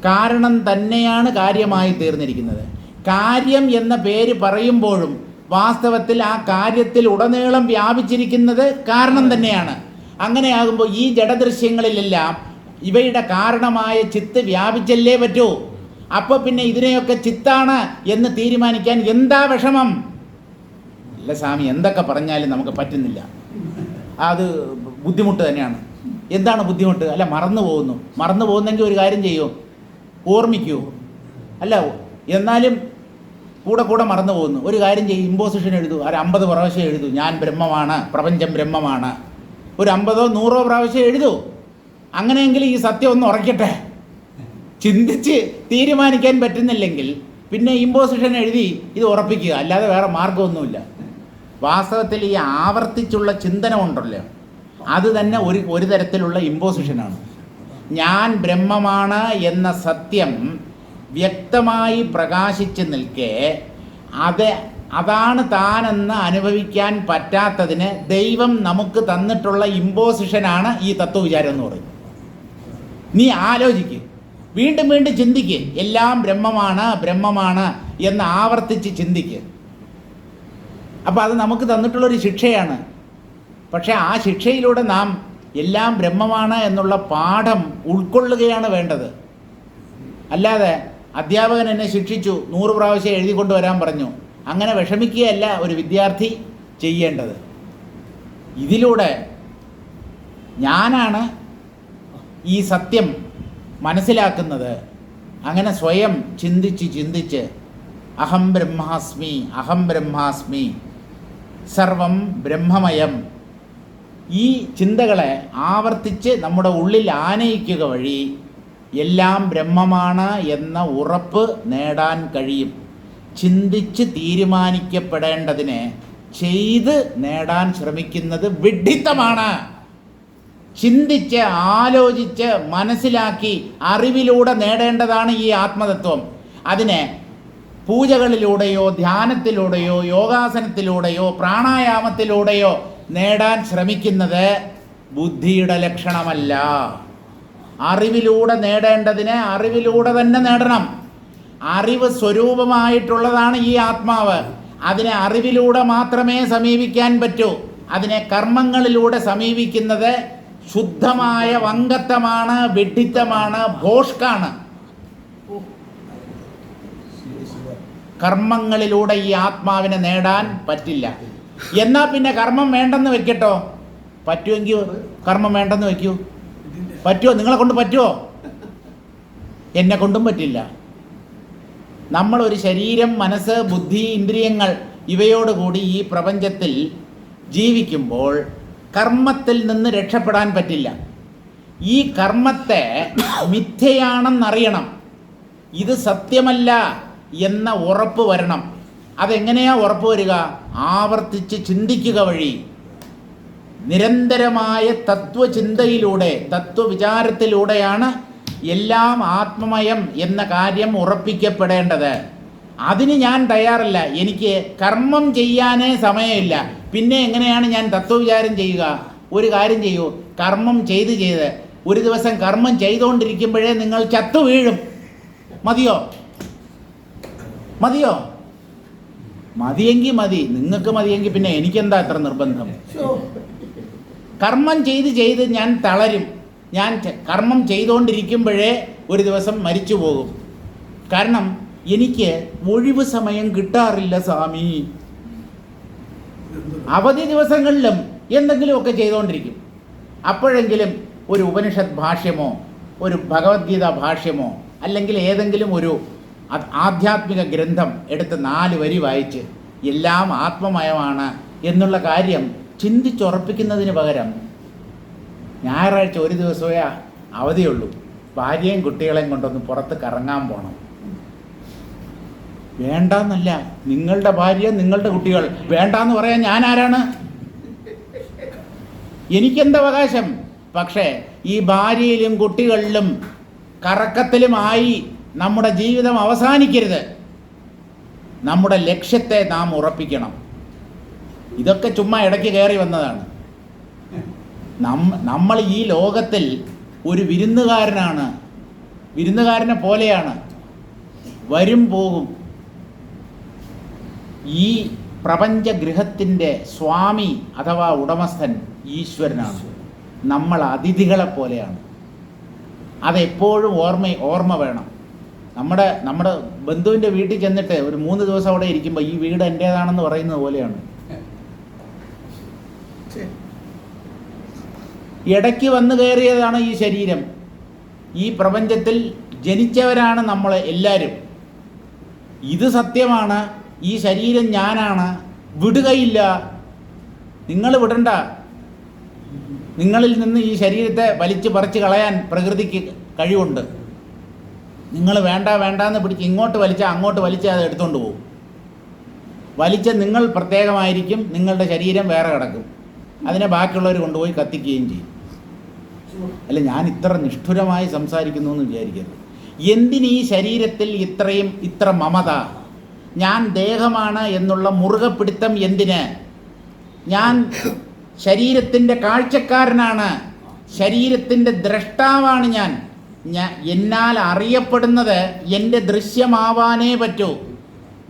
കാരണം തന്നെയാണ് കാര്യമായി തീർന്നിരിക്കുന്നത്. കാര്യം എന്ന പേര് പറയുമ്പോഴും വാസ്തവത്തിൽ ആ കാര്യത്തിൽ ഉടനീളം വ്യാപിച്ചിരിക്കുന്നത് കാരണം തന്നെയാണ്. അങ്ങനെയാകുമ്പോൾ ഈ ജഡദൃശ്യങ്ങളിലെല്ലാം ഇവയുടെ കാരണമായ ചിത്ത് വ്യാപിച്ചല്ലേ പറ്റൂ. അപ്പോൾ പിന്നെ ഇതിനെയൊക്കെ ചിത്താണ് എന്ന് തീരുമാനിക്കാൻ എന്താ വിഷമം? അല്ല സ്വാമി, എന്തൊക്കെ പറഞ്ഞാലും നമുക്ക് പറ്റുന്നില്ല. അത് ബുദ്ധിമുട്ട് തന്നെയാണ്. എന്താണ് ബുദ്ധിമുട്ട്? അല്ല, മറന്നു പോകുന്നു. മറന്നു പോകുന്നെങ്കിൽ ഒരു കാര്യം ചെയ്യൂ, ഓർമ്മിക്കൂ. അല്ല, എന്നാലും കൂടെ കൂടെ മറന്നു പോകുന്നു. ഒരു കാര്യം ചെയ്യും, ഇമ്പോസിഷൻ എഴുതൂ. ഒരു 50 പ്രാവശ്യം എഴുതൂ, ഞാൻ ബ്രഹ്മമാണ്, പ്രപഞ്ചം ബ്രഹ്മമാണ്. ഒരു 50 100 പ്രാവശ്യം എഴുതൂ. അങ്ങനെയെങ്കിൽ ഈ സത്യം ഒന്ന് ഉറയ്ക്കട്ടെ. ചിന്തിച്ച് തീരുമാനിക്കാൻ പറ്റുന്നില്ലെങ്കിൽ പിന്നെ ഇമ്പോസിഷൻ എഴുതി ഇത് ഉറപ്പിക്കുക, അല്ലാതെ വേറെ മാർഗമൊന്നുമില്ല. വാസ്തവത്തിൽ ഈ ആവർത്തിച്ചുള്ള ചിന്തനമുണ്ടല്ലോ, അത് തന്നെ ഒരു തരത്തിലുള്ള ഇമ്പോസിഷനാണ്. ഞാൻ ബ്രഹ്മമാണ് എന്ന സത്യം വ്യക്തമായി പ്രകാശിച്ച് നിൽക്കെ അതാണ് താനെന്ന് അനുഭവിക്കാൻ പറ്റാത്തതിന് ദൈവം നമുക്ക് തന്നിട്ടുള്ള ഇമ്പോസിഷനാണ് ഈ തത്വവിചാരം എന്ന് പറയുന്നത്. നീ ആലോചിക്ക്, വീണ്ടും വീണ്ടും ചിന്തിക്ക്. എല്ലാം ബ്രഹ്മമാണ് ബ്രഹ്മമാണ് എന്ന് ആവർത്തിച്ച് ചിന്തിക്ക്. അപ്പോൾ അത് നമുക്ക് തന്നിട്ടുള്ളൊരു ശിക്ഷയാണ്. പക്ഷേ ആ ശിക്ഷയിലൂടെ നാം എല്ലാം ബ്രഹ്മമാണ് എന്നുള്ള പാഠം ഉൾക്കൊള്ളുകയാണ് വേണ്ടത്. അല്ലാതെ അധ്യാപകൻ എന്നെ ശിക്ഷിച്ചു, 100 പ്രാവശ്യം എഴുതിക്കൊണ്ട് വരാൻ പറഞ്ഞു, അങ്ങനെ വിഷമിക്കുകയല്ല ഒരു വിദ്യാർത്ഥി ചെയ്യേണ്ടത്. ഇതിലൂടെ ഞാനാണ് ഈ സത്യം മനസ്സിലാക്കുന്നത്. അങ്ങനെ സ്വയം ചിന്തിച്ച് അഹം ബ്രഹ്മാസ്മി, അഹം ബ്രഹ്മാസ്മി, സർവം ബ്രഹ്മമയം, ഈ ചിന്തകളെ ആവർത്തിച്ച് നമ്മുടെ ഉള്ളിൽ ആനയിക്കുക വഴി എല്ലാം ബ്രഹ്മമാണ് എന്ന ഉറപ്പ് നേടാൻ കഴിയും. ചിന്തിച്ച് തീരുമാനിക്കപ്പെടേണ്ടതിനെ ചെയ്ത് നേടാൻ ശ്രമിക്കുന്നത് വിഡ്ഢിത്തമാണ്. ചിന്തിച്ച് ആലോചിച്ച് മനസ്സിലാക്കി അറിവിലൂടെ നേടേണ്ടതാണ് ഈ ആത്മതത്വം. അതിനെ പൂജകളിലൂടെയോ ധ്യാനത്തിലൂടെയോ യോഗാസനത്തിലൂടെയോ പ്രാണായാമത്തിലൂടെയോ നേടാൻ ശ്രമിക്കുന്നത് ബുദ്ധിയുടെ ലക്ഷണമല്ല. അറിവിലൂടെ നേടേണ്ടതിനെ അറിവിലൂടെ തന്നെ നേടണം. അറിവ് സ്വരൂപമായിട്ടുള്ളതാണ് ഈ ആത്മാവ്. അതിനെ അറിവിലൂടെ മാത്രമേ സമീപിക്കാൻ പറ്റൂ. അതിനെ കർമ്മങ്ങളിലൂടെ സമീപിക്കുന്നത് ശുദ്ധമായ വങ്കത്വമാണ്, വിഡ്ഢിത്തമാണ്, ഭോഷ്കാണ്. കർമ്മങ്ങളിലൂടെ ഈ ആത്മാവിനെ നേടാൻ പറ്റില്ല. എന്നാൽ പിന്നെ കർമ്മം വേണ്ടെന്ന് വെക്കട്ടോ. പറ്റുമെങ്കിൽ കർമ്മം വേണ്ടെന്ന് വെക്കൂ. പറ്റുമോ? നിങ്ങളെ കൊണ്ട് പറ്റുമോ? എന്നെ കൊണ്ടും പറ്റില്ല. നമ്മളൊരു ശരീരം, മനസ്സ്, ബുദ്ധി, ഇന്ദ്രിയങ്ങൾ ഇവയോടുകൂടി ഈ പ്രപഞ്ചത്തിൽ ജീവിക്കുമ്പോൾ കർമ്മത്തിൽ നിന്ന് രക്ഷപ്പെടാൻ പറ്റില്ല. ഈ കർമ്മത്തെ മിഥ്യയാണെന്നറിയണം. ഇത് സത്യമല്ല എന്ന ഉറപ്പ് വരണം. അതെങ്ങനെയാ ഉറപ്പ് വരിക? ആവർത്തിച്ച് ചിന്തിക്കുക വഴി. നിരന്തരമായ തത്വചിന്തയിലൂടെ, തത്വവിചാരത്തിലൂടെയാണ് എല്ലാം ആത്മമയം എന്ന കാര്യം ഉറപ്പിക്കപ്പെടേണ്ടത്. അതിന് ഞാൻ തയ്യാറല്ല. എനിക്ക് കർമ്മം ചെയ്യാനേ സമയമില്ല. പിന്നെ എങ്ങനെയാണ് ഞാൻ തത്വവിചാരം ചെയ്യുക? ഒരു കാര്യം ചെയ്യൂ, കർമ്മം ചെയ്ത് ഒരു ദിവസം കർമ്മം ചെയ്തുകൊണ്ടിരിക്കുമ്പോഴേ നിങ്ങൾ ചത്തു വീഴും. മതിയോ? മതിയോ? മതിയെങ്കിൽ മതി. നിങ്ങൾക്ക് മതിയെങ്കിൽ പിന്നെ എനിക്കെന്താ എത്ര നിർബന്ധം? കർമ്മം ചെയ്ത് ഞാൻ തളരും. ഞാൻ കർമ്മം ചെയ്തുകൊണ്ടിരിക്കുമ്പോഴേ ഒരു ദിവസം മരിച്ചു പോകും. കാരണം എനിക്ക് ഒഴിവ് സമയം കിട്ടാറില്ല സ്വാമി. അവധി ദിവസങ്ങളിലും എന്തെങ്കിലുമൊക്കെ ചെയ്തുകൊണ്ടിരിക്കും. അപ്പോഴെങ്കിലും ഒരു ഉപനിഷത്ത് ഭാഷ്യമോ ഒരു ഭഗവത്ഗീത ഭാഷ്യമോ അല്ലെങ്കിൽ ഏതെങ്കിലും ഒരു ആധ്യാത്മിക ഗ്രന്ഥം എടുത്ത് 4 വരി വായിച്ച് എല്ലാം ആത്മമയമാണ് എന്നുള്ള കാര്യം ചിന്തിച്ചുറപ്പിക്കുന്നതിന് പകരം ഞായറാഴ്ച ഒരു ദിവസമേ അവധിയുള്ളൂ, ഭാര്യയും കുട്ടികളെയും കൊണ്ടൊന്ന് പുറത്ത് കറങ്ങാൻ പോകണം. വേണ്ടെന്നല്ല, നിങ്ങളുടെ ഭാര്യ നിങ്ങളുടെ കുട്ടികൾ വേണ്ടാന്ന് പറയാൻ ഞാൻ ആരാണ്? എനിക്കെന്ത് അവകാശം? പക്ഷേ ഈ ഭാര്യയിലും കുട്ടികളിലും കറക്കത്തിലുമായി നമ്മുടെ ജീവിതം അവസാനിക്കരുത്. നമ്മുടെ ലക്ഷ്യത്തെ നാം ഉറപ്പിക്കണം. ഇതൊക്കെ ചുമ്മാ ഇടയ്ക്ക് കയറി വന്നതാണ്. നമ്മൾ ഈ ലോകത്തിൽ ഒരു വിരുന്നുകാരനാണ്, വിരുന്നുകാരനെ പോലെയാണ്. വരും പോകും. ഈ പ്രപഞ്ചഗൃഹത്തിൻ്റെ സ്വാമി അഥവാ ഉടമസ്ഥൻ ഈശ്വരനാണ്. നമ്മൾ അതിഥികളെ പോലെയാണ്. അതെപ്പോഴും ഓർമ്മ വേണം. നമ്മുടെ ബന്ധുവിൻ്റെ വീട്ടിൽ ചെന്നിട്ട് ഒരു 3 ദിവസം അവിടെ ഇരിക്കുമ്പോൾ ഈ വീട് എൻ്റേതാണെന്ന് പറയുന്നത് പോലെയാണ്. ഇടയ്ക്ക് വന്നു കയറിയതാണ് ഈ ശരീരം. ഈ പ്രപഞ്ചത്തിൽ ജനിച്ചവരാണ് നമ്മൾ എല്ലാവരും. ഇത് സത്യമാണ്. ഈ ശരീരം ഞാനാണ്, വിടുകയില്ല. നിങ്ങൾ വിടണ്ട. നിങ്ങളിൽ നിന്ന് ഈ ശരീരത്തെ വലിച്ചു പറിച്ച് കളയാൻ പ്രകൃതിക്ക് കഴിവുണ്ട്. നിങ്ങൾ വേണ്ടാന്ന് പിടിച്ച് ഇങ്ങോട്ട് വലിച്ചാൽ അങ്ങോട്ട് വലിച്ചാൽ അത് എടുത്തുകൊണ്ട് പോകും. വലിച്ച നിങ്ങൾ പ്രത്യേകമായിരിക്കും, നിങ്ങളുടെ ശരീരം വേറെ കിടക്കും. അതിനെ ബാക്കിയുള്ളവർ കൊണ്ടുപോയി കത്തിക്കുകയും ചെയ്യും. അല്ല, ഞാൻ ഇത്ര നിഷ്ഠുരമായി സംസാരിക്കുന്നു എന്ന് വിചാരിക്കരുത്. എന്തിന് ഈ ശരീരത്തിൽ ഇത്ര മമത? ഞാൻ ദേഹമാണ് എന്നുള്ള മുറുകെ പിടുത്തം എന്തിന്? ഞാൻ ശരീരത്തിൻ്റെ കാഴ്ചക്കാരനാണ്, ശരീരത്തിൻ്റെ ദ്രഷ്ടാവാണ്. എന്നാൽ അറിയപ്പെടുന്നത് എൻ്റെ ദൃശ്യമാവാനേ പറ്റൂ.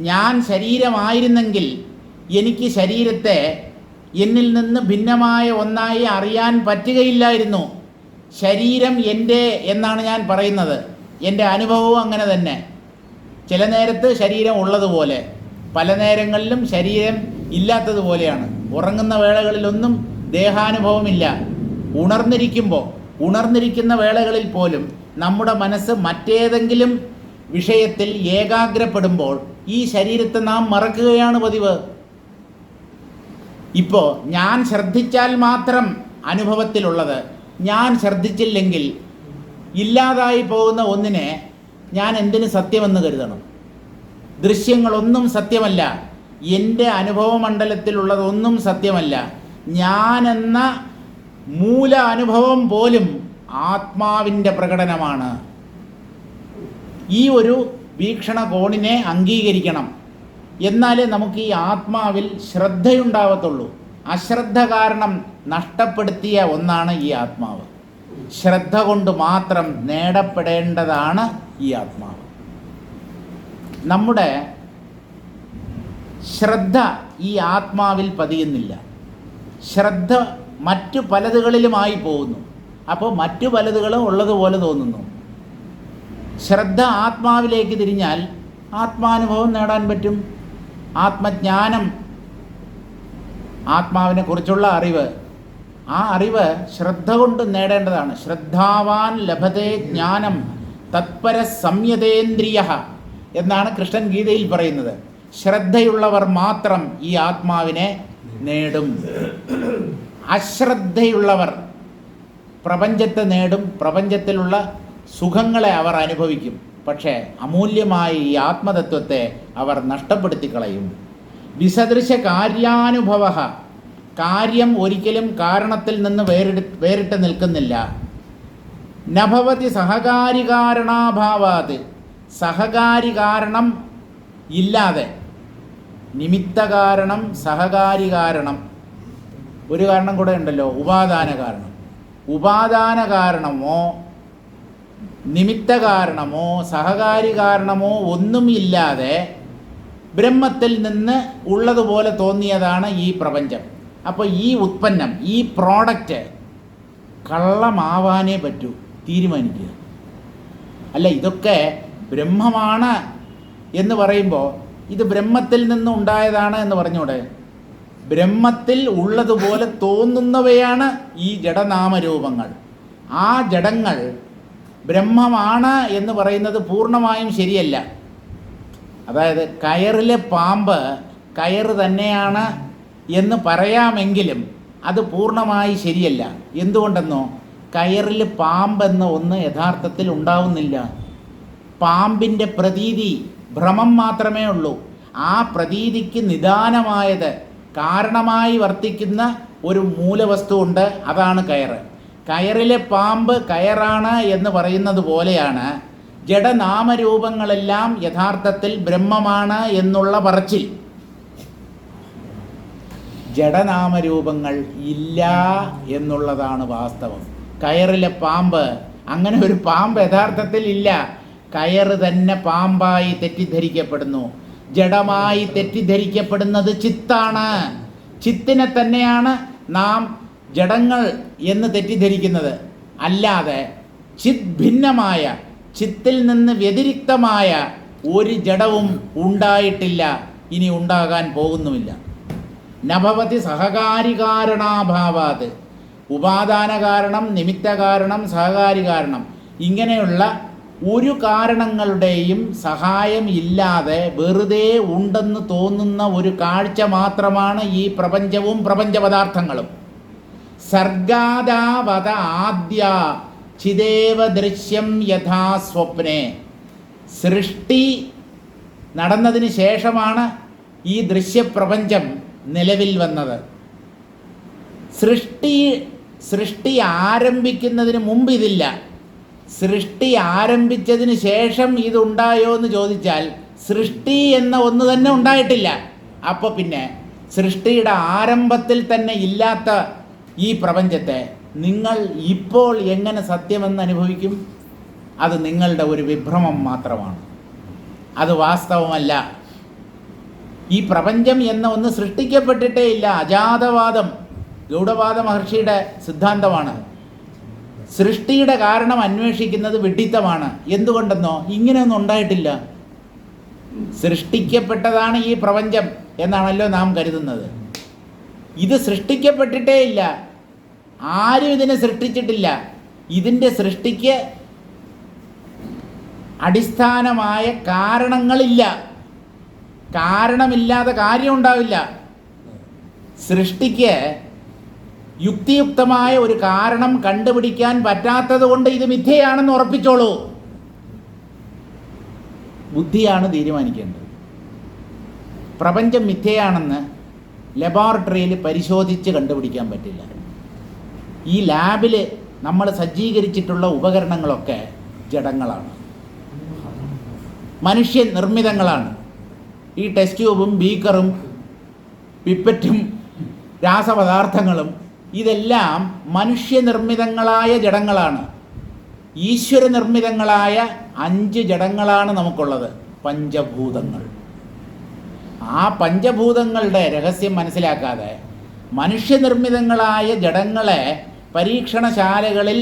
ഞാൻ ശരീരമായിരുന്നെങ്കിൽ എനിക്ക് ശരീരത്തെ എന്നിൽ നിന്ന് ഭിന്നമായ ഒന്നായി അറിയാൻ പറ്റുകയില്ലായിരുന്നു. ശരീരം എൻ്റെ എന്നാണ് ഞാൻ പറയുന്നത്. എൻ്റെ അനുഭവവും അങ്ങനെ തന്നെ. ചില നേരത്ത് ശരീരം ഉള്ളതുപോലെ, പല നേരങ്ങളിലും ശരീരം ഇല്ലാത്തതുപോലെയാണ്. ഉറങ്ങുന്ന വേളകളിലൊന്നും ദേഹാനുഭവമില്ല. ഉണർന്നിരിക്കുന്ന വേളകളിൽ പോലും നമ്മുടെ മനസ്സ് മറ്റേതെങ്കിലും വിഷയത്തിൽ ഏകാഗ്രപ്പെടുമ്പോൾ ഈ ശരീരത്തെ നാം മറക്കുകയാണ് പതിവ്. ഇപ്പോൾ ഞാൻ ശ്രദ്ധിച്ചാൽ മാത്രം അനുഭവത്തിലുള്ളത്, ഞാൻ ശ്രദ്ധിച്ചില്ലെങ്കിൽ ഇല്ലാതായി പോകുന്ന ഒന്നിനെ ഞാൻ എന്തിന് സത്യമെന്ന് കരുതണം? ദൃശ്യങ്ങളൊന്നും സത്യമല്ല, എൻ്റെ അനുഭവമണ്ഡലത്തിലുള്ളതൊന്നും സത്യമല്ല. ഞാനെന്ന മൂല അനുഭവം പോലും ആത്മാവിൻ്റെ പ്രകടനമാണ്. ഈ ഒരു വീക്ഷണകോണിനെ അംഗീകരിക്കണം. എന്നാലേ നമുക്ക് ഈ ആത്മാവിൽ ശ്രദ്ധയുണ്ടാവത്തുള്ളൂ. അശ്രദ്ധ കാരണം നഷ്ടപ്പെടുത്തിയ ഒന്നാണ് ഈ ആത്മാവ്. ശ്രദ്ധ കൊണ്ട് മാത്രം നേടപ്പെടേണ്ടതാണ് ഈ ആത്മാവ്. നമ്മുടെ ശ്രദ്ധ ഈ ആത്മാവിൽ പതിയുന്നില്ല. ശ്രദ്ധ മറ്റു പലതുകളിലുമായി പോകുന്നു. അപ്പോൾ മറ്റു പലതുകളും ഉള്ളതുപോലെ തോന്നുന്നു. ശ്രദ്ധ ആത്മാവിലേക്ക് തിരിഞ്ഞാൽ ആത്മാനുഭവം നേടാൻ പറ്റും. ആത്മജ്ഞാനം, ആത്മാവിനെ കുറിച്ചുള്ള അറിവ്, ആ അറിവ് ശ്രദ്ധ കൊണ്ട് നേടേണ്ടതാണ്. ശ്രദ്ധാവാൻ ലഭതേ ജ്ഞാനം തത്പര സംയതേന്ദ്രിയ എന്നാണ് കൃഷ്ണൻ ഗീതയിൽ പറയുന്നത്. ശ്രദ്ധയുള്ളവർ മാത്രം ഈ ആത്മാവിനെ നേടും. അശ്രദ്ധയുള്ളവർ പ്രപഞ്ചത്തെ നേടും, പ്രപഞ്ചത്തിലുള്ള സുഖങ്ങളെ അവർ അനുഭവിക്കും. പക്ഷേ അമൂല്യമായ ഈ ആത്മതത്വത്തെ അവർ നഷ്ടപ്പെടുത്തി കളയും. വിസദൃശ കാര്യാനുഭവ, കാര്യം ഒരിക്കലും കാരണത്തിൽ നിന്ന് വേറിട്ട് നിൽക്കുന്നില്ല. നഭവതി സഹകാരി കാരണാഭാവാത്, സഹകാരി കാരണം ഇല്ലാതെ, നിമിത്ത കാരണം, സഹകാരി കാരണം, ഒരു കാരണം കൂടെ ഉണ്ടല്ലോ, ഉപാദാന കാരണം. ഉപാദാന കാരണമോ നിമിത്ത കാരണമോ സഹകാരി കാരണമോ ഒന്നുമില്ലാതെ ബ്രഹ്മത്തിൽ നിന്ന് ഉള്ളതുപോലെ തോന്നിയതാണ് ഈ പ്രപഞ്ചം. അപ്പോൾ ഈ ഉത്പന്നം, ഈ പ്രോഡക്റ്റ് കള്ളമാവാനേ പറ്റൂ. തീരുമാനിക്കുക. അല്ല, ഇതൊക്കെ ബ്രഹ്മമാണ് എന്ന് പറയുമ്പോൾ ഇത് ബ്രഹ്മത്തിൽ നിന്ന് ഉണ്ടായതാണ് എന്ന് പറഞ്ഞൂടെ? ബ്രഹ്മത്തിൽ ഉള്ളതുപോലെ തോന്നുന്നവയാണ് ഈ ജഡനാമരൂപങ്ങൾ. ആ ജഡങ്ങൾ ബ്രഹ്മമാണ് എന്ന് പറയുന്നത് പൂർണ്ണമായും ശരിയല്ല. അതായത് കയറിലെ പാമ്പ് കയറ് തന്നെയാണ് എന്ന് പറയാമെങ്കിലും അത് പൂർണ്ണമായി ശരിയല്ല. എന്തുകൊണ്ടെന്നോ, കയറിൽ പാമ്പെന്ന ഒന്ന് യഥാർത്ഥത്തിൽ ഉണ്ടാവുന്നില്ല. പാമ്പിൻ്റെ പ്രതീതി ഭ്രമം മാത്രമേ ഉള്ളൂ. ആ പ്രതീതിക്ക് നിദാനമായത്, കാരണമായി വർത്തിക്കുന്ന ഒരു മൂലവസ്തു ഉണ്ട്, അതാണ് കയറ്. കയറിലെ പാമ്പ് കയറാണ് എന്ന് പറയുന്നത് പോലെയാണ് ജഡനാമരൂപങ്ങളെല്ലാം യഥാർത്ഥത്തിൽ ബ്രഹ്മമാണ് എന്നുള്ള പറച്ചിൽ. ജഡനാമരൂപങ്ങൾ ഇല്ല എന്നുള്ളതാണ് വാസ്തവം. കയറിലെ പാമ്പ്, അങ്ങനെ ഒരു പാമ്പ് യഥാർത്ഥത്തിൽ ഇല്ല. കയറ് തന്നെ പാമ്പായി തെറ്റിദ്ധരിക്കപ്പെടുന്നു. ജഡമായി തെറ്റിദ്ധരിക്കപ്പെടുന്നത് ചിത്താണ്. ചിത്തിനെ തന്നെയാണ് നാം ജഡങ്ങൾ എന്ന് തെറ്റിദ്ധരിക്കുന്നത്. അല്ലാതെ ചിത് ഭിന്നമായ, ചിത്തിൽ നിന്ന് വ്യതിരിക്തമായ ഒരു ജഡവും ഉണ്ടായിട്ടില്ല, ഇനി ഉണ്ടാകാൻ പോകുന്നുമില്ല. നഭവതി സഹകാരി കാരണാഭാവാത്. ഉപാദാന കാരണം, നിമിത്ത കാരണം, സഹകാരി കാരണം, ഇങ്ങനെയുള്ള ഒരു കാരണങ്ങളുടെയും സഹായം ഇല്ലാതെ വെറുതെ ഉണ്ടെന്ന് തോന്നുന്ന ഒരു കാഴ്ച മാത്രമാണ് ഈ പ്രപഞ്ചവും പ്രപഞ്ചപദാർത്ഥങ്ങളും. സർഗാദാവത ആദ്യ ചിദേവ ദൃശ്യം യഥാ സ്വപ്നെ. സൃഷ്ടി നടന്നതിന് ശേഷമാണ് ഈ ദൃശ്യപ്രപഞ്ചം നിലവിൽ വന്നത്. സൃഷ്ടി ആരംഭിക്കുന്നതിന് മുമ്പ് ഇതില്ല. സൃഷ്ടി ആരംഭിച്ചതിന് ശേഷം ഇതുണ്ടായോ എന്ന് ചോദിച്ചാൽ സൃഷ്ടി എന്ന ഒന്ന് തന്നെ ഉണ്ടായിട്ടില്ല. അപ്പോൾ പിന്നെ സൃഷ്ടിയുടെ ആരംഭത്തിൽ തന്നെ ഇല്ലാത്ത ഈ പ്രപഞ്ചത്തെ നിങ്ങൾ ഇപ്പോൾ എങ്ങനെ സത്യമെന്ന് അനുഭവിക്കും? അത് നിങ്ങളുടെ ഒരു വിഭ്രമം മാത്രമാണ്, അത് വാസ്തവമല്ല. ഈ പ്രപഞ്ചം എന്ന ഒന്ന് സൃഷ്ടിക്കപ്പെട്ടിട്ടേ ഇല്ല. അജാതവാദം ഗൗഡപാദ മഹർഷിയുടെ സിദ്ധാന്തമാണ്. സൃഷ്ടിയുടെ കാരണം അന്വേഷിക്കുന്നത് വിഡ്ഢിത്തമാണ്. എന്തുകൊണ്ടെന്നോ, ഇങ്ങനെയൊന്നും ഉണ്ടായിട്ടില്ല. സൃഷ്ടിക്കപ്പെട്ടതാണ് ഈ പ്രപഞ്ചം എന്നാണല്ലോ നാം കരുതുന്നത്. ഇത് സൃഷ്ടിക്കപ്പെട്ടിട്ടേ ഇല്ല. ആരും ഇതിനെ സൃഷ്ടിച്ചിട്ടില്ല. ഇതിൻ്റെ സൃഷ്ടിക്ക് അടിസ്ഥാനമായ കാരണങ്ങളില്ല. കാരണമില്ലാതെ കാര്യം ഉണ്ടാവില്ല. സൃഷ്ടിക്ക് യുക്തിയുക്തമായ ഒരു കാരണം കണ്ടുപിടിക്കാൻ പറ്റാത്തത് കൊണ്ട് ഇത് മിഥ്യയാണെന്ന് ഉറപ്പിച്ചോളൂ. ബുദ്ധിയാണ് തീരുമാനിക്കേണ്ടത്. പ്രപഞ്ചം മിഥ്യയാണെന്ന് ലബോറട്ടറിയിൽ പരിശോധിച്ച് കണ്ടുപിടിക്കാൻ പറ്റില്ല. ഈ ലാബിൽ നമ്മൾ സജ്ജീകരിച്ചിട്ടുള്ള ഉപകരണങ്ങളൊക്കെ ജഡങ്ങളാണ്, മനുഷ്യ നിർമ്മിതങ്ങളാണ്. ഈ ടെസ്റ്റ് ട്യൂബും ബീക്കറും പിപ്പറ്റും രാസപദാർത്ഥങ്ങളും ഇതെല്ലാം മനുഷ്യനിർമ്മിതങ്ങളായ ജഡങ്ങളാണ്. ഈശ്വര നിർമ്മിതങ്ങളായ 5 ജഡങ്ങളാണ് നമുക്കുള്ളത്, പഞ്ചഭൂതങ്ങൾ. ആ പഞ്ചഭൂതങ്ങളുടെ രഹസ്യം മനസ്സിലാക്കാതെ മനുഷ്യനിർമ്മിതങ്ങളായ ജഡങ്ങളെ പരീക്ഷണശാലകളിൽ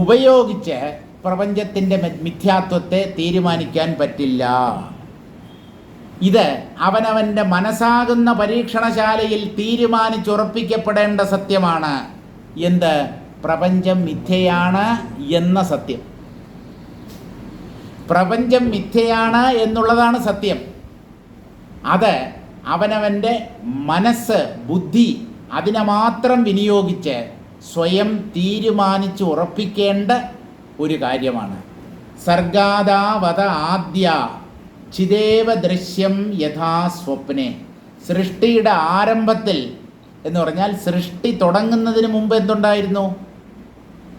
ഉപയോഗിച്ച് പ്രപഞ്ചത്തിൻ്റെ മിഥ്യാത്വത്തെ തീരുമാനിക്കാൻ പറ്റില്ല. ഇത് അവനവൻ്റെ മനസ്സാകുന്ന പരീക്ഷണശാലയിൽ തീരുമാനിച്ചുറപ്പിക്കപ്പെടേണ്ട സത്യമാണ്. എന്ത്? പ്രപഞ്ചം മിഥ്യയാണ് എന്ന സത്യം. പ്രപഞ്ചം മിഥ്യയാണ് എന്നുള്ളതാണ് സത്യം. അത് അവനവൻ്റെ മനസ്സ്, ബുദ്ധി അതിനെ മാത്രം വിനിയോഗിച്ച് സ്വയം തീരുമാനിച്ച് ഉറപ്പിക്കേണ്ട ഒരു കാര്യമാണ്. സർഗാദാവത ആദ്യ ചിദേവ ദൃശ്യം യഥാ സ്വപ്നെ. സൃഷ്ടിയുടെ ആരംഭത്തിൽ എന്ന് പറഞ്ഞാൽ സൃഷ്ടി തുടങ്ങുന്നതിന് മുമ്പ് എന്തുണ്ടായിരുന്നു?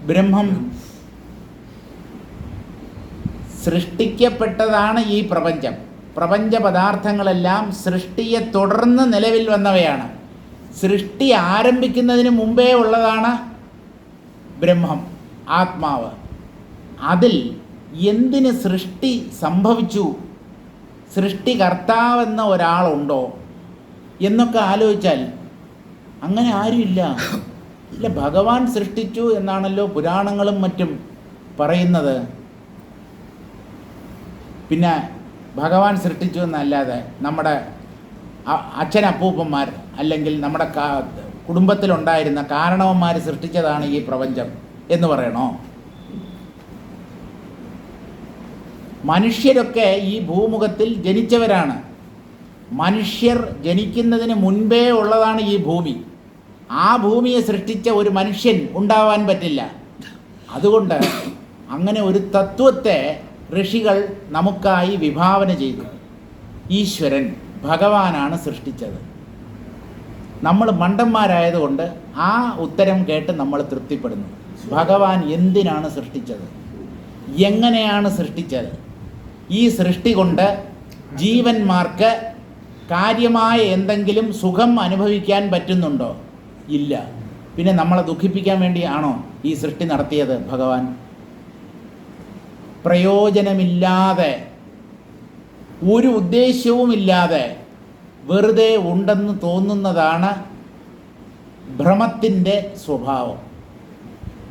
ബ്രഹ്മം. സൃഷ്ടിക്കപ്പെട്ടതാണ് ഈ പ്രപഞ്ചം. പ്രപഞ്ച പദാർത്ഥങ്ങളെല്ലാം സൃഷ്ടിയെ തുടർന്ന് നിലവിൽ വന്നവയാണ്. സൃഷ്ടി ആരംഭിക്കുന്നതിന് മുമ്പേ ഉള്ളതാണ് ബ്രഹ്മം, ആത്മാവ്. അതിൽ എന്തിന് സൃഷ്ടി സംഭവിച്ചു, സൃഷ്ടികർത്താവെന്ന ഒരാളുണ്ടോ എന്നൊക്കെ ആലോചിച്ചാൽ അങ്ങനെ ആരുമില്ല. ഇല്ല, ഭഗവാൻ സൃഷ്ടിച്ചു എന്നാണല്ലോ പുരാണങ്ങളും മറ്റും പറയുന്നത്. പിന്നെ ഭഗവാൻ സൃഷ്ടിച്ചു എന്നല്ലാതെ നമ്മുടെ അച്ഛനപ്പൂപ്പന്മാർ അല്ലെങ്കിൽ നമ്മുടെ കുടുംബത്തിലുണ്ടായിരുന്ന കാരണവന്മാർ സൃഷ്ടിച്ചതാണ് ഈ പ്രപഞ്ചം എന്ന് പറയണോ? മനുഷ്യരൊക്കെ ഈ ഭൂമുഖത്തിൽ ജനിച്ചവരാണ്. മനുഷ്യർ ജനിക്കുന്നതിന് മുൻപേ ഉള്ളതാണ് ഈ ഭൂമി. ആ ഭൂമിയെ സൃഷ്ടിച്ച ഒരു മനുഷ്യൻ ഉണ്ടാവാൻ പറ്റില്ല. അതുകൊണ്ട് അങ്ങനെ ഒരു തത്വത്തെ ഋഷികൾ നമുക്കായി വിഭാവന ചെയ്തു. ഈശ്വരൻ ഭഗവാനാണ് സൃഷ്ടിച്ചത്. നമ്മൾ മണ്ടന്മാരായതുകൊണ്ട് ആ ഉത്തരം കേട്ട് നമ്മൾ തൃപ്തിപ്പെടുന്നു. ഭഗവാൻ എന്തിനാണ് സൃഷ്ടിച്ചത്, എങ്ങനെയാണ് സൃഷ്ടിച്ചത്, ഈ സൃഷ്ടി കൊണ്ട് ജീവന്മാർക്ക് കാര്യമായ എന്തെങ്കിലും സുഖം അനുഭവിക്കാൻ പറ്റുന്നുണ്ടോ? ഇല്ല. പിന്നെ നമ്മളെ ദുഃഖിപ്പിക്കാൻ വേണ്ടിയാണോ ഈ സൃഷ്ടി നടത്തിയത് ഭഗവാൻ? പ്രയോജനമില്ലാതെ, ഒരു ഉദ്ദേശ്യവുമില്ലാതെ വെറുതെ ഉണ്ടെന്ന് തോന്നുന്നതാണ് ഭ്രമത്തിൻ്റെ സ്വഭാവം.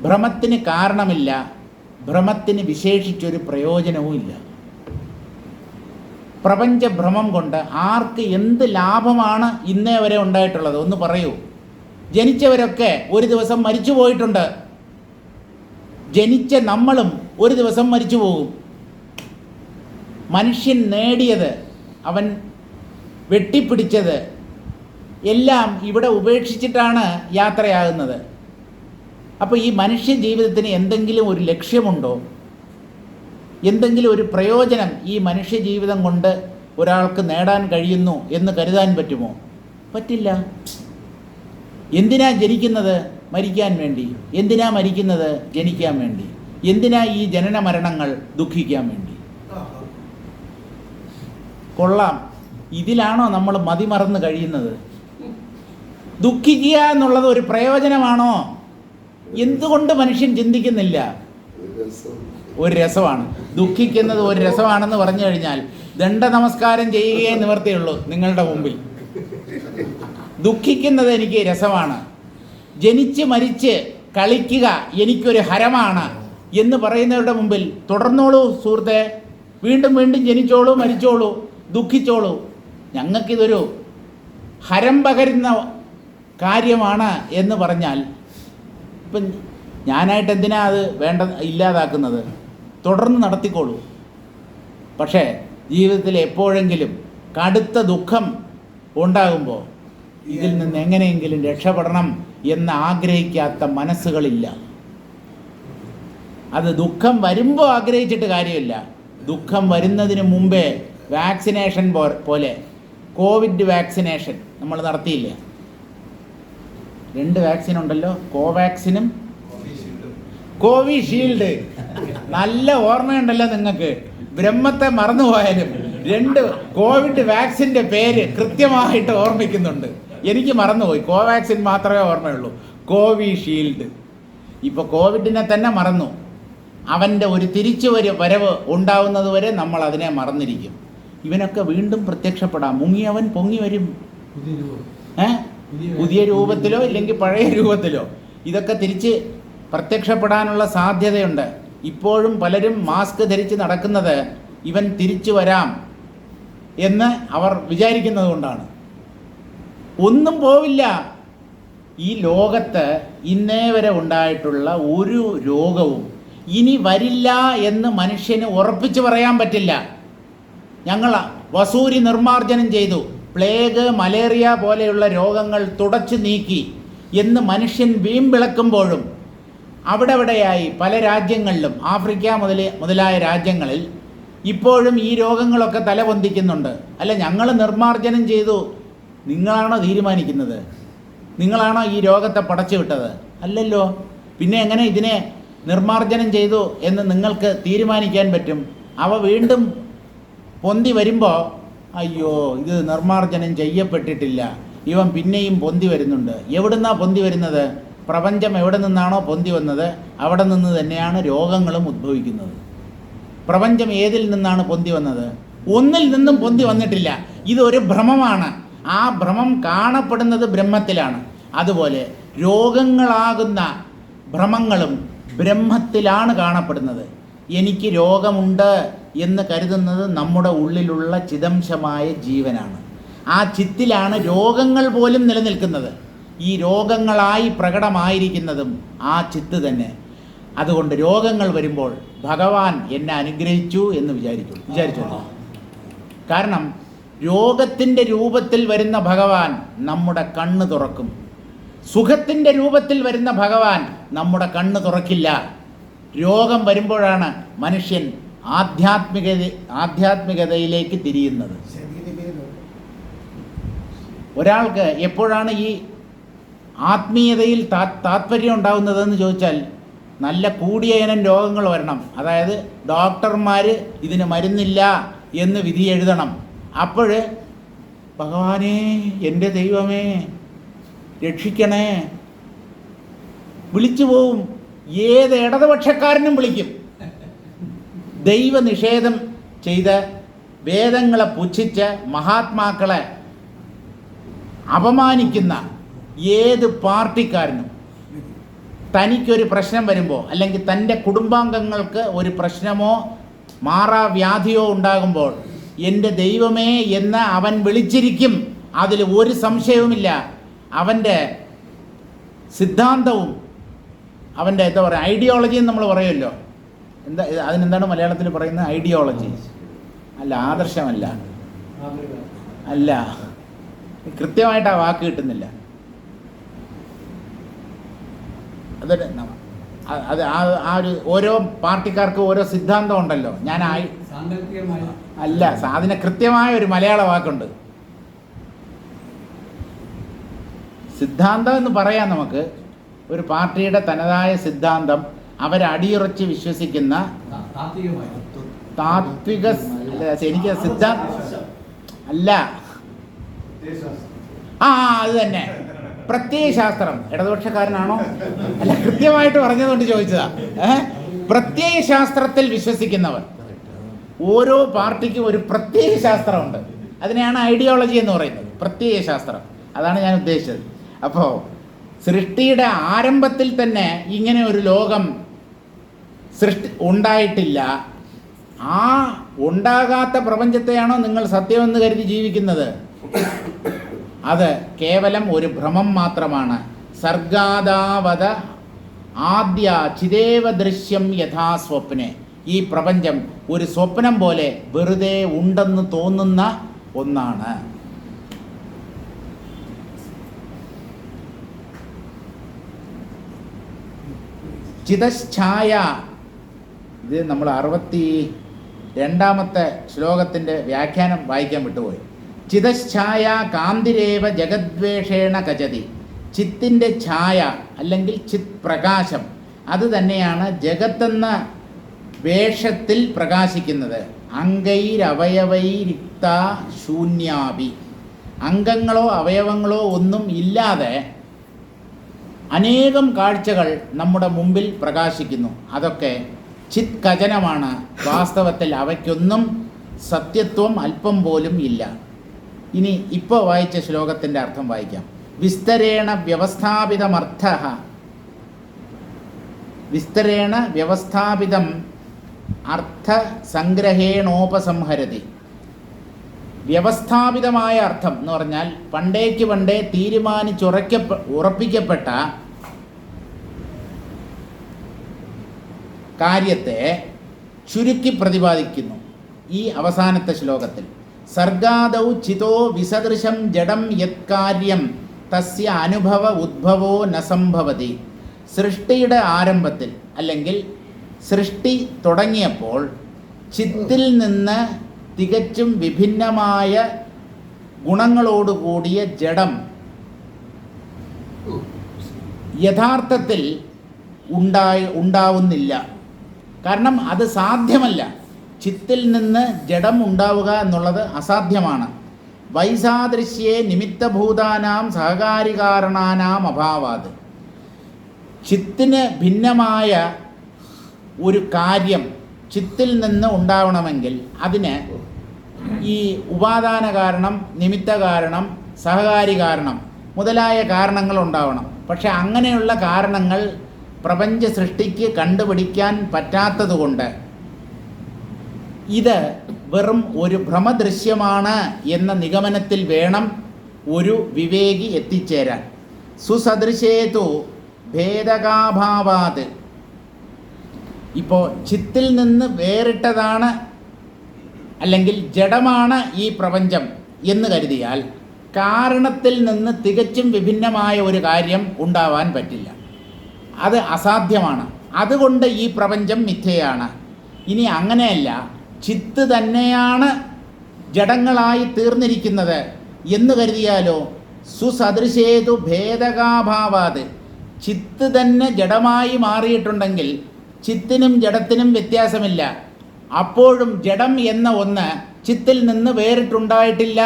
ഭ്രമത്തിന് കാരണമില്ല, ഭ്രമത്തിന് വിശേഷിച്ചൊരു പ്രയോജനവുമില്ല. പ്രപഞ്ചഭ്രമം കൊണ്ട് ആർക്ക് എന്ത് ലാഭമാണ് ഇന്നേ വരെ ഉണ്ടായിട്ടുള്ളത്? ഒന്ന് പറയൂ. ജനിച്ചവരൊക്കെ ഒരു ദിവസം മരിച്ചു പോയിട്ടുണ്ട്. ജനിച്ച നമ്മളും ഒരു ദിവസം മരിച്ചു പോകും. മനുഷ്യൻ നേടിയത്, അവൻ വെട്ടിപ്പിടിച്ചത് എല്ലാം ഇവിടെ ഉപേക്ഷിച്ചിട്ടാണ് യാത്രയാകുന്നത്. അപ്പോൾ ഈ മനുഷ്യ ജീവിതത്തിന് എന്തെങ്കിലും ഒരു ലക്ഷ്യമുണ്ടോ? എന്തെങ്കിലും ഒരു പ്രയോജനം ഈ മനുഷ്യ ജീവിതം കൊണ്ട് ഒരാൾക്ക് നേടാൻ കഴിയുന്നു എന്ന് കരുതാൻ പറ്റുമോ? പറ്റില്ല. എന്തിനാ ജനിക്കുന്നത്? മരിക്കാൻ വേണ്ടി. എന്തിനാ മരിക്കുന്നത്? ജനിക്കാൻ വേണ്ടി. എന്തിനാ ഈ ജനന മരണങ്ങൾ? ദുഃഖിക്കാൻ വേണ്ടി. കൊള്ളാം. ഇതിലാണോ നമ്മൾ മതിമറന്ന് കഴിയുന്നത്? ദുഃഖിക്കുക എന്നുള്ളത് ഒരു പ്രയോജനമാണോ? എന്തുകൊണ്ട് മനുഷ്യൻ ചിന്തിക്കുന്നില്ല? ഒരു രസമാണ്. ദുഃഖിക്കുന്നത് ഒരു രസമാണെന്ന് പറഞ്ഞു കഴിഞ്ഞാൽ ദണ്ഡ നമസ്കാരം ചെയ്യുകയേ നിവർത്തിയുള്ളൂ നിങ്ങളുടെ മുമ്പിൽ. ദുഃഖിക്കുന്നത് എനിക്ക് രസമാണ്, ജനിച്ച് മരിച്ച് കളിക്കുക എനിക്കൊരു ഹരമാണ് എന്ന് പറയുന്നവരുടെ മുമ്പിൽ തുടർന്നോളൂ സുഹൃത്തെ, വീണ്ടും വീണ്ടും ജനിച്ചോളൂ, മരിച്ചോളൂ, ദുഃഖിച്ചോളൂ. ഞങ്ങൾക്കിതൊരു ഹരം പകരുന്ന കാര്യമാണ് എന്ന് പറഞ്ഞാൽ ഇപ്പം ഞാനായിട്ട് എന്തിനാ അത് വേണ്ട ഇല്ലാതാക്കുന്നത്? തുടർന്ന് നടത്തിക്കോളൂ. പക്ഷേ ജീവിതത്തിൽ എപ്പോഴെങ്കിലും കടുത്ത ദുഃഖം ഉണ്ടാകുമ്പോൾ ഇതിൽ നിന്ന് എങ്ങനെയെങ്കിലും രക്ഷപ്പെടണം എന്ന് ആഗ്രഹിക്കാത്ത മനസ്സുകളില്ല. അത് ദുഃഖം വരുമ്പോൾ ആഗ്രഹിച്ചിട്ട് കാര്യമില്ല. ദുഃഖം വരുന്നതിന് മുമ്പേ വാക്സിനേഷൻ പോലെ കോവിഡ് വാക്സിനേഷൻ നമ്മൾ നടത്തിയില്ല. 2 വാക്സിൻ ഉണ്ടല്ലോ, കോവാക്സിനും കോവിഷീൽഡ്. നല്ല ഓർമ്മയുണ്ടല്ലോ നിങ്ങൾക്ക്, ബ്രഹ്മത്തെ മറന്നുപോയാലും 2 കോവിഡ് വാക്സിൻ്റെ പേര് കൃത്യമായിട്ട് ഓർമ്മിക്കുന്നുണ്ട്. എനിക്ക് മറന്നുപോയി, കോവാക്സിൻ മാത്രമേ ഓർമ്മയുള്ളൂ. കോവിഷീൽഡ്. ഇപ്പോൾ കോവിഡിനെ തന്നെ മറന്നു. അവൻ്റെ ഒരു വരവ് ഉണ്ടാവുന്നത് വരെ നമ്മൾ അതിനെ മറന്നിരിക്കും. ഇവനൊക്കെ വീണ്ടും പ്രത്യക്ഷപ്പെടാം. മുങ്ങിയവൻ പൊങ്ങി വരും. പുതിയ രൂപത്തിലോ ഇല്ലെങ്കിൽ പഴയ രൂപത്തിലോ ഇതൊക്കെ തിരിച്ച് പ്രത്യക്ഷപ്പെടാനുള്ള സാധ്യതയുണ്ട്. ഇപ്പോഴും പലരും മാസ്ക് ധരിച്ച് നടക്കുന്നത് ഇവൻ തിരിച്ചു വരാം എന്ന് അവർ വിചാരിക്കുന്നത് കൊണ്ടാണ്. ഒന്നും പോവില്ല. ഈ ലോകത്ത് ഇന്നേ വരെ ഉണ്ടായിട്ടുള്ള ഒരു രോഗവും ഇനി വരില്ല എന്ന് മനുഷ്യന് ഉറപ്പിച്ച് പറയാൻ പറ്റില്ല. ഞങ്ങൾ വസൂരി നിർമ്മാർജ്ജനം ചെയ്തു, പ്ലേഗ്, മലേറിയ പോലെയുള്ള രോഗങ്ങൾ തുടച്ചു നീക്കി എന്ന് മനുഷ്യൻ വീമ്പിളക്കുമ്പോഴും അവിടെയായി പല രാജ്യങ്ങളിലും, ആഫ്രിക്ക മുതലായ രാജ്യങ്ങളിൽ ഇപ്പോഴും ഈ രോഗങ്ങളൊക്കെ തലപൊന്തിക്കുന്നുണ്ട്. അല്ല, ഞങ്ങൾ നിർമ്മാർജ്ജനം ചെയ്തു, നിങ്ങളാണോ തീരുമാനിക്കുന്നത്? നിങ്ങളാണോ ഈ രോഗത്തെ പടച്ചു വിട്ടത്? അല്ലല്ലോ. പിന്നെ എങ്ങനെ ഇതിനെ നിർമ്മാർജ്ജനം ചെയ്തു എന്ന് നിങ്ങൾക്ക് തീരുമാനിക്കാൻ പറ്റും? അവ വീണ്ടും പൊന്തി വരുമ്പോൾ അയ്യോ ഇത് നിർമ്മാർജ്ജനം ചെയ്യപ്പെട്ടിട്ടില്ല, ഇവൻ പിന്നെയും പൊന്തി വരുന്നുണ്ട്. എവിടുന്നാ പൊന്തി വരുന്നത്? പ്രപഞ്ചം എവിടെ നിന്നാണോ പൊന്തി വന്നത് അവിടെ നിന്ന് തന്നെയാണ് രോഗങ്ങളും ഉദ്ഭവിക്കുന്നത്. പ്രപഞ്ചം ഏതിൽ നിന്നാണ് പൊന്തി വന്നത്? ഒന്നിൽ നിന്നും പൊന്തി വന്നിട്ടില്ല. ഇതൊരു ഭ്രമമാണ്. ആ ഭ്രമം കാണപ്പെടുന്നത് ബ്രഹ്മത്തിലാണ്. അതുപോലെ രോഗങ്ങളാകുന്ന ഭ്രമങ്ങളും ബ്രഹ്മത്തിലാണ് കാണപ്പെടുന്നത്. എനിക്ക് രോഗമുണ്ട് എന്ന് കരുതുന്നത് നമ്മുടെ ഉള്ളിലുള്ള ചിദംശമായ ജീവനാണ്. ആ ചിത്തിലാണ് രോഗങ്ങൾ പോലും നിലനിൽക്കുന്നത്. ഈ രോഗങ്ങളായി പ്രകടമായിരിക്കുന്നതും ആ ചിത്ത് തന്നെ. അതുകൊണ്ട് രോഗങ്ങൾ വരുമ്പോൾ ഭഗവാൻ എന്നെ അനുഗ്രഹിച്ചു എന്ന് വിചാരിച്ചു. കാരണം രോഗത്തിൻ്റെ രൂപത്തിൽ വരുന്ന ഭഗവാൻ നമ്മുടെ കണ്ണ് തുറക്കും. സുഖത്തിൻ്റെ രൂപത്തിൽ വരുന്ന ഭഗവാൻ നമ്മുടെ കണ്ണ് തുറക്കില്ല. രോഗം വരുമ്പോഴാണ് മനുഷ്യൻ ആധ്യാത്മികതയിലേക്ക് തിരിയുന്നത്. ഒരാൾക്ക് എപ്പോഴാണ് ഈ ആത്മീയതയിൽ താത്പര്യം ഉണ്ടാകുന്നതെന്ന് ചോദിച്ചാൽ, നല്ല കൂടിയ ഇനം രോഗങ്ങൾ വരണം. അതായത് ഡോക്ടർമാർ ഇതിന് മരുന്നില്ല എന്ന് വിധി എഴുതണം. അപ്പോൾ ഭഗവാനേ, എൻ്റെ ദൈവമേ രക്ഷിക്കണേ വിളിച്ചു പോവും. ഏത് ഇടതുപക്ഷക്കാരനും വിളിക്കും. ദൈവനിഷേധം ചെയ്ത് വേദങ്ങളെ പുച്ഛിച്ച് മഹാത്മാക്കളെ അപമാനിക്കുന്ന ഏത് പാർട്ടിക്കാരനും തനിക്കൊരു പ്രശ്നം വരുമ്പോൾ, അല്ലെങ്കിൽ തൻ്റെ കുടുംബാംഗങ്ങൾക്ക് ഒരു പ്രശ്നമോ മാറാവ്യാധിയോ ഉണ്ടാകുമ്പോൾ എൻ്റെ ദൈവമേ എന്ന് അവൻ വിളിച്ചിരിക്കും. അതിൽ ഒരു സംശയവുമില്ല. അവൻ്റെ സിദ്ധാന്തവും അവൻ്റെ എന്താ പറയുക, ഐഡിയോളജി എന്ന് നമ്മൾ പറയുമല്ലോ. അതിനെന്താണ് മലയാളത്തിൽ പറയുന്നത്? ഐഡിയോളജി അല്ല, ആദർശമല്ല, അല്ല, കൃത്യമായിട്ട് ആ വാക്ക് കിട്ടുന്നില്ല. അത് ആ ഒരു ഓരോ പാർട്ടിക്കാർക്കും ഓരോ സിദ്ധാന്തം ഉണ്ടല്ലോ. അല്ല, അതിന് കൃത്യമായ ഒരു മലയാള വാക്കുണ്ട്. സിദ്ധാന്തം എന്ന് പറയാം നമുക്ക്. ഒരു പാർട്ടിയുടെ തനതായ സിദ്ധാന്തം, അവരടിയുറച്ച് വിശ്വസിക്കുന്ന താത്വിക, എനിക്ക് സിദ്ധാന്തം അല്ല, അത് തന്നെ പ്രത്യയശാസ്ത്രം. ഇടതുപക്ഷക്കാരനാണോ? അല്ല, കൃത്യമായിട്ട് പറഞ്ഞതുകൊണ്ട് ചോദിച്ചതാ. പ്രത്യയശാസ്ത്രത്തിൽ വിശ്വസിക്കുന്നവർ. ഓരോ പാർട്ടിക്കും ഒരു പ്രത്യയശാസ്ത്രമുണ്ട്. അതിനെയാണ് ഐഡിയോളജി എന്ന് പറയുന്നത്, പ്രത്യയശാസ്ത്രം. അതാണ് ഞാൻ ഉദ്ദേശിച്ചത്. അപ്പോൾ സൃഷ്ടിയുടെ ആരംഭത്തിൽ തന്നെ ഇങ്ങനെ ഒരു ലോകം ഉണ്ടായിട്ടില്ല. ആ ഉണ്ടാകാത്ത പ്രപഞ്ചത്തെയാണോ നിങ്ങൾ സത്യമെന്ന് കരുതി ജീവിക്കുന്നത്? അത് കേവലം ഒരു ഭ്രമം മാത്രമാണ്. സർഗാദാവത ആദ്യ ചിദേവ ദൃശ്യം യഥാ സ്വപ്നെ. ഈ പ്രപഞ്ചം ഒരു സ്വപ്നം പോലെ വെറുതെ ഉണ്ടെന്ന് തോന്നുന്ന ഒന്നാണ്. ചിതശ്ചായ, ഇത് നമ്മൾ 62-ാമത്തെ ശ്ലോകത്തിൻ്റെ വ്യാഖ്യാനം വായിക്കാൻ വിട്ടുപോയി. ചിതശ്ചായ കാന്തിരേവ ജഗദ്വേഷേണ കജതി. ചിത്തിൻ്റെ ഛായ അല്ലെങ്കിൽ ചിത് പ്രകാശം, അത് തന്നെയാണ് ജഗത്തെന്ന വേഷത്തിൽ പ്രകാശിക്കുന്നത്. അംഗൈരവയവൈരിക്ത ശൂന്യാഭി. അംഗങ്ങളോ അവയവങ്ങളോ ഒന്നും ഇല്ലാതെ അനേകം കാഴ്ചകൾ നമ്മുടെ മുമ്പിൽ പ്രകാശിക്കുന്നു. അതൊക്കെ ചിത് കജനമാണ്. വാസ്തവത്തിൽ അവയ്ക്കൊന്നും സത്യത്വം അല്പം പോലും ഇല്ല. ഇനി ഇപ്പോൾ വായിച്ച ശ്ലോകത്തിൻ്റെ അർത്ഥം വായിക്കാം. വിസ്തരേണ വ്യവസ്ഥാപിതമർത്ഥഃ. വിസ്തരേണ വ്യവസ്ഥാപിതം അർത്ഥ സംഗ്രഹേണോപസംഹരതി. വ്യവസ്ഥാപിതമായ അർത്ഥം എന്ന് പറഞ്ഞാൽ പണ്ടേക്ക് പണ്ടേ ഉറപ്പിക്കപ്പെട്ട കാര്യത്തെ ചുരുക്കി പ്രതിപാദിക്കുന്നു ഈ അവസാനത്തെ ശ്ലോകത്തിൽ. സർഗാദൗ ചിതോ വിസദൃശം ജഡം യത്കാര്യം തസ്യ അനുഭവ ഉദ്ഭവോ ന സംഭവതി. സൃഷ്ടിയുടെ ആരംഭത്തിൽ അല്ലെങ്കിൽ സൃഷ്ടി തുടങ്ങിയപ്പോൾ ചിത്തിൽ നിന്ന് തികച്ചും വിഭിന്നമായ ഗുണങ്ങളോടുകൂടിയ ജഡം യഥാർത്ഥത്തിൽ ഉണ്ടാവുന്നില്ല. കാരണം അത് സാധ്യമല്ല. ചിത്തിൽ നിന്ന് ജഡം ഉണ്ടാവുക എന്നുള്ളത് അസാധ്യമാണ്. വൈസാദൃശ്യേ നിമിത്തഭൂതാനാം സഹകാരികാരണാനാം അഭാവാത്. ചിത്തിന് ഭിന്നമായ ഒരു കാര്യം ചിത്തിൽ നിന്ന് ഉണ്ടാവണമെങ്കിൽ അതിന് ഈ ഉപാദാന കാരണം, നിമിത്ത കാരണം, സഹകാരി കാരണം മുതലായ കാരണങ്ങൾ ഉണ്ടാവണം. പക്ഷെ അങ്ങനെയുള്ള കാരണങ്ങൾ പ്രപഞ്ച സൃഷ്ടിക്ക് കണ്ടുപിടിക്കാൻ പറ്റാത്തതുകൊണ്ട് ഇത് വെറും ഒരു ഭ്രമദൃശ്യമാണ് എന്ന നിഗമനത്തിൽ വേണം ഒരു വിവേകി എത്തിച്ചേരാൻ. സുസദൃശേതു ഭേദകാഭാവാത്. ഇപ്പോൾ ചിത്തിൽ നിന്ന് വേറിട്ടതാണ് അല്ലെങ്കിൽ ജഡമാണ് ഈ പ്രപഞ്ചം എന്ന് കരുതിയാൽ കാരണത്തിൽ നിന്ന് തികച്ചും വിഭിന്നമായ ഒരു കാര്യം ഉണ്ടാവാൻ പറ്റില്ല. അത് അസാധ്യമാണ്. അതുകൊണ്ട് ഈ പ്രപഞ്ചം മിഥ്യയാണ്. ഇനി അങ്ങനെയല്ല, ചിത്ത് തന്നെയാണ് ജഡങ്ങളായി തീർന്നിരിക്കുന്നത് എന്ന് കരുതിയാലോ? സുസദൃശേതു ഭേദകാഭാവാത്, ചിത്ത് തന്നെ ജഡമായി മാറിയിട്ടുണ്ടെങ്കിൽ ചിത്തിനും ജഡത്തിനും വ്യത്യാസമില്ല. അപ്പോഴും ജഡം എന്ന ഒന്ന് ചിത്തിൽ നിന്ന് വേറിട്ടുണ്ടായിട്ടില്ല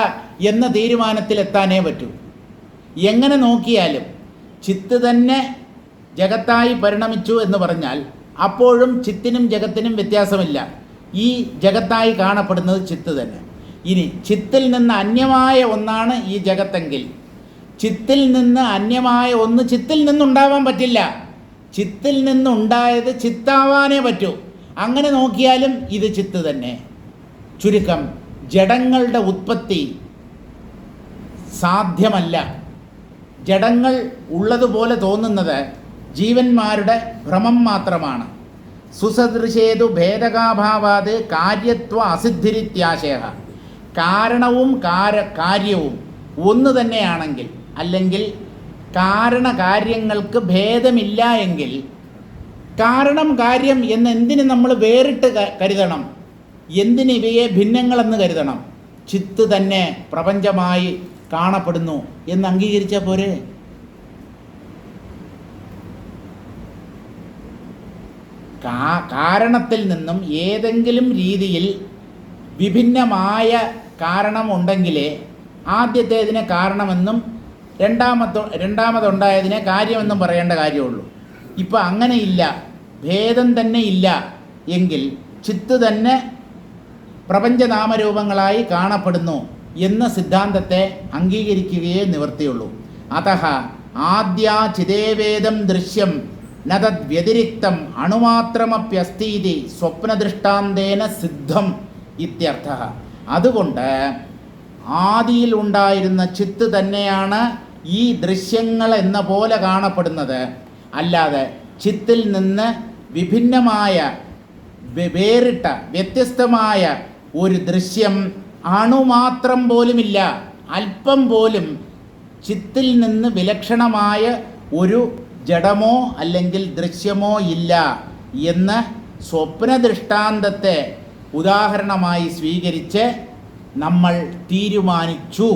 എന്ന തീരുമാനത്തിലെത്താനേ പറ്റൂ. എങ്ങനെ നോക്കിയാലും ചിത്ത് തന്നെ ജഗത്തായി പരിണമിച്ചു എന്ന് പറഞ്ഞാൽ അപ്പോഴും ചിത്തിനും ജഗത്തിനും വ്യത്യാസമില്ല. ഈ ജഗത്തായി കാണപ്പെടുന്നത് ചിത്ത് തന്നെ. ഇനി ചിത്തിൽ നിന്ന് അന്യമായ ഒന്നാണ് ഈ ജഗത്തെങ്കിൽ ചിത്തിൽ നിന്ന് അന്യമായ ഒന്ന് ചിത്തിൽ നിന്നുണ്ടാവാൻ പറ്റില്ല. ചിത്തിൽ നിന്നുണ്ടായത് ചിത്താവാനേ പറ്റൂ. അങ്ങനെ നോക്കിയാലും ഇത് ചിത്ത് തന്നെ. ചുരുക്കം, ജഡങ്ങളുടെ ഉത്പത്തി സാധ്യമല്ല. ജഡങ്ങൾ ഉള്ളതുപോലെ തോന്നുന്നത് ജീവന്മാരുടെ ഭ്രമം മാത്രമാണ്. സുസദൃശേതു ഭേദകാഭാവാത് കാര്യത്വ അസിദ്ധിരിത്യാശയ. കാരണവും കാര്യവും ഒന്ന് തന്നെയാണെങ്കിൽ, അല്ലെങ്കിൽ കാരണകാര്യങ്ങൾക്ക് ഭേദമില്ല എങ്കിൽ കാരണം കാര്യം എന്നെന്തിന് നമ്മൾ വേറിട്ട് കരുതണം? എന്തിന് ഇവയെ ഭിന്നങ്ങളെന്ന് കരുതണം? ചിത്ത് തന്നെ പ്രപഞ്ചമായി കാണപ്പെടുന്നു എന്ന് അംഗീകരിച്ചാൽ പോരെ? കാരണത്തിൽ നിന്നും ഏതെങ്കിലും രീതിയിൽ വിഭിന്നമായ കാരണമുണ്ടെങ്കിലേ ആദ്യത്തേതിനെ കാരണമെന്നും രണ്ടാമതുണ്ടായതിനെ കാര്യമെന്നും പറയേണ്ട കാര്യമുള്ളൂ. ഇപ്പം അങ്ങനെയില്ല, ഭേദം തന്നെ ഇല്ല എങ്കിൽ ചിത്ത് തന്നെ പ്രപഞ്ചനാമരൂപങ്ങളായി കാണപ്പെടുന്നു എന്ന സിദ്ധാന്തത്തെ അംഗീകരിക്കുകയേ നിവൃത്തിയുള്ളൂ. അതഃ ആദ്യാ ചിദേവേദം ദൃശ്യം നതദ് വ്യതിരിക്തം അണുമാത്രമപ്യസ്തീതി സ്വപ്നദൃഷ്ടാന്തേന സിദ്ധം ഇത്യർത്ഥഃ. അതുകൊണ്ട് ആദിയിൽ ഉണ്ടായിരുന്ന ചിത്ത് തന്നെയാണ് ഈ ദൃശ്യങ്ങൾ എന്ന പോലെ കാണപ്പെടുന്നത്. അല്ലാതെ ചിത്തിൽ നിന്ന് വിഭിന്നമായ വേറിട്ട വ്യത്യസ്തമായ ഒരു ദൃശ്യം അണുമാത്രം പോലുമില്ല. അല്പം പോലും ചിത്തിൽ നിന്ന് വിലക്ഷണമായ ഒരു ജഡമോ അല്ലെങ്കിൽ ദൃശ്യമോ ഇല്ല എന്ന് സ്വപ്നദൃഷ്ടാന്തത്തെ ഉദാഹരണമായി സ്വീകരിച്ച് നമ്മൾ തീരുമാനിച്ചു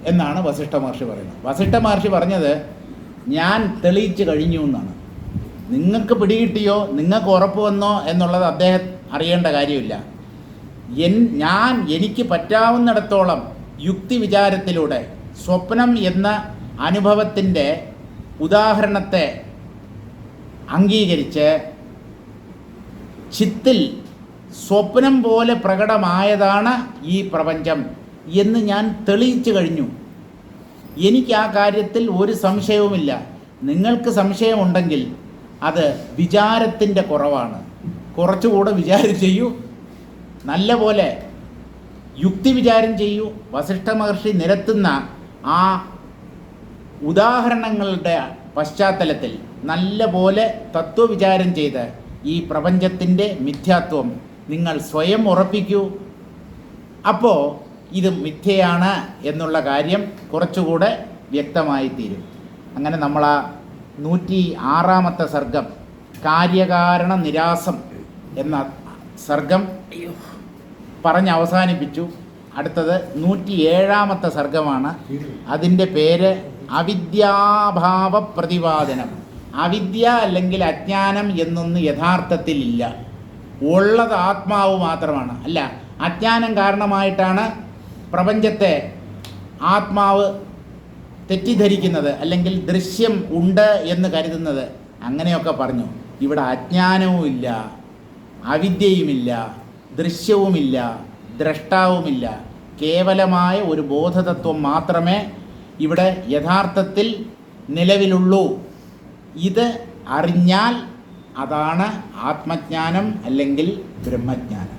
എന്നാണ് വസിഷ്ഠ മഹർഷി പറയുന്നത്. വസിഷ്ഠ മഹർഷി പറഞ്ഞത് ഞാൻ തെളിയിച്ചു കഴിഞ്ഞു എന്നാണ്. നിങ്ങൾക്ക് പിടികിട്ടിയോ, നിങ്ങൾക്ക് ഉറപ്പ് വന്നോ എന്നുള്ളത് അദ്ദേഹം അറിയേണ്ട കാര്യമില്ല. എനിക്ക് പറ്റാവുന്നിടത്തോളം യുക്തി വിചാരത്തിലൂടെ സ്വപ്നം എന്ന അനുഭവത്തിൻ്റെ ഉദാഹരണത്തെ അംഗീകരിച്ച് ചിത്തിൽ സ്വപ്നം പോലെ പ്രകടമായതാണ് ഈ പ്രപഞ്ചം എന്ന് ഞാൻ തെളിയിച്ചു കഴിഞ്ഞു. എനിക്ക് ആ കാര്യത്തിൽ ഒരു സംശയവുമില്ല. നിങ്ങൾക്ക് സംശയമുണ്ടെങ്കിൽ അത് വിചാരത്തിൻ്റെ കുറവാണ്. കുറച്ചുകൂടെ വിചാരം ചെയ്യൂ, നല്ല പോലെ യുക്തി വിചാരം ചെയ്യൂ. വസിഷ്ഠ മഹർഷി നിരത്തുന്ന ആ ഉദാഹരണങ്ങളുടെ പശ്ചാത്തലത്തിൽ നല്ല പോലെ തത്വവിചാരം ചെയ്ത് ഈ പ്രപഞ്ചത്തിൻ്റെ മിഥ്യാത്വം നിങ്ങൾ സ്വയം ഉറപ്പിക്കൂ. അപ്പോൾ ഇത് മിഥ്യയാണ് എന്നുള്ള കാര്യം കുറച്ചുകൂടെ വ്യക്തമായി തീരും. അങ്ങനെ നമ്മൾ ആ 106-ാമത്തെ സർഗം കാര്യകാരണ നിരാസം എന്ന സർഗം പറഞ്ഞ് അവസാനിപ്പിച്ചു. അടുത്തത് 107-ാമത്തെ സർഗമാണ്. അതിൻ്റെ പേര് അവിദ്യാഭാവ പ്രതിപാദനം. അവിദ്യ അല്ലെങ്കിൽ അജ്ഞാനം എന്നൊന്ന് യഥാർത്ഥത്തിലില്ല. ഉള്ളത് ആത്മാവ് മാത്രമാണ്. അല്ല, അജ്ഞാനം കാരണമായിട്ടാണ് പ്രപഞ്ചത്തെ ആത്മാവ് തെറ്റിദ്ധരിക്കുന്നത്, അല്ലെങ്കിൽ ദൃശ്യം ഉണ്ട് എന്ന് കരുതുന്നത്. അങ്ങനെയൊക്കെ പറഞ്ഞു. ഇവിടെ അജ്ഞാനവുമില്ല, അവിദ്യയുമില്ല, ദൃശ്യവുമില്ല, ദ്രഷ്ടാവുമില്ല. കേവലമായ ഒരു ബോധതത്വം മാത്രമേ ഇവിടെ യഥാർത്ഥത്തിൽ നിലവിലുള്ളൂ. ഇത് അറിഞ്ഞാൽ അതാണ് ആത്മജ്ഞാനം അല്ലെങ്കിൽ ബ്രഹ്മജ്ഞാനം.